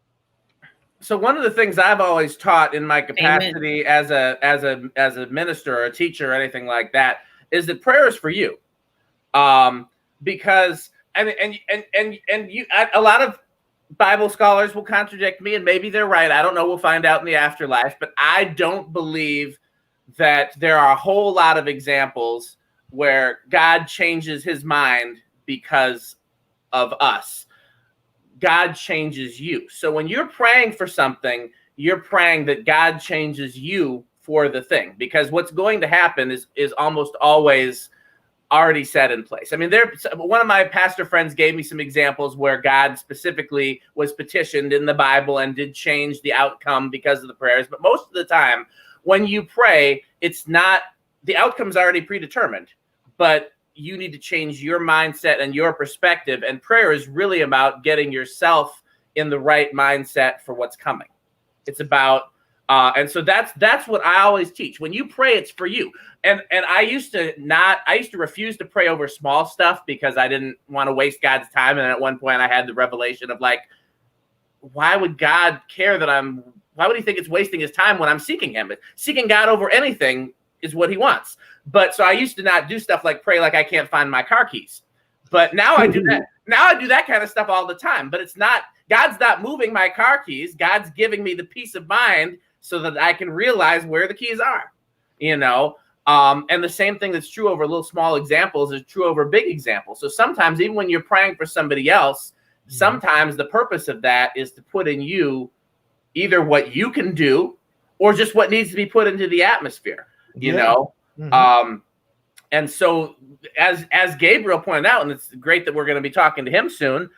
So one of the things I've always taught in my capacity as a minister or a teacher or anything like that is that prayer is for you, because a lot of Bible scholars will contradict me, and maybe they're right. I don't know. We'll find out in the afterlife. But I don't believe that there are a whole lot of examples where God changes his mind because of us. God changes you. So when you're praying for something, you're praying that God changes you for the thing, because what's going to happen is almost always already set in place. I mean, one of my pastor friends gave me some examples where God specifically was petitioned in the Bible and did change the outcome because of the prayers. But most of the time when you pray, it's not, the outcome's already predetermined, but you need to change your mindset and your perspective. And prayer is really about getting yourself in the right mindset for what's coming. It's about, and so that's what I always teach. When you pray, it's for you. And I used to refuse to pray over small stuff because I didn't want to waste God's time. And at one point I had the revelation of like, why would God care why would he think it's wasting his time when I'm seeking him? Seeking God over anything is what he wants. But so I used to not do stuff like pray like I can't find my car keys. But now I do that. Now I do that kind of stuff all the time. But it's not, God's not moving my car keys. God's giving me the peace of mind so that I can realize where the keys are, you know? And the same thing that's true over little small examples is true over big examples. So sometimes even when you're praying for somebody else, sometimes the purpose of that is to put in you either what you can do or just what needs to be put into the atmosphere, you know? And so as Gabriel pointed out, and it's great that we're going to be talking to him soon,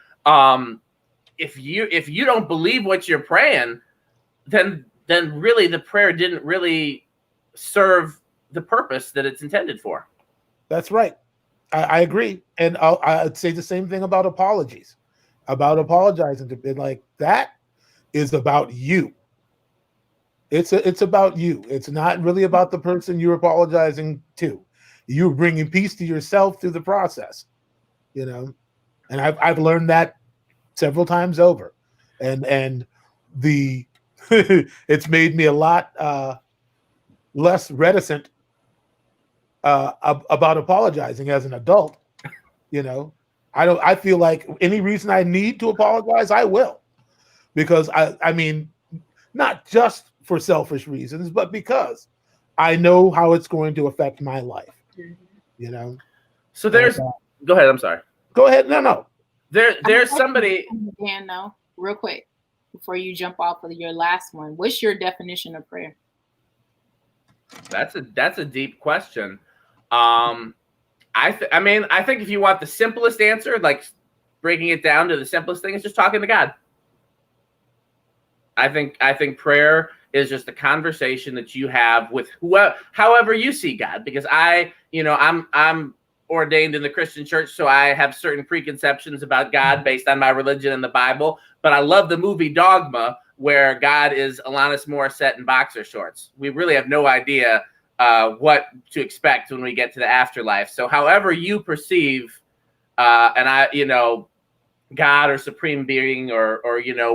if you don't believe what you're praying, then really the prayer didn't really serve the purpose that it's intended for. That's right. I agree. And I'd say the same thing about apologies, about apologizing to be like, that is about you. It's about you. It's not really about the person you're apologizing to. You're bringing peace to yourself through the process, you know. And I've learned that several times over, and the it's made me a lot less reticent about apologizing as an adult. You know, I feel like any reason I need to apologize, I will, because I mean, not just for selfish reasons, but because I know how it's going to affect my life, you know? So there's, go ahead. I'm sorry. Go ahead. No. There's somebody. Dan, though, real quick, before you jump off of your last one, what's your definition of prayer? That's a deep question. I think if you want the simplest answer, like breaking it down to the simplest thing, it's just talking to God. I think prayer is just a conversation that you have with however you see God, because I'm ordained in the Christian church, so I have certain preconceptions about God based on my religion and the Bible. But I love the movie Dogma, where God is Alanis Morissette in boxer shorts. We really have no idea what to expect when we get to the afterlife. So however you perceive, God or supreme being or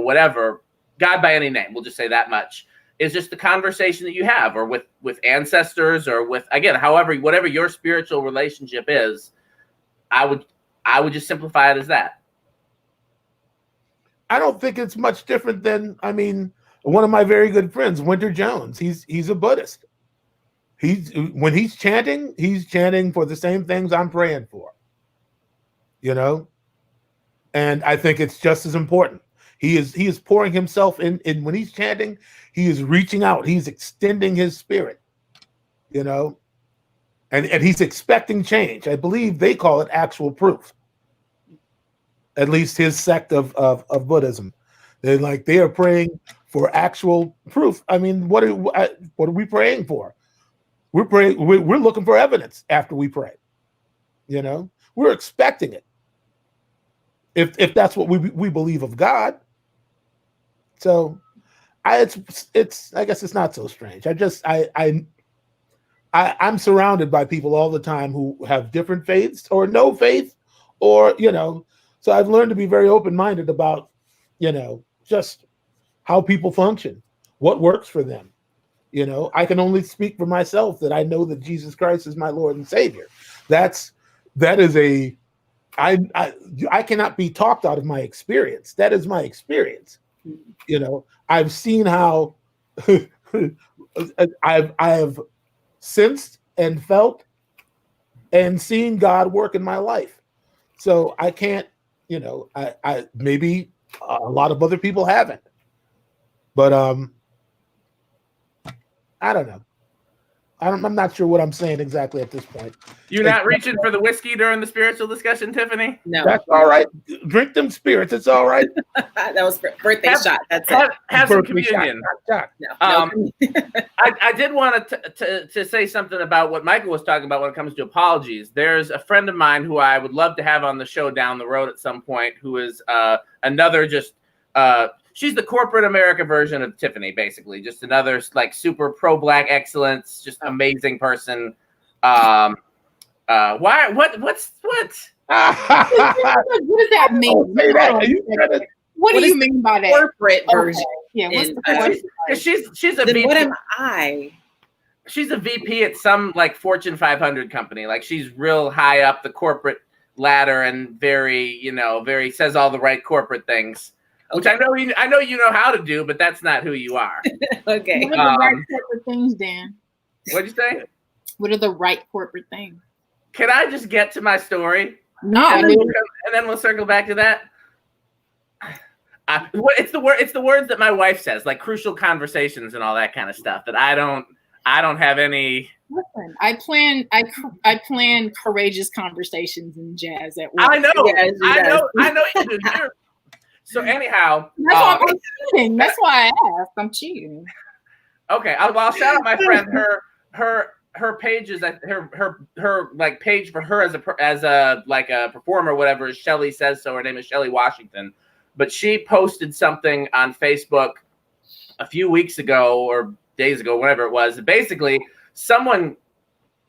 whatever, God by any name, we'll just say that much, is just the conversation that you have, or with ancestors, or with, again, whatever your spiritual relationship is. I would just simplify it as that. I don't think it's much different than, one of my very good friends, Winter Jones, he's a Buddhist. When he's chanting for the same things I'm praying for, you know? And I think it's just as important. He is pouring himself in when he's chanting, he is reaching out, he's extending his spirit, you know, and he's expecting change. I believe they call it actual proof. At least his sect of Buddhism. They are praying for actual proof. I mean, what are we praying for? We're looking for evidence after we pray. You know, we're expecting it. if that's what we believe of God. So it's I guess it's not so strange. I'm surrounded by people all the time who have different faiths or no faith, or so I've learned to be very open-minded about just how people function, what works for them. I can only speak for myself that I know that Jesus Christ is my Lord and Savior. That is I cannot be talked out of my experience. That is my experience. I've seen how I have sensed and felt and seen God work in my life. So I can't, I maybe a lot of other people haven't, but I don't know. I'm not sure what I'm saying exactly at this point. You're not reaching for the whiskey during the spiritual discussion, Tiffany? No. That's all right. Drink them spirits. It's all right. That was birthday shot. That's it. Have some communion. Shot. No. I did want to say something about what Michael was talking about when it comes to apologies. There's a friend of mine who I would love to have on the show down the road at some point, who is another just she's the corporate America version of Tiffany, basically. Just another like super pro-black excellence, just amazing person. Why? What? What does that mean? What do you mean by that? Corporate version. Yeah. What's the corporate? She's a VP. What am I? She's a VP at some like Fortune 500 company. Like she's real high up the corporate ladder and very says all the right corporate things. Which I know you know how to do, but that's not who you are. Okay. What are the right corporate things, Dan? What'd you say? What are the right corporate things? Can I just get to my story? No. And then we'll circle back to that. It's the words that my wife says, like crucial conversations and all that kind of stuff. That I don't have any. Listen, I plan courageous conversations and jazz at work. I know. Yes, I know you do. So anyhow, that's why I'm cheating. That's why I asked. I'm cheating. Okay, I'll shout out my friend. Her page is her like page for her as a like a performer, whatever. Is Shelly Says So. Her name is Shelly Washington, but she posted something on Facebook a few weeks ago or days ago, whatever it was. Basically, someone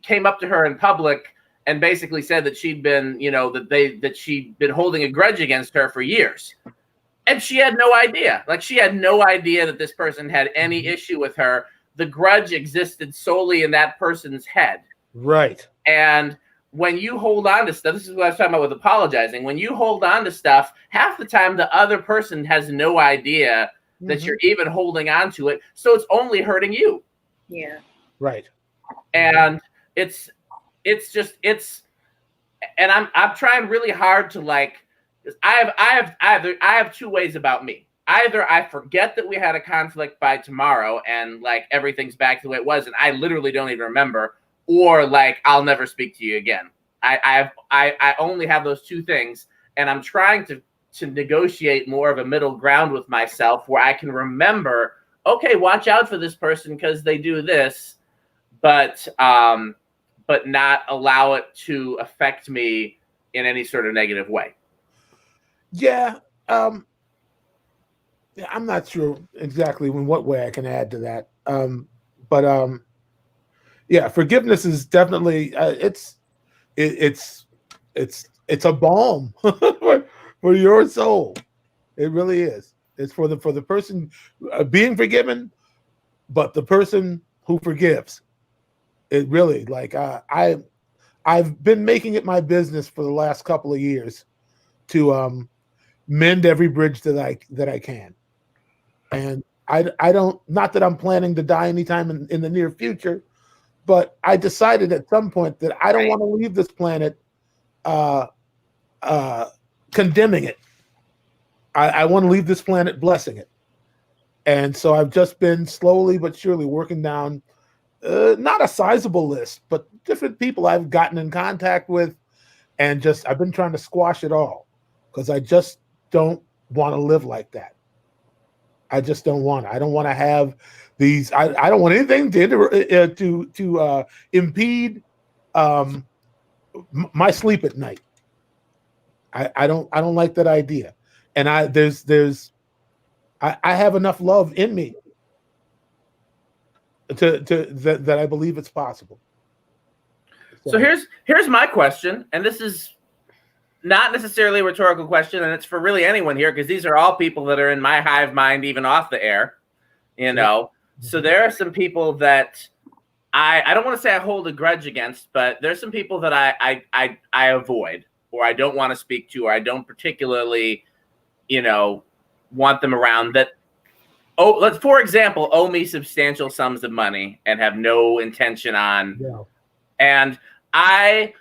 came up to her in public and basically said that she'd been, that she'd been holding a grudge against her for years. And she had no idea. Like, she had no idea that this person had any issue with her. The grudge existed solely in that person's head. Right. And when you hold on to stuff, this is what I was talking about with apologizing. When you hold on to stuff, half the time the other person has no idea that you're even holding on to it. So it's only hurting you. Yeah. Right. And and I'm trying really hard to like, I have two ways about me. Either I forget that we had a conflict by tomorrow and like everything's back to the way it was and I literally don't even remember, or like I'll never speak to you again. I only have those two things, and I'm trying to negotiate more of a middle ground with myself where I can remember, okay, watch out for this person because they do this, but not allow it to affect me in any sort of negative way. Yeah. I'm not sure exactly in what way I can add to that. But yeah, forgiveness is definitely it's a balm for your soul. It really is. It's for the person being forgiven, but the person who forgives. It really I've been making it my business for the last couple of years to mend every bridge that I can. And I don't, not that I'm planning to die anytime in the near future, but I decided at some point that I don't want to leave this planet condemning it. I want to leave this planet blessing it. And so I've just been slowly but surely working down not a sizable list, but different people I've gotten in contact with, and I've been trying to squash it all because I just don't want to live like that. I just don't want it. I don't want to have these. I don't want anything to impede my sleep at night. I don't like that idea. And I have enough love in me that I believe it's possible. So here's my question, and this is not necessarily a rhetorical question, and it's for really anyone here, because these are all people that are in my hive mind, even off the air, you know. So there are some people that I don't want to say I hold a grudge against, but there's some people that I avoid, or I don't want to speak to, or I don't particularly, you know, want them around, that for example, owe me substantial sums of money and have no intention on. Yeah. And I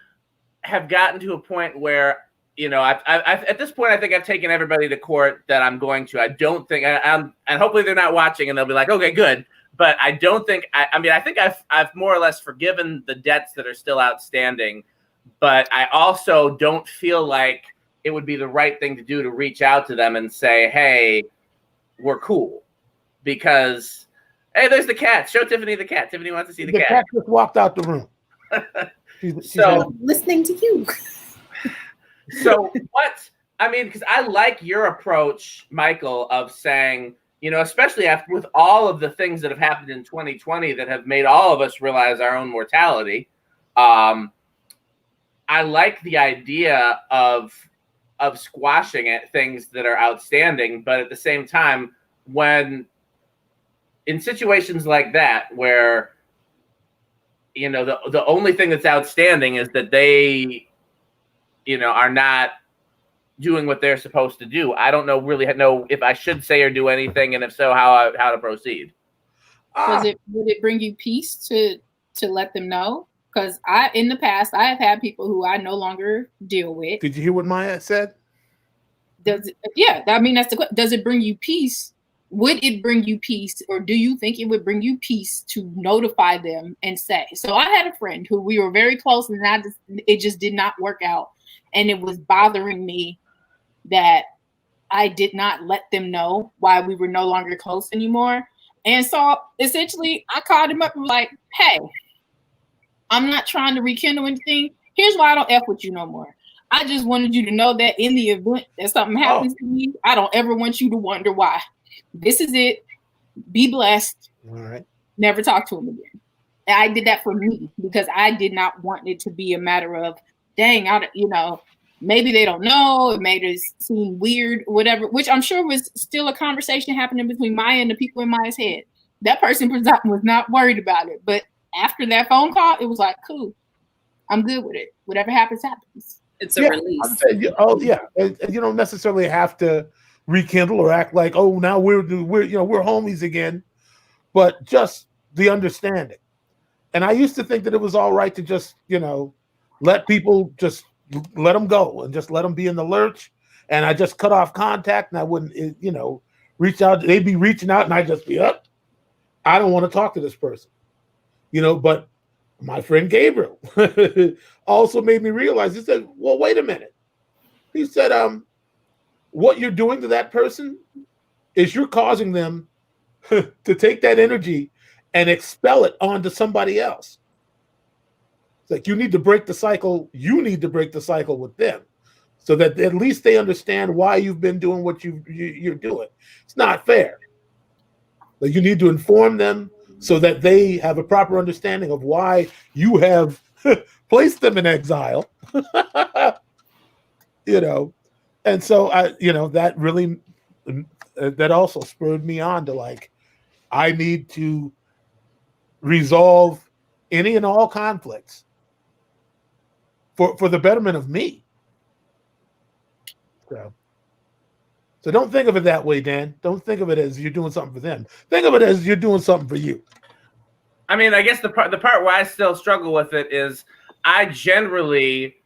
have gotten to a point where, you know, I've at this point, I think I've taken everybody to court that I'm going to. I don't think, and hopefully they're not watching and they'll be like, okay, good. But I don't think, I mean, I think I've more or less forgiven the debts that are still outstanding. But I also don't feel like it would be the right thing to do to reach out to them and say, hey, we're cool. Because, hey, there's the cat. Show Tiffany the cat. Tiffany wants to see the cat. The cat just walked out the room. So listening to you. So what, I mean, because I like your approach, Michael, of saying, you know, especially after with all of the things that have happened in 2020 that have made all of us realize our own mortality. I like the idea of squashing it, things that are outstanding, but at the same time, when in situations like that where, you know, the only thing that's outstanding is that they, you know, are not doing what they're supposed to do. I don't really know if I should say or do anything, and if so, how to proceed. Would it bring you peace to let them know? Because in the past, I have had people who I no longer deal with. Did you hear what Maya said? Yeah, I mean, that's the question. Does it bring you peace? Would it bring you peace, or do you think it would bring you peace to notify them and say? So I had a friend who we were very close, and it just did not work out, and it was bothering me that I did not let them know why we were no longer close anymore. And so essentially, I called him up and was like, "Hey, I'm not trying to rekindle anything. Here's why I don't F with you no more. I just wanted you to know that in the event that something happens to me, I don't ever want you to wonder why. This is it. Be blessed. All right. Never talk to him again." And I did that for me because I did not want it to be a matter of, dang, maybe they don't know. It made it seem weird, whatever, which I'm sure was still a conversation happening between Maya and the people in Maya's head. That person was not worried about it. But after that phone call, it was like, cool. I'm good with it. Whatever happens, happens. It's a release. You don't necessarily have to rekindle or act like, oh, now we're homies again, but just the understanding. And I used to think that it was all right to just, let people just let them go and just let them be in the lurch. And I just cut off contact, and I wouldn't, reach out. They'd be reaching out, and I'd just be up. I don't want to talk to this person, but my friend Gabriel also made me realize, he said, well, wait a minute. He said, what you're doing to that person is you're causing them to take that energy and expel it onto somebody else. It's like you need to break the cycle. You need to break the cycle with them so that at least they understand why you've been doing what you're doing. It's not fair. Like you need to inform them so that they have a proper understanding of why you have placed them in exile. And so that really, that also spurred me on to like, I need to resolve any and all conflicts for the betterment of me. So don't think of it that way, Dan. Don't think of it as you're doing something for them. Think of it as you're doing something for you. I mean, I guess the part where I still struggle with it is I generally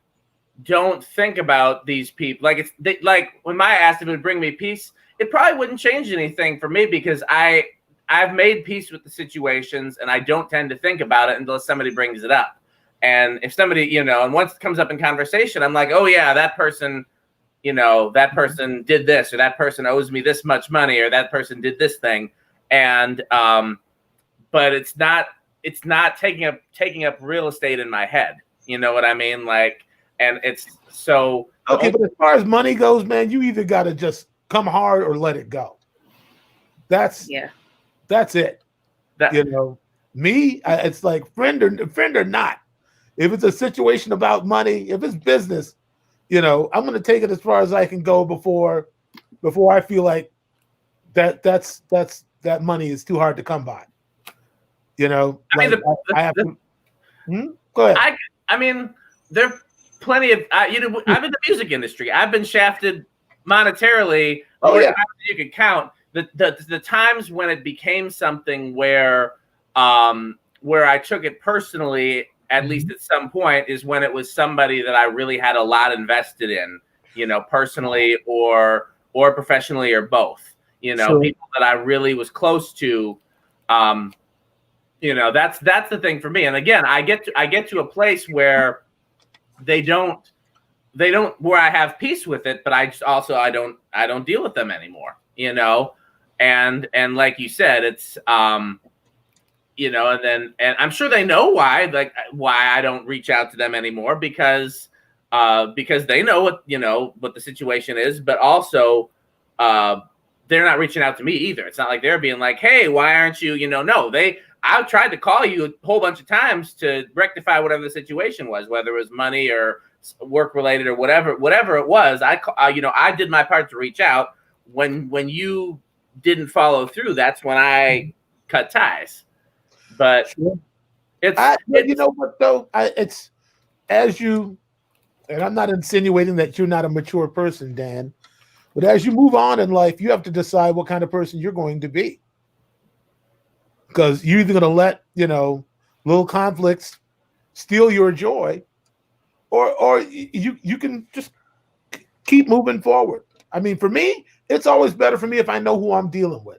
don't think about these people. Like when Maya asked if it would bring me peace, it probably wouldn't change anything for me because I've made peace with the situations and I don't tend to think about it until somebody brings it up. And if somebody, and once it comes up in conversation, I'm like, oh yeah, that person, that person did this, or that person owes me this much money, or that person did this thing. And, but it's not taking up real estate in my head. You know what I mean? Like, And it's so okay. But as far as money goes, man, you either got to just come hard or let it go. That's it. You know, me, it's like friend or not. If it's a situation about money, if it's business, you know, I'm going to take it as far as I can go before I feel like that money is too hard to come by. You know, I mean, I have to. Go ahead. I mean, there are plenty of I'm in the music industry. I've been shafted monetarily more times than you can count. The times when it became something where I took it personally, at least at some point, is when it was somebody that I really had a lot invested in, you know, personally or professionally or both. You know, people that I really was close to. You know, that's the thing for me. And again, I get to a place where they don't where I have peace with it, but I don't deal with them anymore. You know, and like you said, it's you know, and I'm sure they know why I don't reach out to them anymore because they know what the situation is, but also they're not reaching out to me either. It's not like they're being like, hey, why aren't you, you know, no, I've tried to call you a whole bunch of times to rectify whatever the situation was, whether it was money or work related or whatever it was. I did my part to reach out. When you didn't follow through, that's when I cut ties. But it's you know what though, it's as you, and I'm not insinuating that you're not a mature person, Dan, but as you move on in life, you have to decide what kind of person you're going to be. Because you're either going to let, you know, little conflicts steal your joy, or you can just keep moving forward. I mean, for me, it's always better for me if I know who I'm dealing with.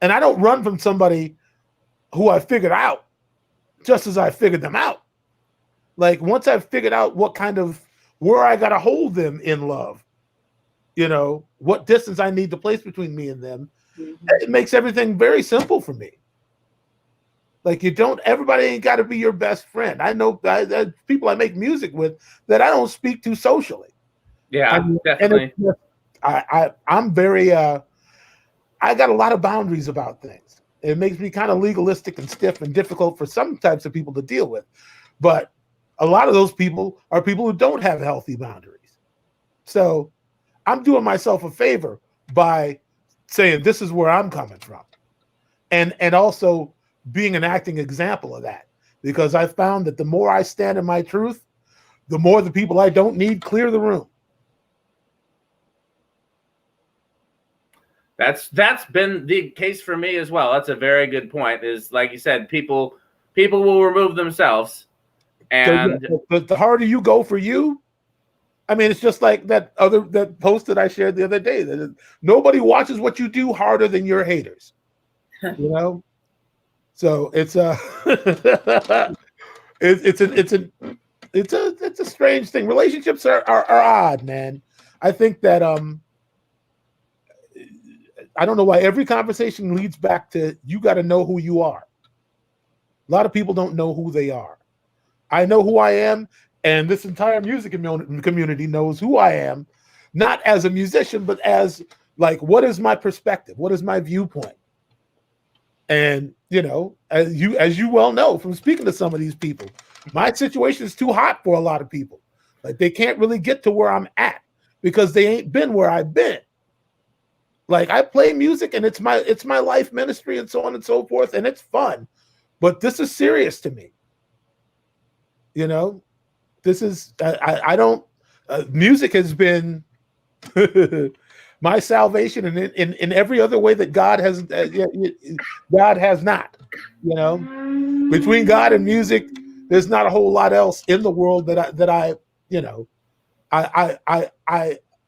And I don't run from somebody who I figured out just as I figured them out. Like once I've figured out where I got to hold them in love, you know, what distance I need to place between me and them, it makes everything very simple for me. Like everybody ain't got to be your best friend. I know people I make music with that I don't speak to socially. Yeah, definitely. And I'm very, I got a lot of boundaries about things. It makes me kind of legalistic and stiff and difficult for some types of people to deal with. But a lot of those people are people who don't have healthy boundaries. So I'm doing myself a favor by saying this is where I'm coming from. And also being an acting example of that, because I found that the more I stand in my truth, the more the people I don't need clear the room. That's been the case for me as well. That's a very good point. Is like you said, people will remove themselves, and the harder you go for you, I mean, it's just like that post that I shared the other day. That nobody watches what you do harder than your haters. You know, so it's a strange thing. Relationships are odd, man. I think that I don't know why every conversation leads back to you got to know who you are. A lot of people don't know who they are. I know who I am, and this entire music community knows who I am, not as a musician, but as like, what is my perspective? What is my viewpoint? And you know, as you well know from speaking to some of these people, my situation is too hot for a lot of people. Like they can't really get to where I'm at because they ain't been where I've been. Like I play music and it's my life ministry and so on and so forth, and it's fun, but this is serious to me. You know, this is I don't. Music has been my salvation, and in every other way that God has not. You know, between God and music, there's not a whole lot else in the world that I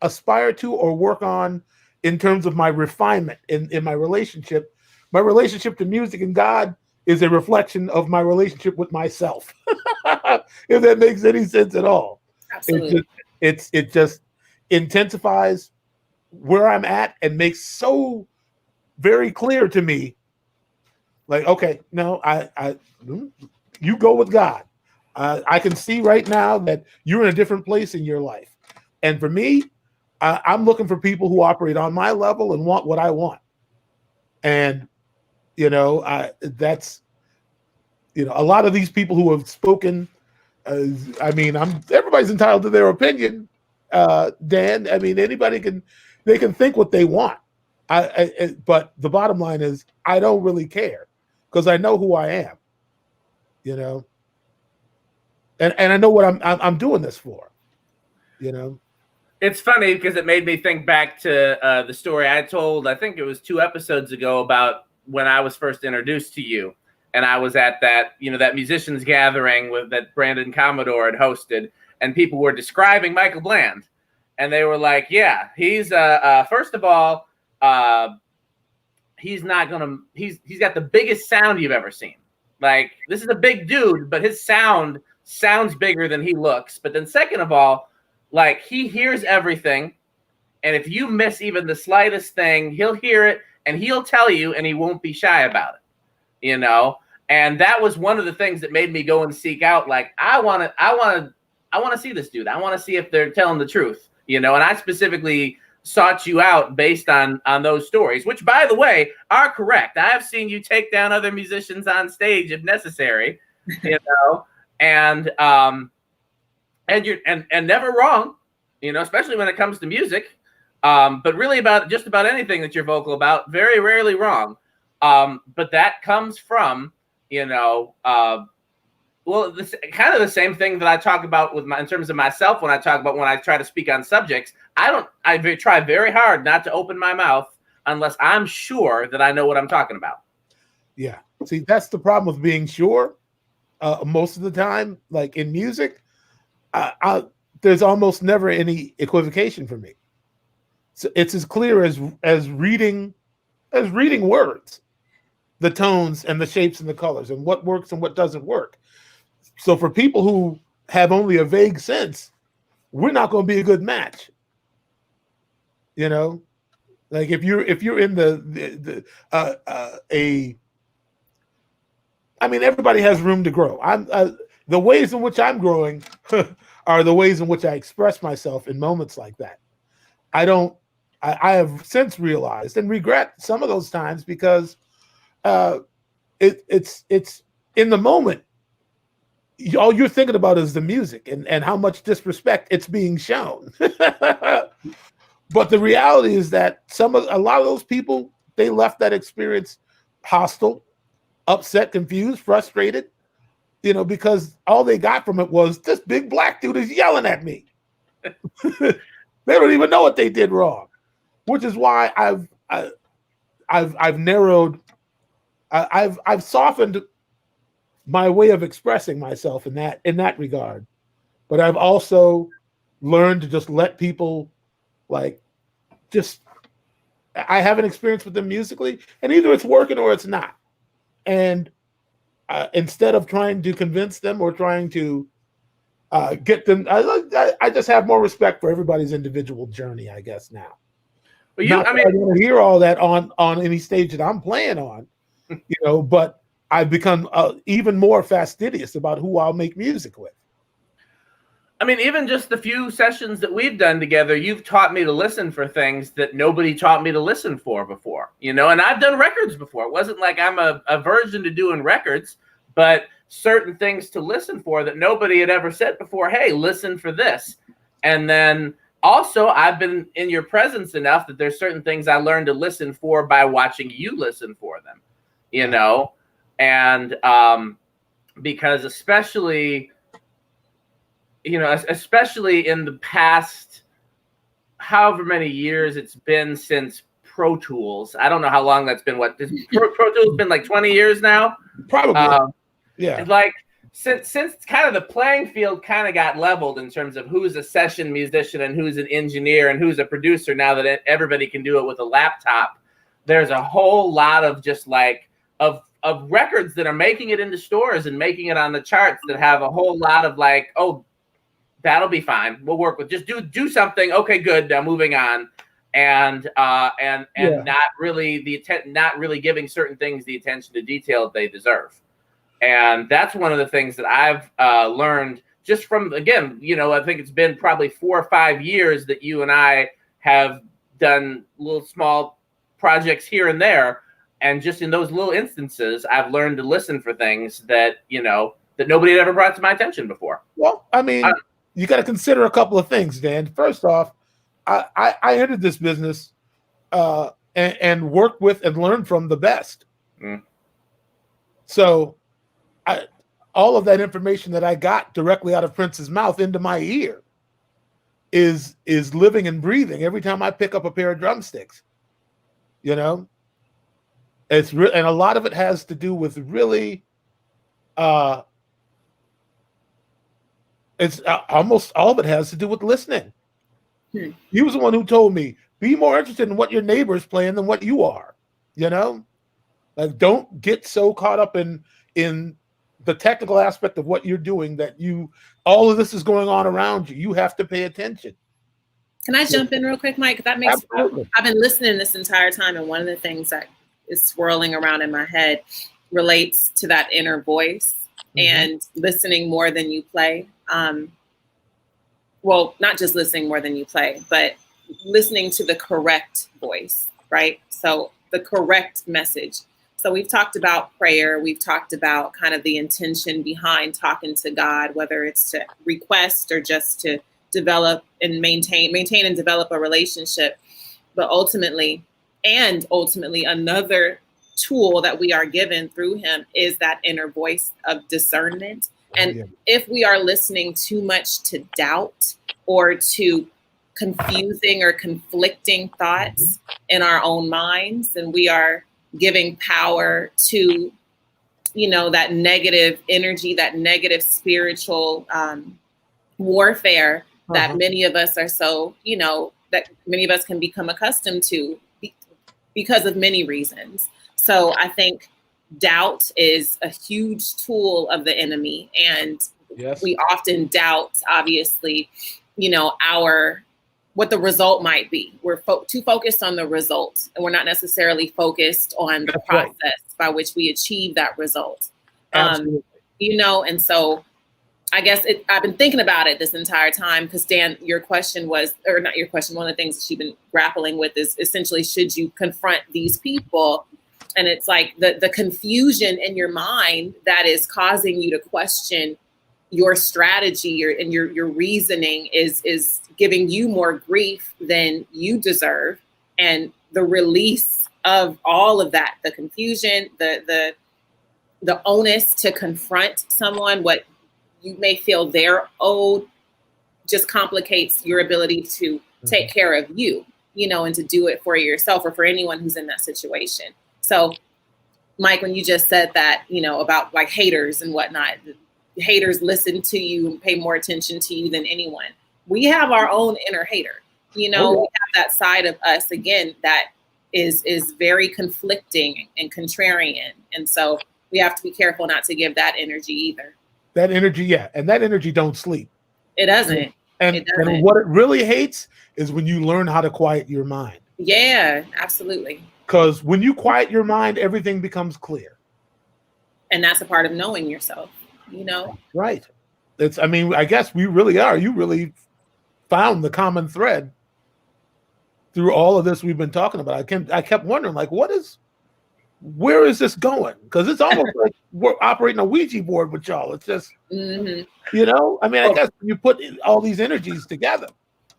aspire to or work on. In terms of my refinement in my relationship to music and God is a reflection of my relationship with myself. If that makes any sense at all. Absolutely. It just intensifies where I'm at and makes so very clear to me. Like, okay, no, you go with God. I can see right now that you're in a different place in your life. And for me, I'm looking for people who operate on my level and want what I want. And, that's, a lot of these people who have spoken, everybody's entitled to their opinion, Dan. I mean, they can think what they want. But the bottom line is I don't really care because I know who I am, and I know what I'm doing this for, It's funny because it made me think back to the story I told, I think it was 2 episodes ago, about when I was first introduced to you. And I was at that, that musicians gathering that Brandon Commodore had hosted, and people were describing Michael Bland. And they were like, yeah, he's first of all, he's got the biggest sound you've ever seen. Like, this is a big dude, but his sound sounds bigger than he looks. But then second of all, like, he hears everything. And if you miss even the slightest thing, he'll hear it and he'll tell you, and he won't be shy about it, And that was one of the things that made me go and seek out, like, I want to see this dude. I want to see if they're telling the truth, And I specifically sought you out based on those stories, which, by the way, are correct. I have seen you take down other musicians on stage if necessary, and you're never wrong, especially when it comes to music. But really about just about anything that you're vocal about, very rarely wrong. But that comes from, this kind of the same thing that I talk about in terms of myself when I try to speak on subjects. I try very hard not to open my mouth unless I'm sure that I know what I'm talking about. Yeah. See, that's the problem with being sure. Most of the time, like in music, there's almost never any equivocation for me. So it's as clear as reading words, the tones and the shapes and the colors, and what works and what doesn't work. So for people who have only a vague sense, we're not going to be a good match. Like if you're in everybody has room to grow. The ways in which I'm growing are the ways in which I express myself in moments like that. I have since realized and regret some of those times because it's in the moment. All you're thinking about is the music and how much disrespect it's being shown. But the reality is that a lot of those people, they left that experience hostile, upset, confused, frustrated, because all they got from it was this big black dude is yelling at me. They don't even know what they did wrong, which is why I've narrowed, I've softened my way of expressing myself in that regard. But I've also learned to just let people, I have an experience with them musically, and either it's working or it's not. And instead of trying to convince them or trying to get them, I just have more respect for everybody's individual journey, I guess, now. But I want to hear all that on any stage that I'm playing on, but I've become even more fastidious about who I'll make music with. I mean, even just the few sessions that we've done together, you've taught me to listen for things that nobody taught me to listen for before, and I've done records before. It wasn't like I'm a virgin to doing records, but certain things to listen for that nobody had ever said before. Hey, listen for this. And then also I've been in your presence enough that there's certain things I learned to listen for by watching you listen for them, and because especially in the past, however many years it's been since Pro Tools. I don't know how long that's been. What Pro Tools been like 20 years now? Probably. Yeah. Like since kind of the playing field kind of got leveled in terms of who's a session musician and who's an engineer and who's a producer. Now that everybody can do it with a laptop, there's a whole lot of just of records that are making it into stores and making it on the charts that have a whole lot of that'll be fine. We'll work with just do something. Okay, good. Now moving on, and not really giving certain things the attention to detail that they deserve. And that's one of the things that I've learned just from, again, I think it's been probably 4 or 5 years that you and I have done little small projects here and there. And just in those little instances, I've learned to listen for things that, that nobody had ever brought to my attention before. Well, I mean, you got to consider a couple of things, Dan. First off, I entered this business and worked with and learned from the best. Mm. So all of that information that I got directly out of Prince's mouth into my ear is living and breathing every time I pick up a pair of drumsticks. It's and a lot of it has to do with really it's almost all of it has to do with listening. He was the one who told me, be more interested in what your neighbor's playing than what you are. Like, don't get so caught up in the technical aspect of what you're doing that all of this is going on around you. You have to pay attention. Can I jump in real quick, Mike? That makes Absolutely. I've been listening this entire time, and one of the things that is swirling around in my head relates to that inner voice and listening more than you play. Well, not just listening more than you play, but listening to the correct voice, right? So the correct message. So we've talked about prayer. We've talked about kind of the intention behind talking to God, whether it's to request or just to develop and maintain and develop a relationship. But ultimately, another tool that we are given through him is that inner voice of discernment. And if we are listening too much to doubt or to confusing or conflicting thoughts in our own minds, then we are giving power to, that negative energy, that negative spiritual warfare that many of us are so, that many of us can become accustomed to because of many reasons. So I think doubt is a huge tool of the enemy. And we often doubt, obviously, what the result might be. We're too focused on the result, and we're not necessarily focused on the process by which we achieve that result. And so I guess I've been thinking about it this entire time because, Dan, your question was, or not your question, one of the things that you've been grappling with is essentially, should you confront these people? And it's like the confusion in your mind that is causing you to question your strategy and your reasoning is giving you more grief than you deserve. And the release of all of that, the confusion, the onus to confront someone, what you may feel they're owed, just complicates your ability to take care of you, and to do it for yourself or for anyone who's in that situation. So, Mike, when you just said that, about like haters and whatnot, haters listen to you and pay more attention to you than anyone. We have our own inner hater, we have that side of us, again, that is very conflicting and contrarian. And so we have to be careful not to give that energy either. That energy, and that energy don't sleep. It doesn't. And what it really hates is when you learn how to quiet your mind. Yeah, absolutely. Because when you quiet your mind, everything becomes clear. And that's a part of knowing yourself, Right. I guess we really are. You really found the common thread through all of this we've been talking about. I kept wondering, like, where is this going? Because it's almost like we're operating a Ouija board with y'all. It's just, I guess you put all these energies together.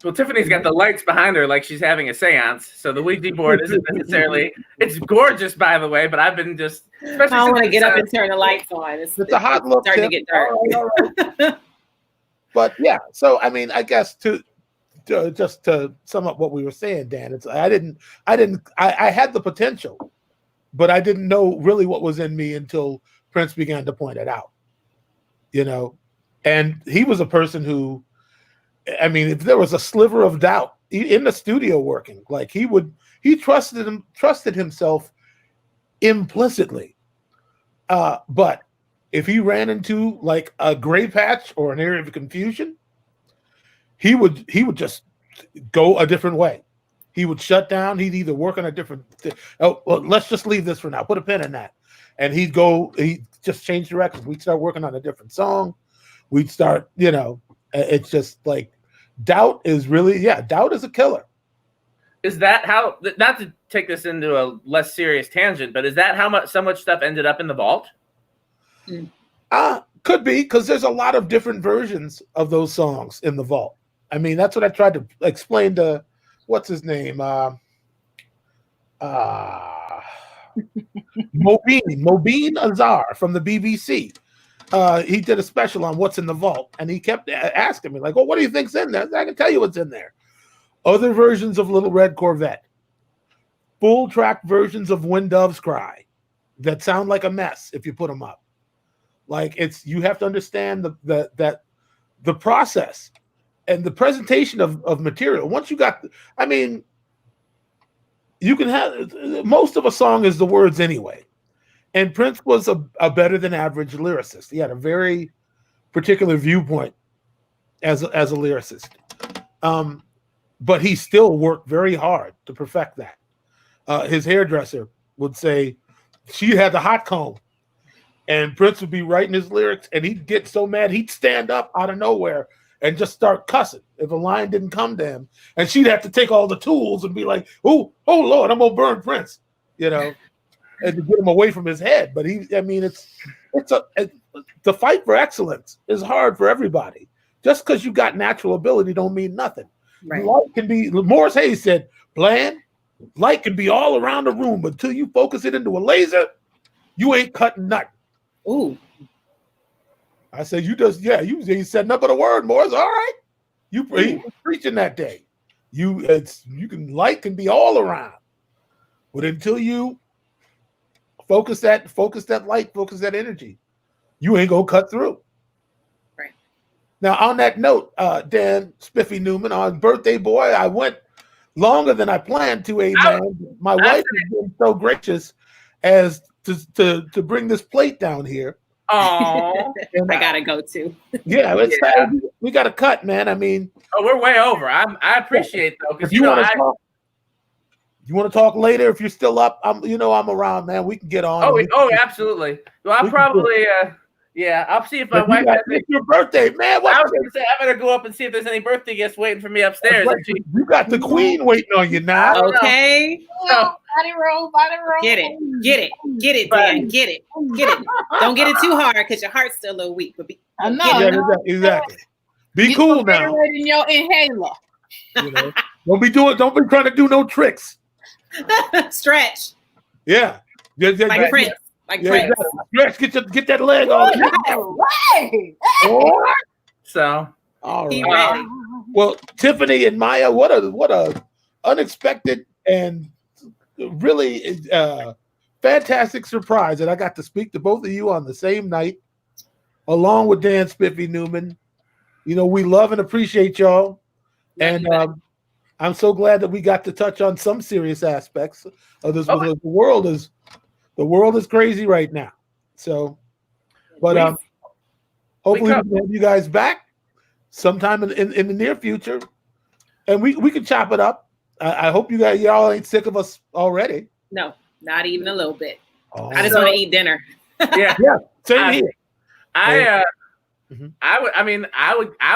Well, Tiffany's got the lights behind her like she's having a seance. So the Ouija board isn't necessarily, it's gorgeous, by the way, but I've been just, especially I want to get up and turn the lights on. It's a hot look. Starting to get dark. All right. But yeah, so I guess to just to sum up what we were saying, Dan, I had the potential, but I didn't know really what was in me until Prince began to point it out. And he was a person who, if there was a sliver of doubt in the studio working, like he trusted himself implicitly. But if he ran into like a gray patch or an area of confusion, he would just go a different way. He would shut down. He'd either work on a different thing. Oh, well, let's just leave this for now. Put a pin in that. and he just changed directions. We'd start working on a different song. We'd start, it's just like doubt is a killer. Is that how, not to take this into a less serious tangent, but is that how so much stuff ended up in the vault? Could be, because there's a lot of different versions of those songs in the vault. I mean, that's what I tried to explain to, what's his name? Mobeen Azar from the BBC. He did a special on what's in the vault, and he kept asking me, like, well, what do you think's in there? I can tell you what's in there. Other versions of Little Red Corvette. Full track versions of When Doves Cry that sound like a mess if you put them up. Like, you have to understand the process and the presentation of material. Once you got, I mean, you can have, most of a song is the words anyway. And Prince was a better than average lyricist. He had a very particular viewpoint as a lyricist. But he still worked very hard to perfect that. His hairdresser would say she had the hot comb, and Prince would be writing his lyrics, and he'd get so mad he'd stand up out of nowhere and just start cussing if a line didn't come to him, and she'd have to take all the tools and be like, "Oh Lord, I'm gonna burn Prince," and to get him away from his head. But the fight for excellence is hard for everybody. Just because you got natural ability don't mean nothing. Right. Light can be, Morris Hayes said, bland, light can be all around the room, but until you focus it into a laser, you ain't cutting nothing. Ooh. I said, you ain't said nothing but a word, Morris. All right. He was preaching that day. Light can be all around. But until you focus that light, focus that energy, you ain't gonna cut through. Now, on that note, Dan Spiffy Neuman, on birthday boy, I went longer than I planned to. My wife has been so gracious as to bring this plate down here. Oh, I gotta go too. Yeah, we got to cut, man. I mean, we're way over. I appreciate though, because you want to talk later if you're still up. I'm around, man. We can get on. Oh, absolutely. Well, I'll probably. Yeah, I'll see if my wife has your birthday, man. I was going to say I better go up and see if there's any birthday gifts waiting for me upstairs. You got the queen waiting on you now. Okay. Body roll. Get it, Dan. Get it. Don't get it too hard because your heart's still a little weak. But I know. Exactly. Be cool now. In your inhaler. Don't be trying to do no tricks. Stretch. Yeah. Like Prince. Prince. Exactly. Get that leg on. So, all right. Well, Tiffany and Maya, what a unexpected and really fantastic surprise that I got to speak to both of you on the same night, along with Dan Spiffy Neuman. We love and appreciate y'all, and I'm so glad that we got to touch on some serious aspects of this. Because the world is crazy right now. So, but hopefully we can have you guys back sometime in the near future, and we can chop it up. I hope y'all ain't sick of us already. No, not even a little bit. I just want to eat dinner. Yeah, same here. I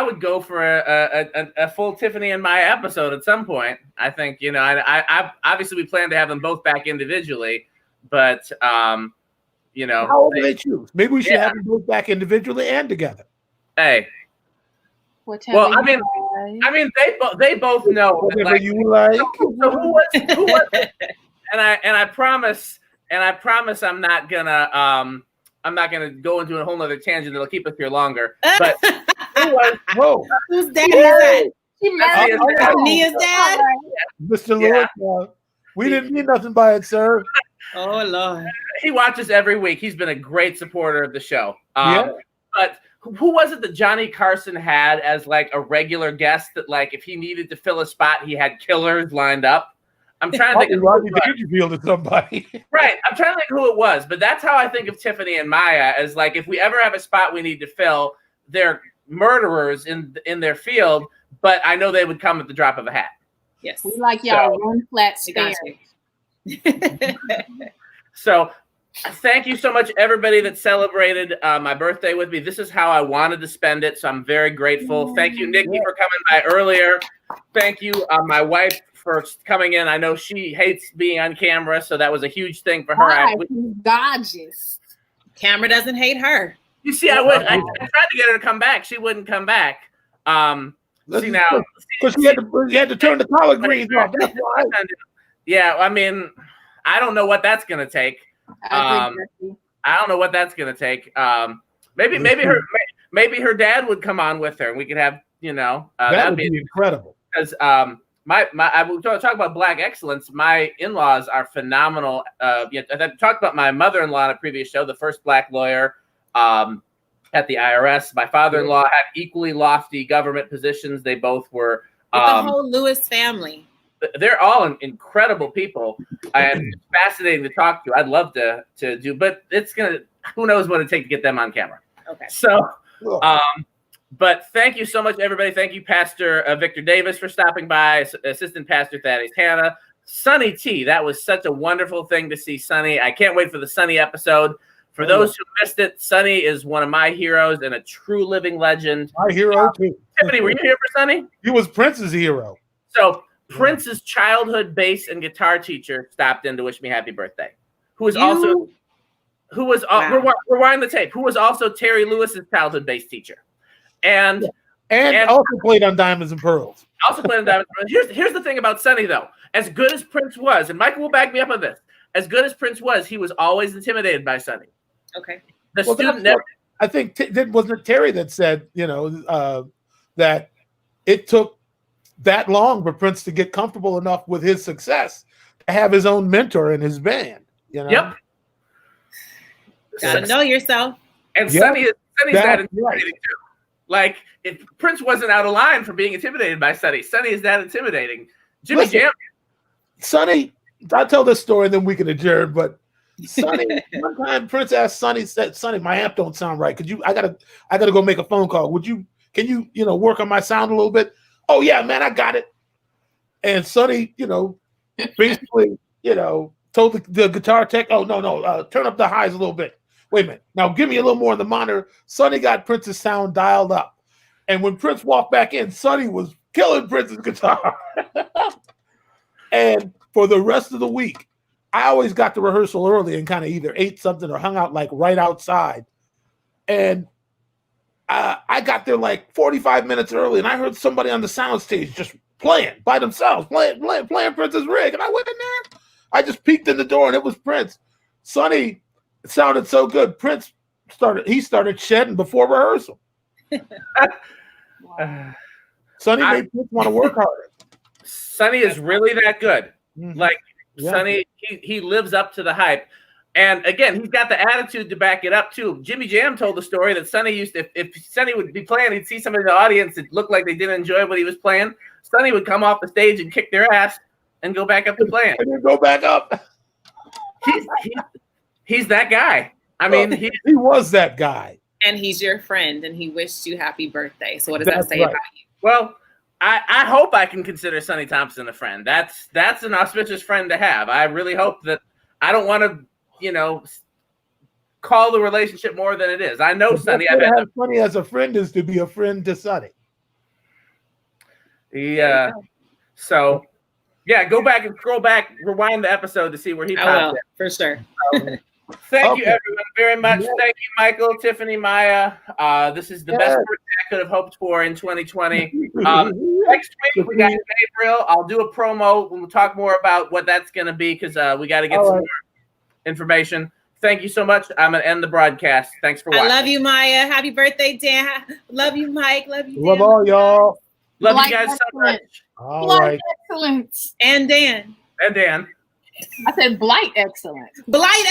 would go for a full Tiffany and Maya episode at some point. I think I obviously we plan to have them both back individually. But how would they choose? Maybe we should have them both back individually and together. Hey, well, I mean, they both know whatever you like. So who was it? And I promise I'm not gonna go into a whole nother tangent that'll keep us here longer. But whose dad is that? Nia's dad. Mr. Lewis, we didn't mean nothing by it, sir. Oh Lord, he watches every week. He's been a great supporter of the show. But who was it that Johnny Carson had as like a regular guest that like if he needed to fill a spot, he had killers lined up? I'm trying to think of Rodney Dangerfield or somebody. Right. I'm trying to think who it was, but that's how I think of Tiffany and Maya as like if we ever have a spot we need to fill, they're murderers in their field, but I know they would come at the drop of a hat. Yes. We like y'all run flat stairs. So Thank you so much, everybody that celebrated my birthday with me. This is how I wanted to spend it, so I'm very grateful. Thank you, Nikki, for coming by earlier. Thank you, my wife, for coming in. I know she hates being on camera, so that was a huge thing for her. Gorgeous. Camera doesn't hate her. You see, I tried to get her to come back. She wouldn't come back. See now, because you had to turn the collard greens off. That's why. Yeah, I mean, I don't know what that's gonna take. I don't know what that's gonna take. Maybe her dad would come on with her, and we could have that would be incredible. Because I will talk about Black excellence. My in-laws are phenomenal. I talked about my mother-in-law on a previous show, the first Black lawyer at the IRS. My father-in-law had equally lofty government positions. They both were. The whole Lewis family. They're all incredible people and fascinating to talk to. I'd love to do, but who knows what it'd take to get them on camera. Okay. So, but thank you so much, everybody. Thank you, Pastor Victor Davis, for stopping by, Assistant Pastor Thaddeus Hanna, Sonny T. That was such a wonderful thing to see Sonny. I can't wait for the Sonny episode. For those who missed it, Sonny is one of my heroes and a true living legend. My hero, too. Tiffany, were you here for Sonny? He was Prince's hero. So, Prince's childhood bass and guitar teacher stopped in to wish me happy birthday. Rewind the tape. Who was also Terry Lewis's childhood bass teacher, and also played on Diamonds and Pearls. Also played on Diamonds and Pearls. Here's the thing about Sonny though. As good as Prince was, and Michael will back me up on this. As good as Prince was, he was always intimidated by Sonny. Okay. I think wasn't it Terry that said that it took that long for Prince to get comfortable enough with his success to have his own mentor in his band. Yep. Gotta know yourself. And Sonny's that intimidating too. Like, if Prince wasn't out of line for being intimidated by Sonny is that intimidating. Jimmy Jam. Sonny, I'll tell this story and then we can adjourn, but Sonny, one time Prince asked Sonny, said, Sonny, my amp don't sound right. I gotta go make a phone call. Can you work on my sound a little bit? Oh yeah, man, I got it. And Sonny, basically, told the guitar tech, oh no, turn up the highs a little bit. Wait a minute. Now give me a little more on the monitor. Sonny got Prince's sound dialed up. And when Prince walked back in, Sonny was killing Prince's guitar. And for the rest of the week, I always got to rehearsal early and kind of either ate something or hung out like right outside. And I got there like 45 minutes early, and I heard somebody on the sound stage just playing by themselves, playing Prince's rig. And I went in there. I just peeked in the door, and it was Prince. Sonny sounded so good. Prince started shedding before rehearsal. Sonny made Prince want to work harder. Sonny is really that good. Mm-hmm. Like, Sonny, he lives up to the hype. And again, he's got the attitude to back it up too. Jimmy Jam told the story that Sonny used to, if Sonny would be playing, he'd see somebody in the audience that looked like they didn't enjoy what he was playing. Sonny would come off the stage and kick their ass and go back up to playing. And then go back up. He's that guy. I mean, he was that guy. And he's your friend, and he wished you happy birthday. So what does that say about you? Well, I hope I can consider Sonny Thompson a friend. That's an auspicious friend to have. I really hope that I don't want to, call the relationship more than it is. I know Sonny. Sonny as a friend is to be a friend to Sonny. So, go back and scroll back, rewind the episode to see where he popped in. For sure. Thank you, everyone, very much. Thank you, Michael, Tiffany, Maya. This is the best birthday I could have hoped for in 2020. Next week, we got Gabriel. I'll do a promo. We'll talk more about what that's going to be because we got to get some more information. Thank you so much. I'm going to end the broadcast. Thanks for watching. I love you, Maya. Happy birthday, Dan. Love you, Mike. Love you, Dan. Love all y'all. Love you guys so much. All right. Excellence. And Dan. And Dan. I said blight excellence. Blight